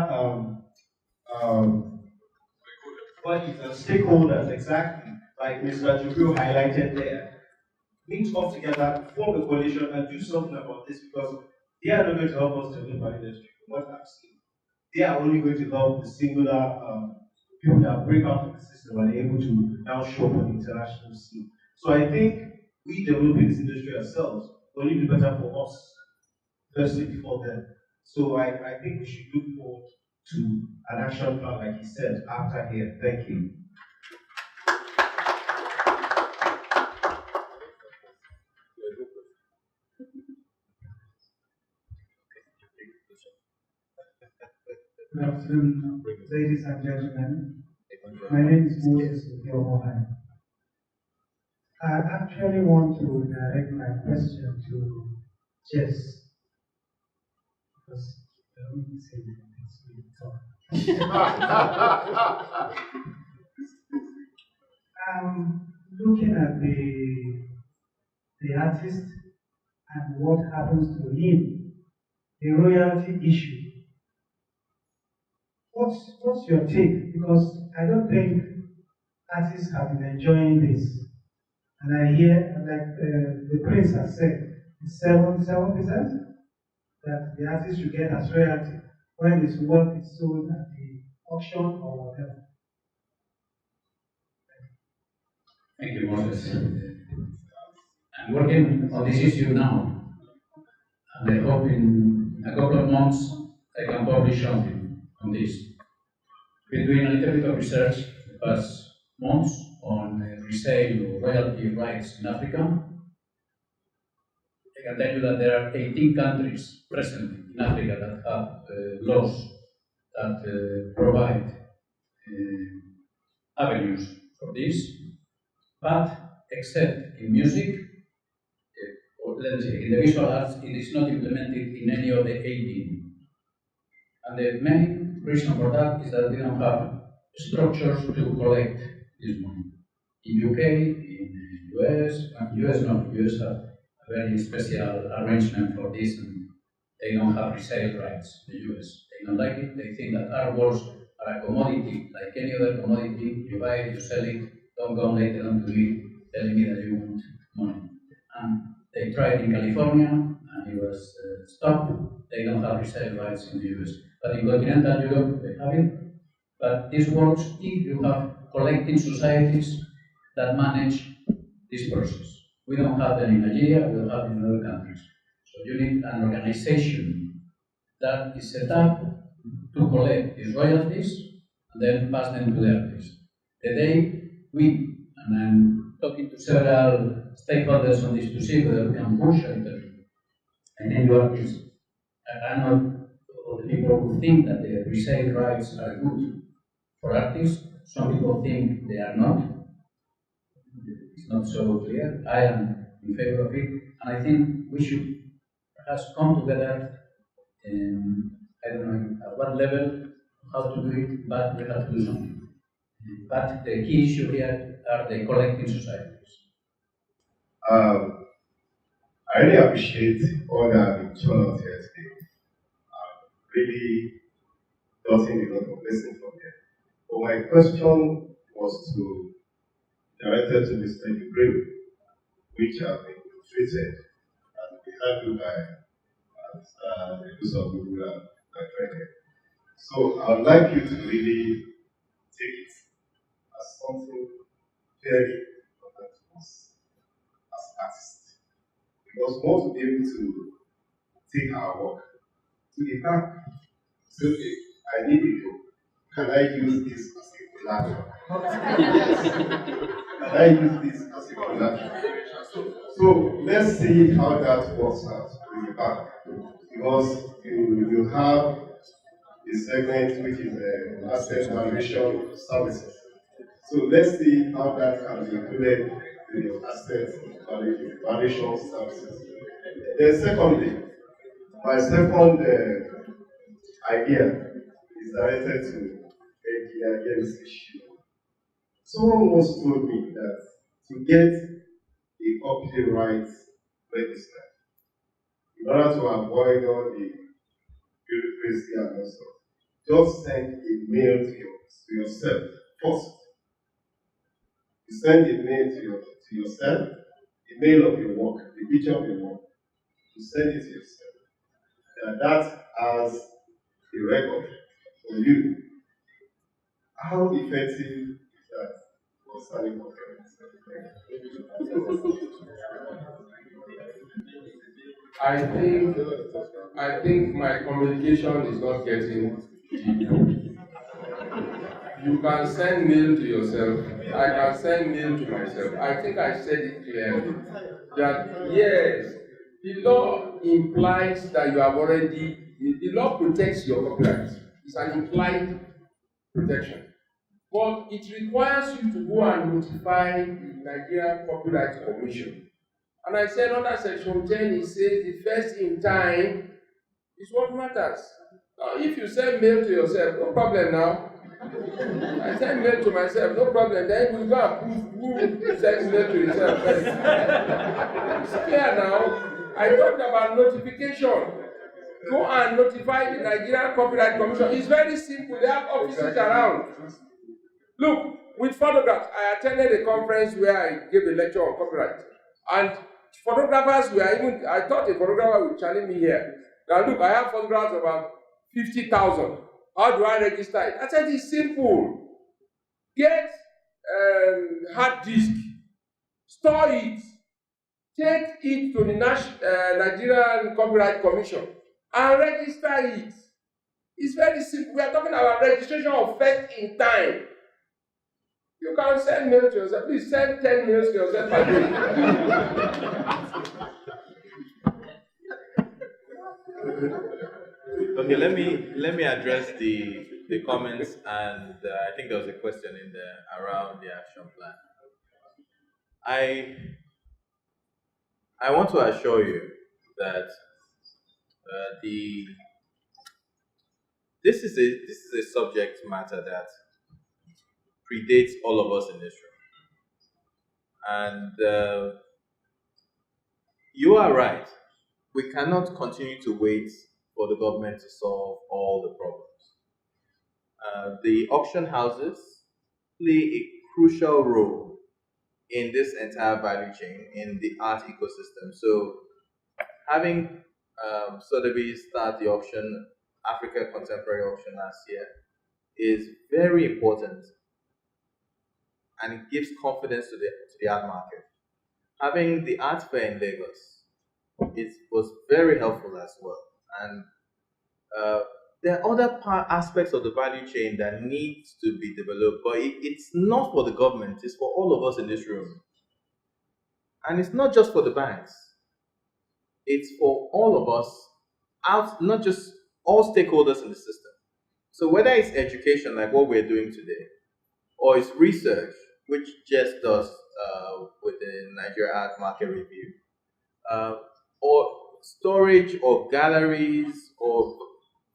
bodies and stakeholders, exactly like Mr. Jubril highlighted there, meet up together, form a coalition, and do something about this, because they are not going to help us develop our industry. From what I've seen, they are only going to help the singular people that break out of the system and are able to now show up on the international scene. So I think we developing this industry ourselves will only be better for us, firstly before them. So I think we should look forward to an action plan, like he said, after here. Thank you. Good afternoon, ladies and gentlemen. My name is Moses Omohai. I actually want to direct my question to Jess, because I don't say it's really tough. Looking at the artist and what happens to him, the royalty issue. What's your take? Because I don't think artists have been enjoying this. And I hear, like the prince has said, it's 7% that the artist should get as royalty when his work is sold at the auction or whatever. Thank you, Moses. I'm working on this issue now, and I hope in a couple of months I can publish something on this. Been doing a little bit of research the past months on resale or royalty rights in Africa. I can tell you that there are 18 countries present in Africa that have laws that provide avenues for this, but except in music, or let's say in the visual arts, it is not implemented in any of the 18. And the main reason for that is that we don't have structures to collect this money. In UK, in US have a very special arrangement for this, and they don't have resale rights. The US, they don't like it. They think that artworks are a commodity, like any other commodity. You buy it, you sell it. Don't come later on to me telling me that you want money. And they tried in California, and it was stopped. They don't have resale rights in the US. But in continental Europe, they have it. But this works if you have collecting societies that manage this process. We don't have them in Nigeria, we don't have them in other countries. So you need an organization that is set up to collect these royalties and then pass them to the artists. The day we, and I'm talking to several stakeholders on this to see whether we can push a little bit. And then you artists are not the people who think that the resale rights are good for artists. Some people think they are not. It's not so clear. I am in favor of it, and I think we should perhaps come together. I don't know at what level, how to do it, but we have to do something. But the key issue here are the collecting societies. I really appreciate all that have been shown out here today. Really gotten a lot of lessons from here. But my question was directed to Mr. Ibrahim, which have been treated and be handled by the use of people and my friend here. So I would like you to really take it as something very important to us as artists. Because we want to be able to take our work to the bank. So, okay, I need a book. Can I use this as a collateral? Yes. Can I use this as a collateral? So let's see how that works out with the bank. Because you have a segment which is asset valuation services. So let's see how that can be included in your asset valuation services. Then secondly, my second idea is directed to Engineer James issue. Someone once told me that to get a copyright register, in order to avoid all the bureaucracy and all stuff, just send a mail to yourself first. You send a mail to yourself, a mail of your work, the picture of your work. You send it to yourself. And that has a record for you. How effective is that for selling copyright? I think my communication is not getting deep. You can send mail to yourself. I can send mail to myself. I think I said it clearly. That yes, the law implies that you have already, the law protects your copyright. It's an implied protection. But it requires you to go and notify the Nigerian Copyright Commission. And I said under section 10, it says the first in time is what matters. Now, if you send mail to yourself, no problem now. I send mail to myself, no problem. Then we go and prove who sends mail to himself first. It's clear now. I talked about notification. Go and notify the Nigerian Copyright Commission. It's very simple. They have offices around. Look, with photographs, I attended a conference where I gave a lecture on copyright. And photographers were even, I thought a photographer would challenge me here. Now look, I have photographs of about 50,000. How do I register it? I said it's simple. Get hard disk, store it, take it to the Nigerian Copyright Commission and register it. It's very simple. We are talking about registration of first in time. You can send mail to yourself. Please send 10 mails to yourself per day. Okay, let me address the comments, and I think there was a question in there around the action plan. I want to assure you that this is a subject matter that predates all of us in this room, and you are right. We cannot continue to wait for the government to solve all the problems. The auction houses play a crucial role in this entire value chain in the art ecosystem. So having Sotheby's start the auction, Africa Contemporary Auction last year, is very important, and it gives confidence to the art market. Having the art fair in Lagos was very helpful as well. And there are other aspects of the value chain that needs to be developed, but it's not for the government, it's for all of us in this room. And it's not just for the banks. It's for all of us, not just all stakeholders in the system. So whether it's education, like what we're doing today, or it's research, which just does with the Nigeria Art Market Review, or storage, or galleries, or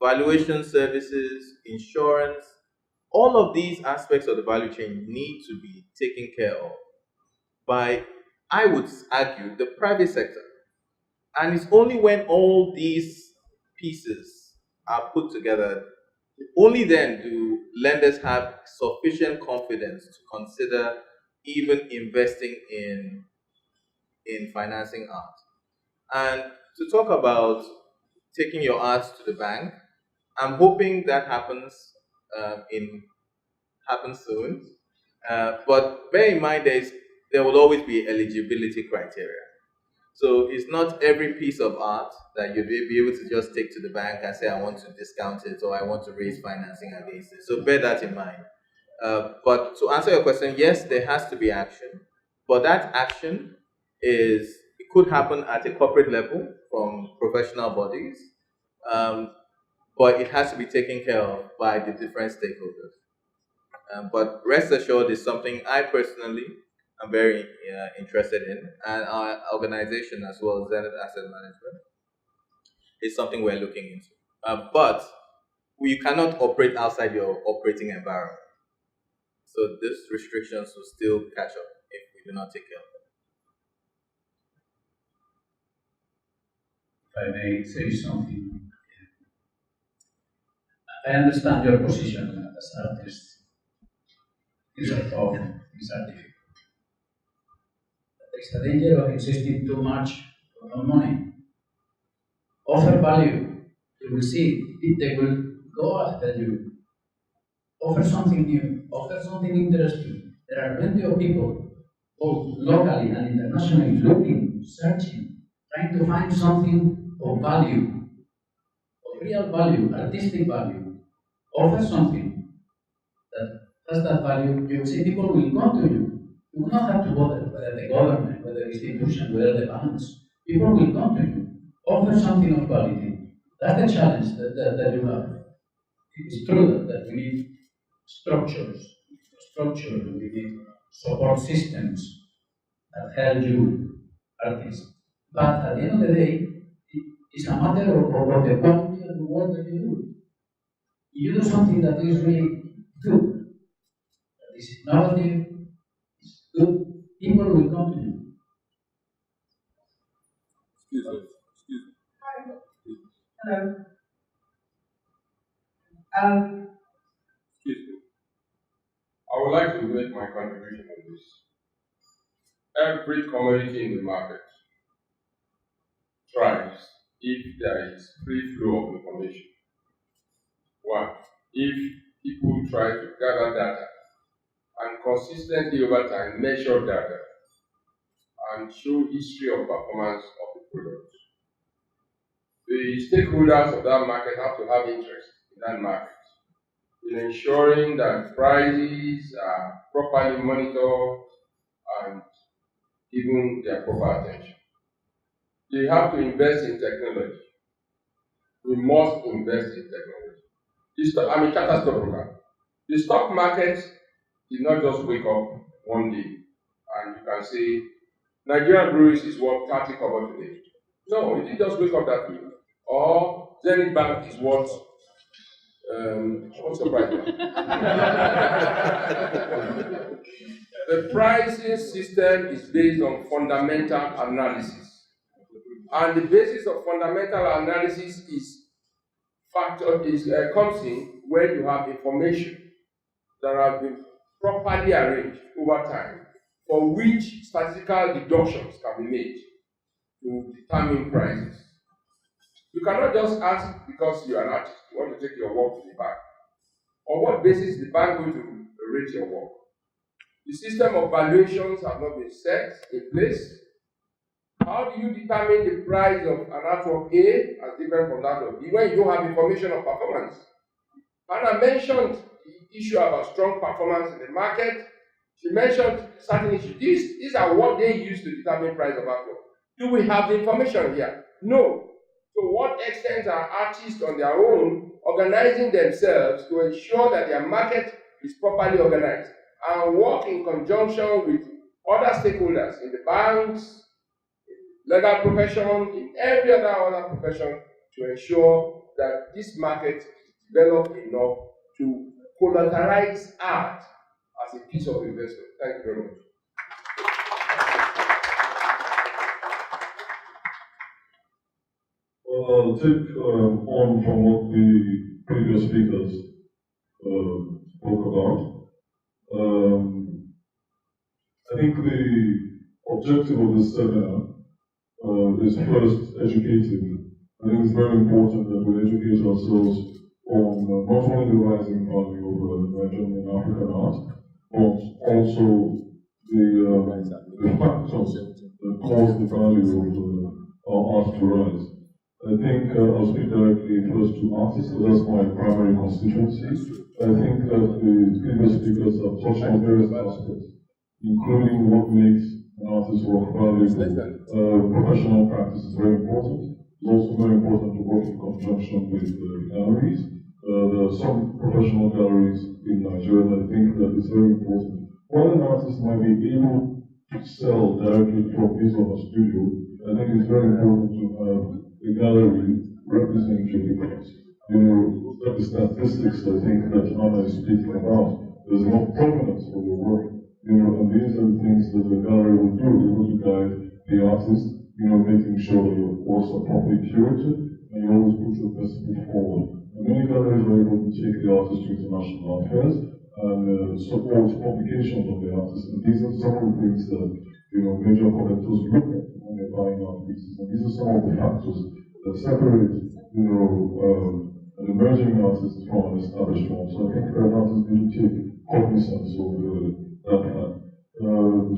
valuation services, insurance, all of these aspects of the value chain need to be taken care of by, I would argue, the private sector. And it's only when all these pieces are put together, only then do lenders have sufficient confidence to consider even investing in financing art. And to talk about taking your art to the bank, I'm hoping that happens soon. But bear in mind, there will always be eligibility criteria. So it's not every piece of art that you'll be able to just take to the bank and say, I want to discount it, or I want to raise financing against it. So bear that in mind. But to answer your question, yes, there has to be action. But that action it could happen at a corporate level from professional bodies. But it has to be taken care of by the different stakeholders. But rest assured, it's something I personally am very interested in, and our organization as well, Zenith Asset Management, is something we're looking into. But you cannot operate outside your operating environment. So these restrictions will still catch up if we do not take care of them. If I may say something. I understand your position as artist. It's a problem, it's difficult. There's the danger of insisting too much on money. Offer value, you will see, they will go after you. Offer something new, offer something interesting. There are plenty of people, both locally and internationally, looking, searching, trying to find something of value, of real value, artistic value, offer something that has that value, you see people will come to you. You will not have to bother whether the government, whether the institution, whether the banks. People will come to you. Offer something of quality. That's the challenge that you have. It's true that we need structures, we need support systems that help you, artists. But at the end of the day, it's a matter of the quality of the work that you do. You do something that is really good, that is innovative, is good, people will come to you. Hello. Excuse me. I would like to make my contribution on this. Every commodity in the market thrives if there is free flow of information. One, if people try to gather data and consistently over time measure data and show history of performance of the product. The stakeholders of that market have to have interest in that market, in ensuring that prices are properly monitored and given their proper attention. They have to invest in technology. We must invest in technology. I'm a chartered stockbroker. The stock market did not just wake up one day and you can say, Nigerian breweries is worth 30 kobo today. No, it didn't just wake up that way. Or Zenith Bank is worth, what's the price now? The pricing system is based on fundamental analysis. And the basis of fundamental analysis comes in when you have information that has been properly arranged over time, for which statistical deductions can be made to determine prices. You cannot just ask because you are an artist, you want to take your work to the bank. On what basis is the bank going to rate your work? The system of valuations have not been set in place. How do you determine the price of an artwork A as different from that of B when you don't have information of performance? Hannah mentioned the issue about strong performance in the market. She mentioned certain issues. These are what they use to determine price of artwork. Do we have the information here? No. To what extent are artists on their own organizing themselves to ensure that their market is properly organized and work in conjunction with other stakeholders in the banks, legal profession, in every other profession to ensure that this market is developed enough to collateralize art as a piece of investment. Thank you very much. Well, I'll take on from what the previous speakers spoke about. I think the objective of this seminar is first educating. I think it's very important that we educate ourselves on not only the rising value of Nigerian and African art, but also the factors that cause the value of our art to rise. I think I'll speak directly first to artists, because that's my primary constituency. I think that the previous speakers have touched on various aspects, including what makes an artist's work valuable. Professional practice is very important. It's also very important to work in conjunction with galleries. There are some professional galleries in Nigeria, and I think that it's very important. While an artist might be able to sell directly from his or her studio, I think it's very important to have a gallery represent your difference. You know, the statistics I think that Anna is speaking about, there's no provenance for your work. You know, and these are the things that the gallery will do. They will guide the artist, you know, making sure that your works are properly curated, and you always put your best foot forward. And many galleries are able to take the artist to international art fairs and support publications of the artist. And these are some of the things that, you know, major collectors look at when they're buying art pieces. And these are some of the factors that separate, you know, an emerging artist from an established one. So I think that an artist need to take cognizance of that fact.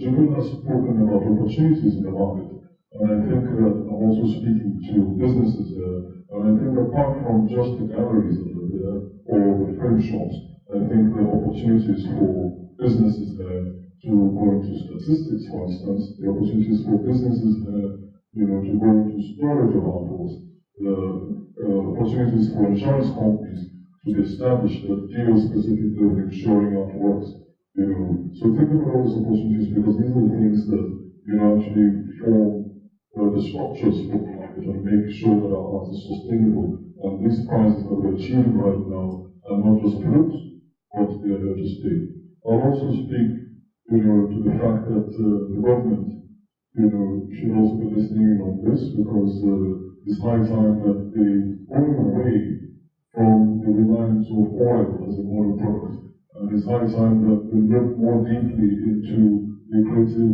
Jibril has spoken about opportunities in the market. And I think I'm also speaking to businesses there. And I think apart from just the galleries that are there or the frame shops, I think there are opportunities for businesses there to go into statistics, for instance, the opportunities for businesses there, to go into storage of artworks, the opportunities for insurance companies to be established that deal specifically with insuring artworks. So think about all these opportunities because these are the things that actually form the structures for the market and make sure that our art is sustainable. And these prizes that we're achieving right now are not just flukes, but they are here to stay. I'll also speak, to the fact that the government, should also be listening in on this because it's high time that they go away from the reliance of oil as a model product. And it's high time that we look more deeply into the creative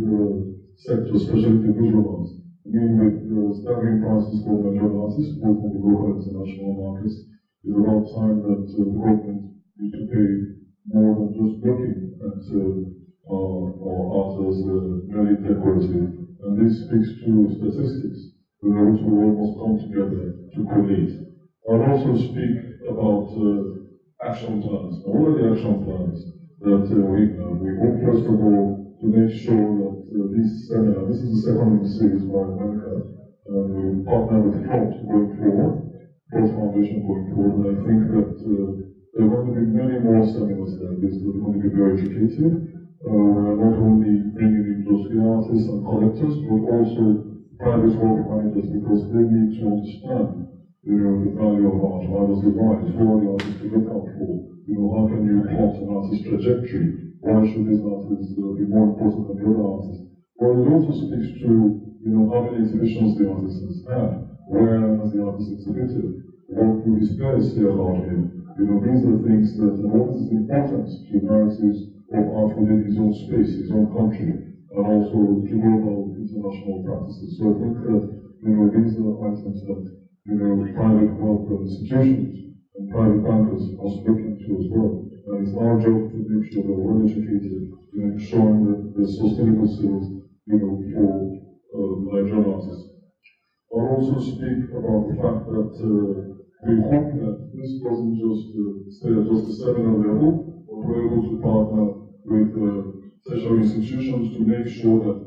sector, especially the visual arts. With staggering prices for Nigerian artists, both on the local and international markets, it's about time that the government needs to pay more than just looking at our art as merely decorative. And this speaks to statistics, which will almost come together to collate. I'll also speak about action plans. Now, what are the action plans that we have? We hope, first of all, to make sure that this seminar, this is the second in the series by Omenka, and we partner with Front going forward, Front Foundation going forward, and I think that there are going to be many more seminars like this that are going to be very educative. We're not only bringing in those artists and collectors, but also private wealth managers because they need to understand the value of art. How does it rise? Who are the artists to look out for? How can you plot an artist's trajectory? Why should this artist be more important than the other artists? Well, it also speaks to how many exhibitions the artist has had. Where has the artist exhibited? What do his peers say about him? These are things that what is important to narratives of art within his own space, his own country, and also to global international practices. So I think that these are items that private wealth institutions and private bankers must look into as well. And it's our job to make sure that we're well educated, ensuring that there's sustainable sales, for Nigerian artists. I'll also speak about the fact that we hope that this doesn't just stay at just the seminar level, but we're able to partner with tertiary institutions to make sure that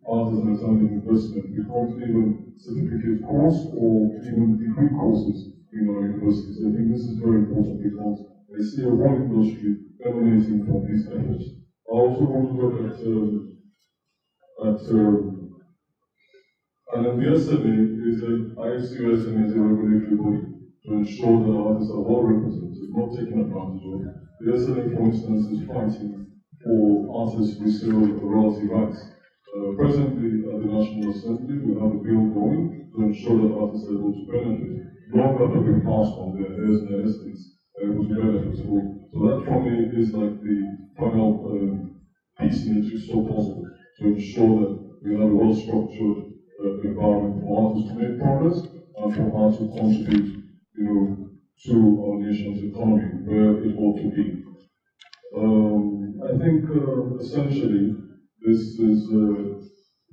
art as an alternative investment becomes even certificate course or even degree courses in our universities. I think this is very important because I see a whole industry emanating from these efforts. I also want to look at and then the SMA is that IFCUSM is a regulatory body to ensure that artists are well represented, not taken advantage of. The SMA, for instance, is fighting for artists' resale royalty rights. Presently, at the National Assembly, we have a bill going to ensure that artists are able to benefit long after they've passed on their heirs and their estates, are able to benefit. So that for me is like the final piece in the jigsaw puzzle to ensure that we have a well-structured environment for artists to make progress and for artists to contribute, to our nation's economy where it ought to be. I think essentially this is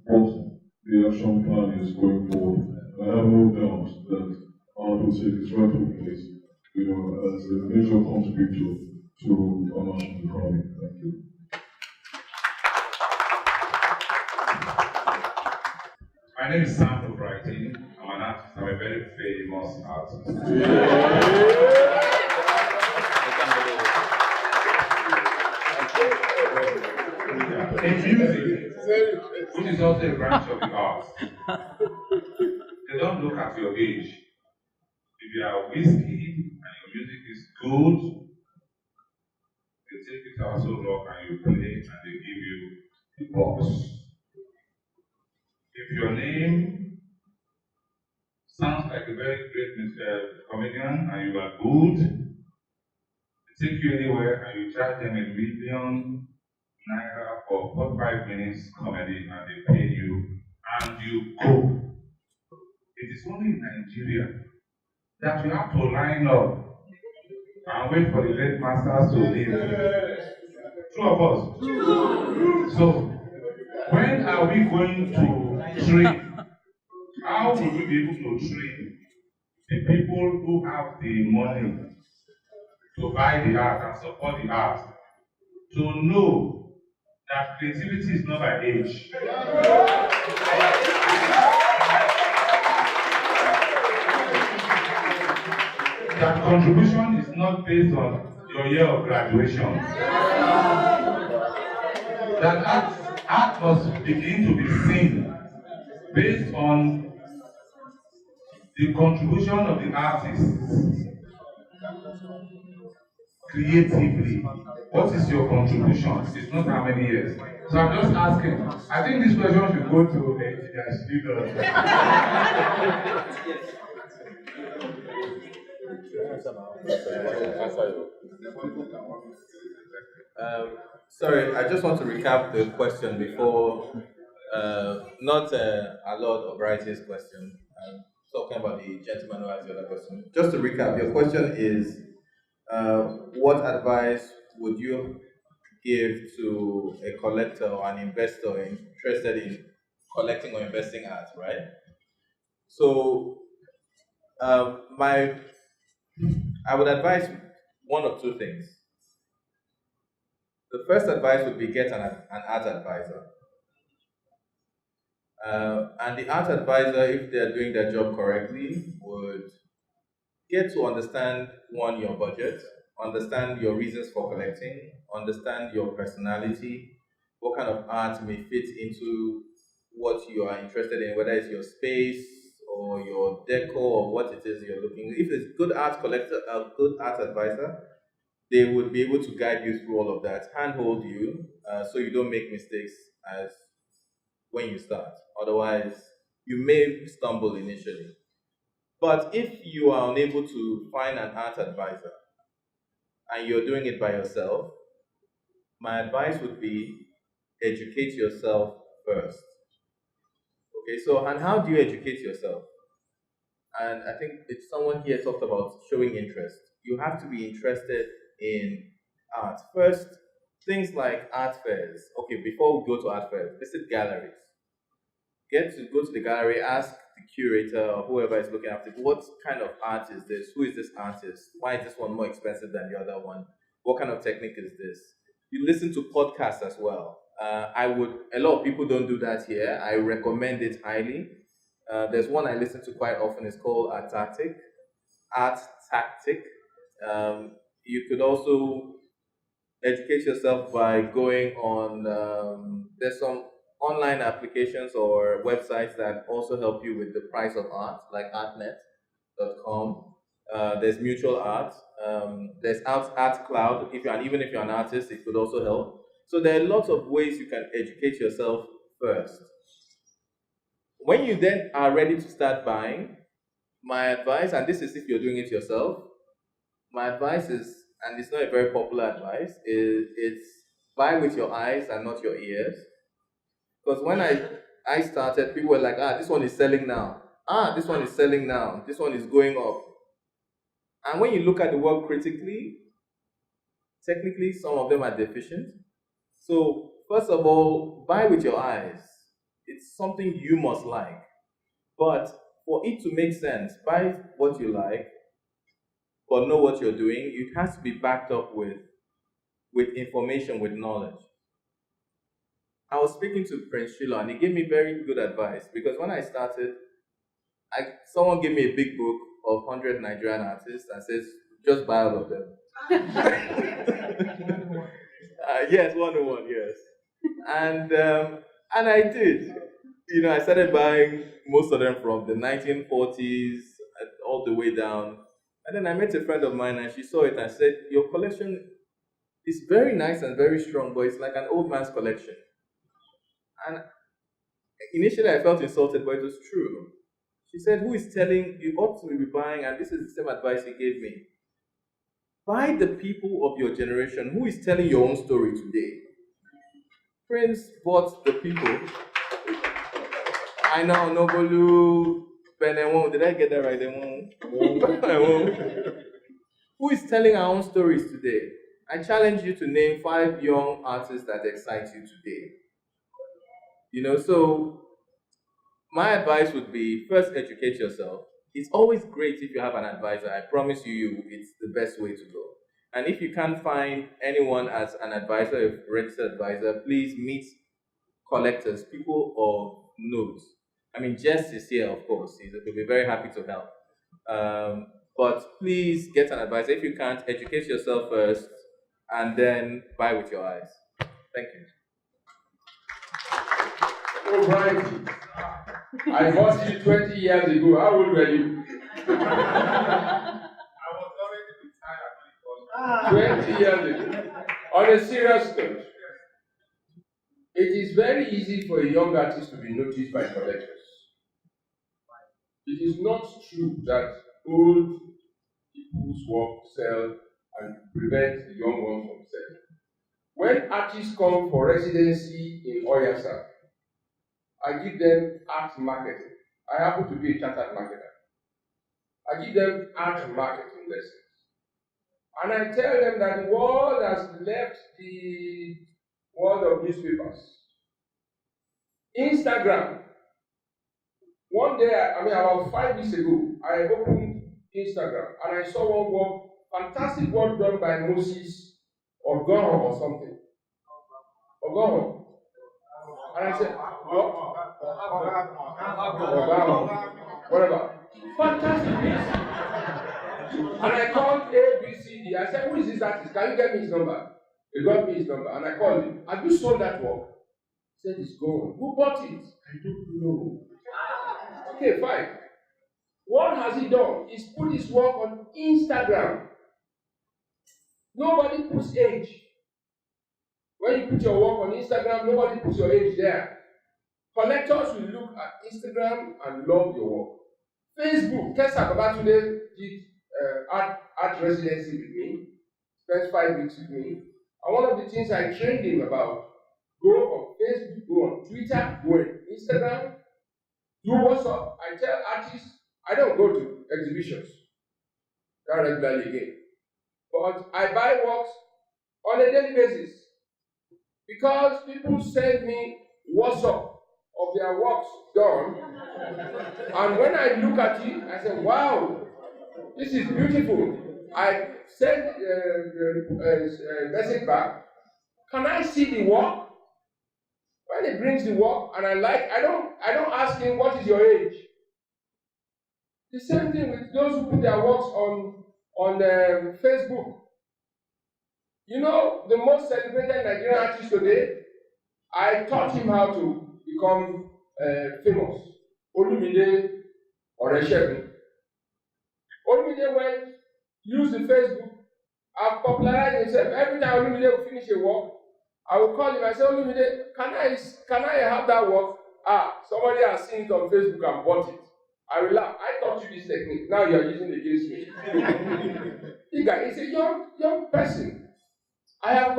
what the action plan is going forward. I have no doubt that art will take its rightful place, as a major contributor to our national economy. Thank you. My name is Sam O'Brighty. I'm an artist. I'm a very famous artist. In music, which is also a branch of the arts, they don't look at your age. If you are whiskey and your music is good, they take it out so rock and you play and they give you the box. If your name sounds like a very great comedian and you are good, they take you anywhere and you charge them £1 million for 45 minutes comedy and they pay you and you go. It is only in Nigeria that you have to line up and wait for the late masters to leave. Two of us. So, when are we going to train, how will we be able to train the people who have the money to buy the art and support the art to know that creativity is not by age? That contribution is not based on your year of graduation. That art must begin to be seen based on the contribution of the artist creatively. What is your contribution? It's not how many years. So I'm just asking. I think this question should go to the Sorry, I just want to recap the question before, not a lot of varieties question. I'm talking about the gentleman who asked the other question. Just to recap, your question is, what advice would you give to a collector or an investor interested in collecting or investing art, right? So, I would advise one of two things. The first advice would be get an art advisor. And the art advisor, if they're doing their job correctly, would get to understand, one, your budget, understand your reasons for collecting, understand your personality, what kind of art may fit into what you are interested in, whether it's your space or your decor or what it is you're looking. If it's good art collector, a good art advisor, they would be able to guide you through all of that, handhold you, so you don't make mistakes as when you start. Otherwise, you may stumble initially. But if you are unable to find an art advisor and you're doing it by yourself, my advice would be educate yourself first. Okay, so, and how do you educate yourself? And I think if someone here talked about showing interest, you have to be interested in art. First, things like art fairs. Okay, before we go to art fairs, visit galleries. Get to go to the gallery, ask the curator or whoever is looking after it, what kind of art is this? Who is this artist? Why is this one more expensive than the other one? What kind of technique is this? You listen to podcasts as well. A lot of people don't do that here. I recommend it highly. There's one I listen to quite often. It's called Art Tactic. You could also educate yourself by going on, there's some online applications or websites that also help you with the price of art, like artnet.com. There's Mutual Art. There's Art Cloud. Even if you're an artist, it could also help. So there are lots of ways you can educate yourself first. When you then are ready to start buying, my advice, and this is if you're doing it yourself, my advice is, and it's not a very popular advice, is it's buy with your eyes and not your ears. Because when I started, people were like, this one is selling now. This one is selling now. This one is going up. And when you look at the work critically, technically some of them are deficient. So first of all, buy with your eyes. It's something you must like. But for it to make sense, buy what you like, but know what you're doing. It has to be backed up with information, with knowledge. I was speaking to Prince Shilo and he gave me very good advice, because when I started, someone gave me a big book of 100 Nigerian artists and says, just buy all of them. Yes, 101, yes. And I did. I started buying most of them from the 1940s all the way down. And then I met a friend of mine and she saw it and said, your collection is very nice and very strong, but it's like an old man's collection. And initially I felt insulted, but it was true. She said, who is telling you ought to be buying, and this is the same advice he gave me. Buy the people of your generation. Who is telling your own story today? Prince bought the people. I know, Nobolu, Benewon, did I get that right? Who is telling our own stories today? I challenge you to name 5 young artists that excite you today. So my advice would be first educate yourself. It's always great if you have an advisor. I promise you, it's the best way to go. And if you can't find anyone as an advisor, a registered advisor, please meet collectors, people of note. I mean, Jess is here, of course. He'll be very happy to help. But please get an advisor. If you can't, educate yourself first and then buy with your eyes. Thank you. Oh, Brian, I bought you 20 years ago. How old were you? I was already retired. 20 years ago. On a serious note, it is very easy for a young artist to be noticed by collectors. It is not true that old people's work sell and prevent the young ones from selling. When artists come for residency in Oyasa, I give them art marketing. I happen to be a chartered marketer. I give them art marketing lessons. And I tell them that the world has left the world of newspapers. Instagram. One day, about 5 weeks ago, I opened Instagram and I saw one work, fantastic work done by Moses Ogono or something. Ogono. And I said, what? Ogono. Whatever. Fantastic piece. And I called ABCD. I said, who is this artist? Can you get me his number? He got me his number. And I called him. Have you sold that work? He said, it's gone. Who bought it? I don't know. Okay, fine. What has he done? He's put his work on Instagram. Nobody puts age. When you put your work on Instagram, nobody puts your age there. Collectors will look at Instagram and love your work. Facebook, Kesa Babatunde did art residency with me, spent 5 weeks with me. And one of the things I trained him about, go on Facebook, go on Twitter, go on Instagram, do WhatsApp. I tell artists, I don't go to exhibitions that regularly again. But I buy works on a daily basis. Because people send me WhatsApp of their works done. And when I look at it, I say, wow, this is beautiful. I send a message back. Can I see the work? When he brings the work and I don't ask him what is your age. The same thing with those who put their works on Facebook. You know, the most celebrated Nigerian artist today, I taught him how to become famous. Olumide Oreshegun. Olumide went, used the Facebook, and popularized himself. Every time Olumide will finish a work, I will call him and say, Olumide, can I have that work? Somebody has seen it on Facebook and bought it. I will laugh. I taught you this technique. Now you are using it against me. The guy is a young person. I have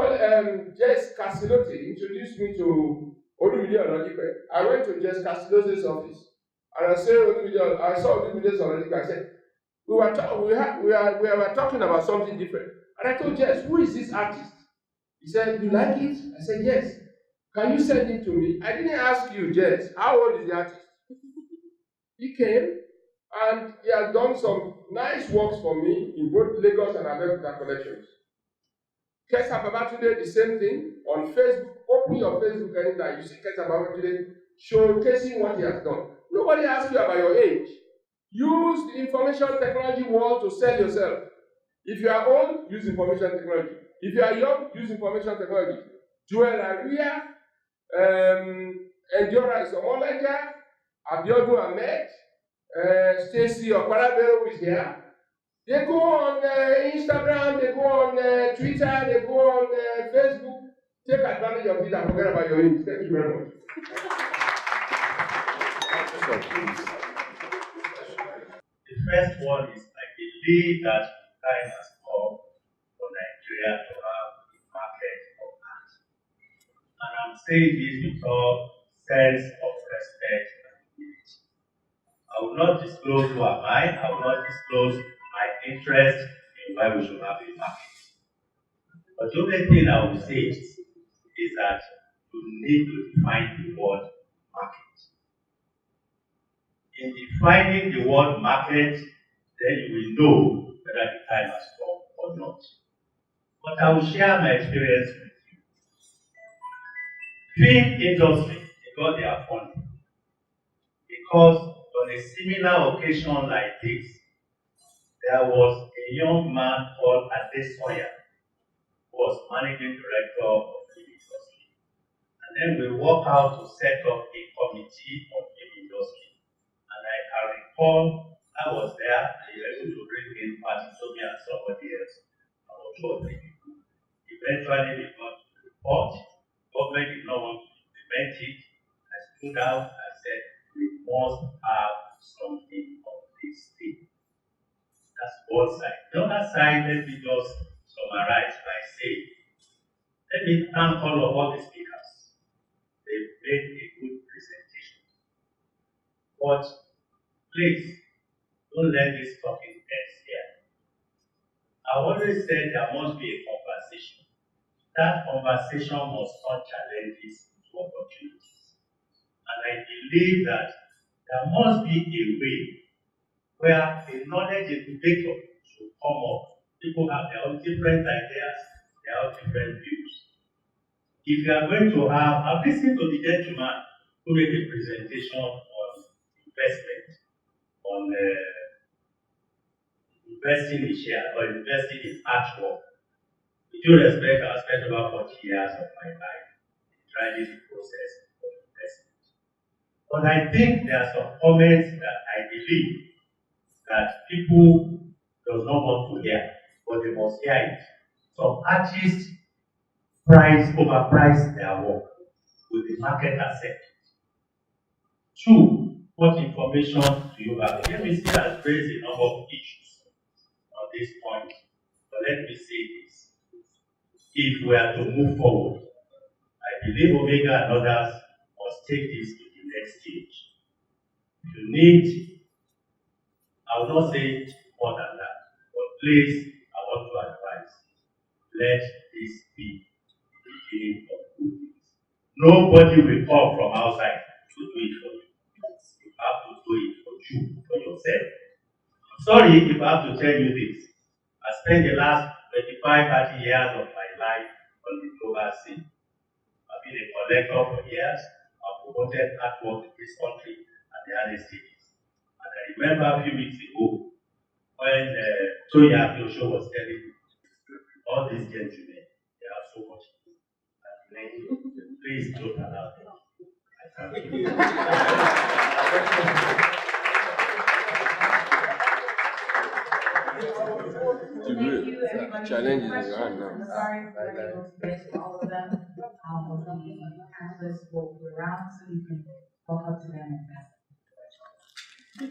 Jess Castilotti introduced me to Olumide Oladipe. I went to Jess Castilotti's office and I saw Olumide's Oladipe. I said, we were talking about something different. And I told Jess, who is this artist? He said, you like it? I said, yes. Can you send it to me? I didn't ask you, Jess, how old is the artist? He came and he has done some nice works for me in both Lagos and Abeokuta collections. Kesa Babatunde, the same thing. On Facebook, open your Facebook anytime. You see Kesa Babatunde showcasing what he has done. Nobody asks you about your age. Use the information technology world to sell yourself. If you are old, use information technology. If you are young, use information technology. Jewelry, Endurance Omenka, Abiodun Ahmed, Stacy Okparabero is here. They go on Instagram, they go on Twitter, they go on Facebook. Take advantage of it and forget about your age. Thank you very much. The first one is I believe that time has come for Nigeria to have a market of art. And I'm saying this because sense of respect and dignity. I will not disclose who am I will not disclose my interest in why we should have a market. But the only thing I will say is that you need to define the word market. defining the word market, then you will know whether the time has come or not. But I will share my experience with you. Film industry, they got their funny. Because on a similar occasion like this, there was a young man called Adesoya who was managing director of film industry. And then we worked out to set up a committee of film industry. And I can recall I was there, they were able to bring in Patitomi and somebody else, about 2 or 3 people. Eventually, we got to the report. Government did not want to implement it. I stood out and said, we must have something of this thing. That's one side. The other side, let me just summarize by saying, let me thank all the speakers. They've made a good presentation. But please, don't let this talking end here. I always said there must be a conversation. That conversation must turn challenges into opportunities. And I believe that there must be a way where a knowledge incubator should come up. People have their own different ideas, their own different views. If you are going to have, I've listened to the gentleman who made a presentation on investment, on investing in shares or investing in artwork. With due respect, I spent about 40 years of my life trying the process of investment. But I think there are some comments that I believe that people does not want to hear, but they must hear it. Some artists overprice their work. Will the market accept it? 2, what information do you have? MSC has raised a number of issues on this point. But let me say this. If we are to move forward, I believe Omenka and others must take this to the next stage. You need, I will not say more than that, but please, I want to advise, let this be the beginning of good things. Nobody will come from outside to do it for you. You have to do it for you, for yourself. I'm sorry if I have to tell you this. I spent the last 25, 30 years of my life on the global scene. I've been a collector for years. I've promoted artwork in this country and the other cities. And I remember a few weeks ago when Toya Yosho was telling me, all these gentlemen, they have so much. Please don't allow them. I thank you. Thank you, everybody. Challenge is in your hand now. I'm sorry if we're not able to get to all of them. But the panelists will be around so you can walk up to them and ask them.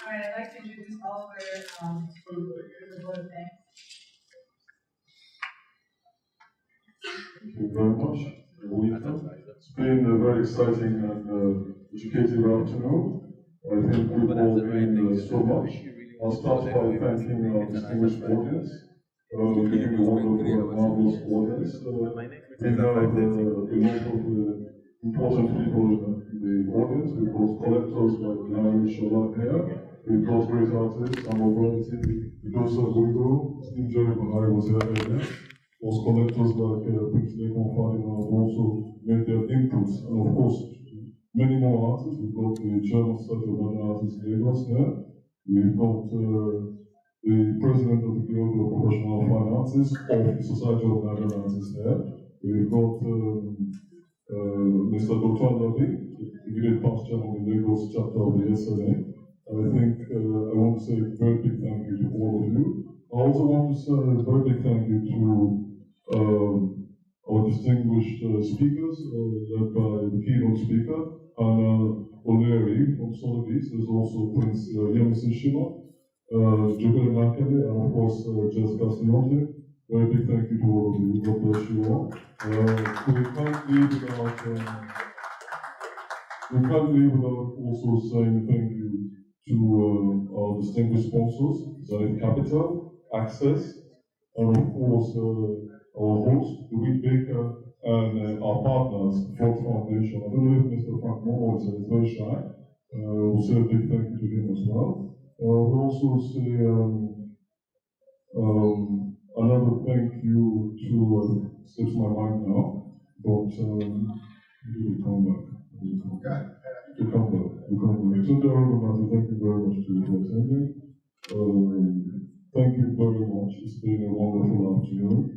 All right, I'd like to introduce Oliver to the board of thanks. Thank you very much. It's been a very exciting and educative afternoon. I think we've all learned so much. I'll start by thanking our distinguished audience, giving a wonderful, marvelous audience. We have a lot of important people in the audience. We've got collectors like Larry Shola here. We've got great artists, Amo Brody, Joseph Wigo, Steve Jerry Bahari was here earlier. Those collectors like Pixley Confine have also made their inputs, and of course, many more artists. We've got the German study of modern artists Lagos here. We've got the president of the Guild of Professional Fine Artists of the Society of Nigerian Artists here. We've got Mr. Dr. Lavi, the immediate past chairman of the Lagos chapter of the SNA. I think I want to say a very big thank you to all of you. I also want to say a very big thank you to our distinguished speakers, led by the keynote speaker, Anna O'Leary from Sotheby's. There's also Prince Yemisi Shima, Jubile Makele, and of course Jess Castellote. Very big thank you to all of you. God bless you all. We can't leave without also saying thank you to our distinguished sponsors, Zaid Capital, Access, and of course our host, the Wheat Baker, and our partners, Ford Foundation. I don't know if Mr. Frank Momo is very shy, We'll say a big thank you to him as well. We'll also say another thank you to, slips my mind now, but you will come back. You come back. So, Darren, thank you very much to you for attending. Thank you very much. It's been a wonderful afternoon.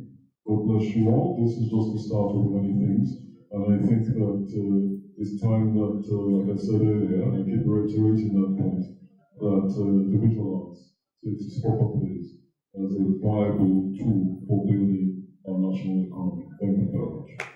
God bless you all. This is just the start of many things. And I think that it's time that, like I said earlier, and I keep reiterating that point, that the visual arts takes its proper place as a viable tool for building our national economy. Thank you very much.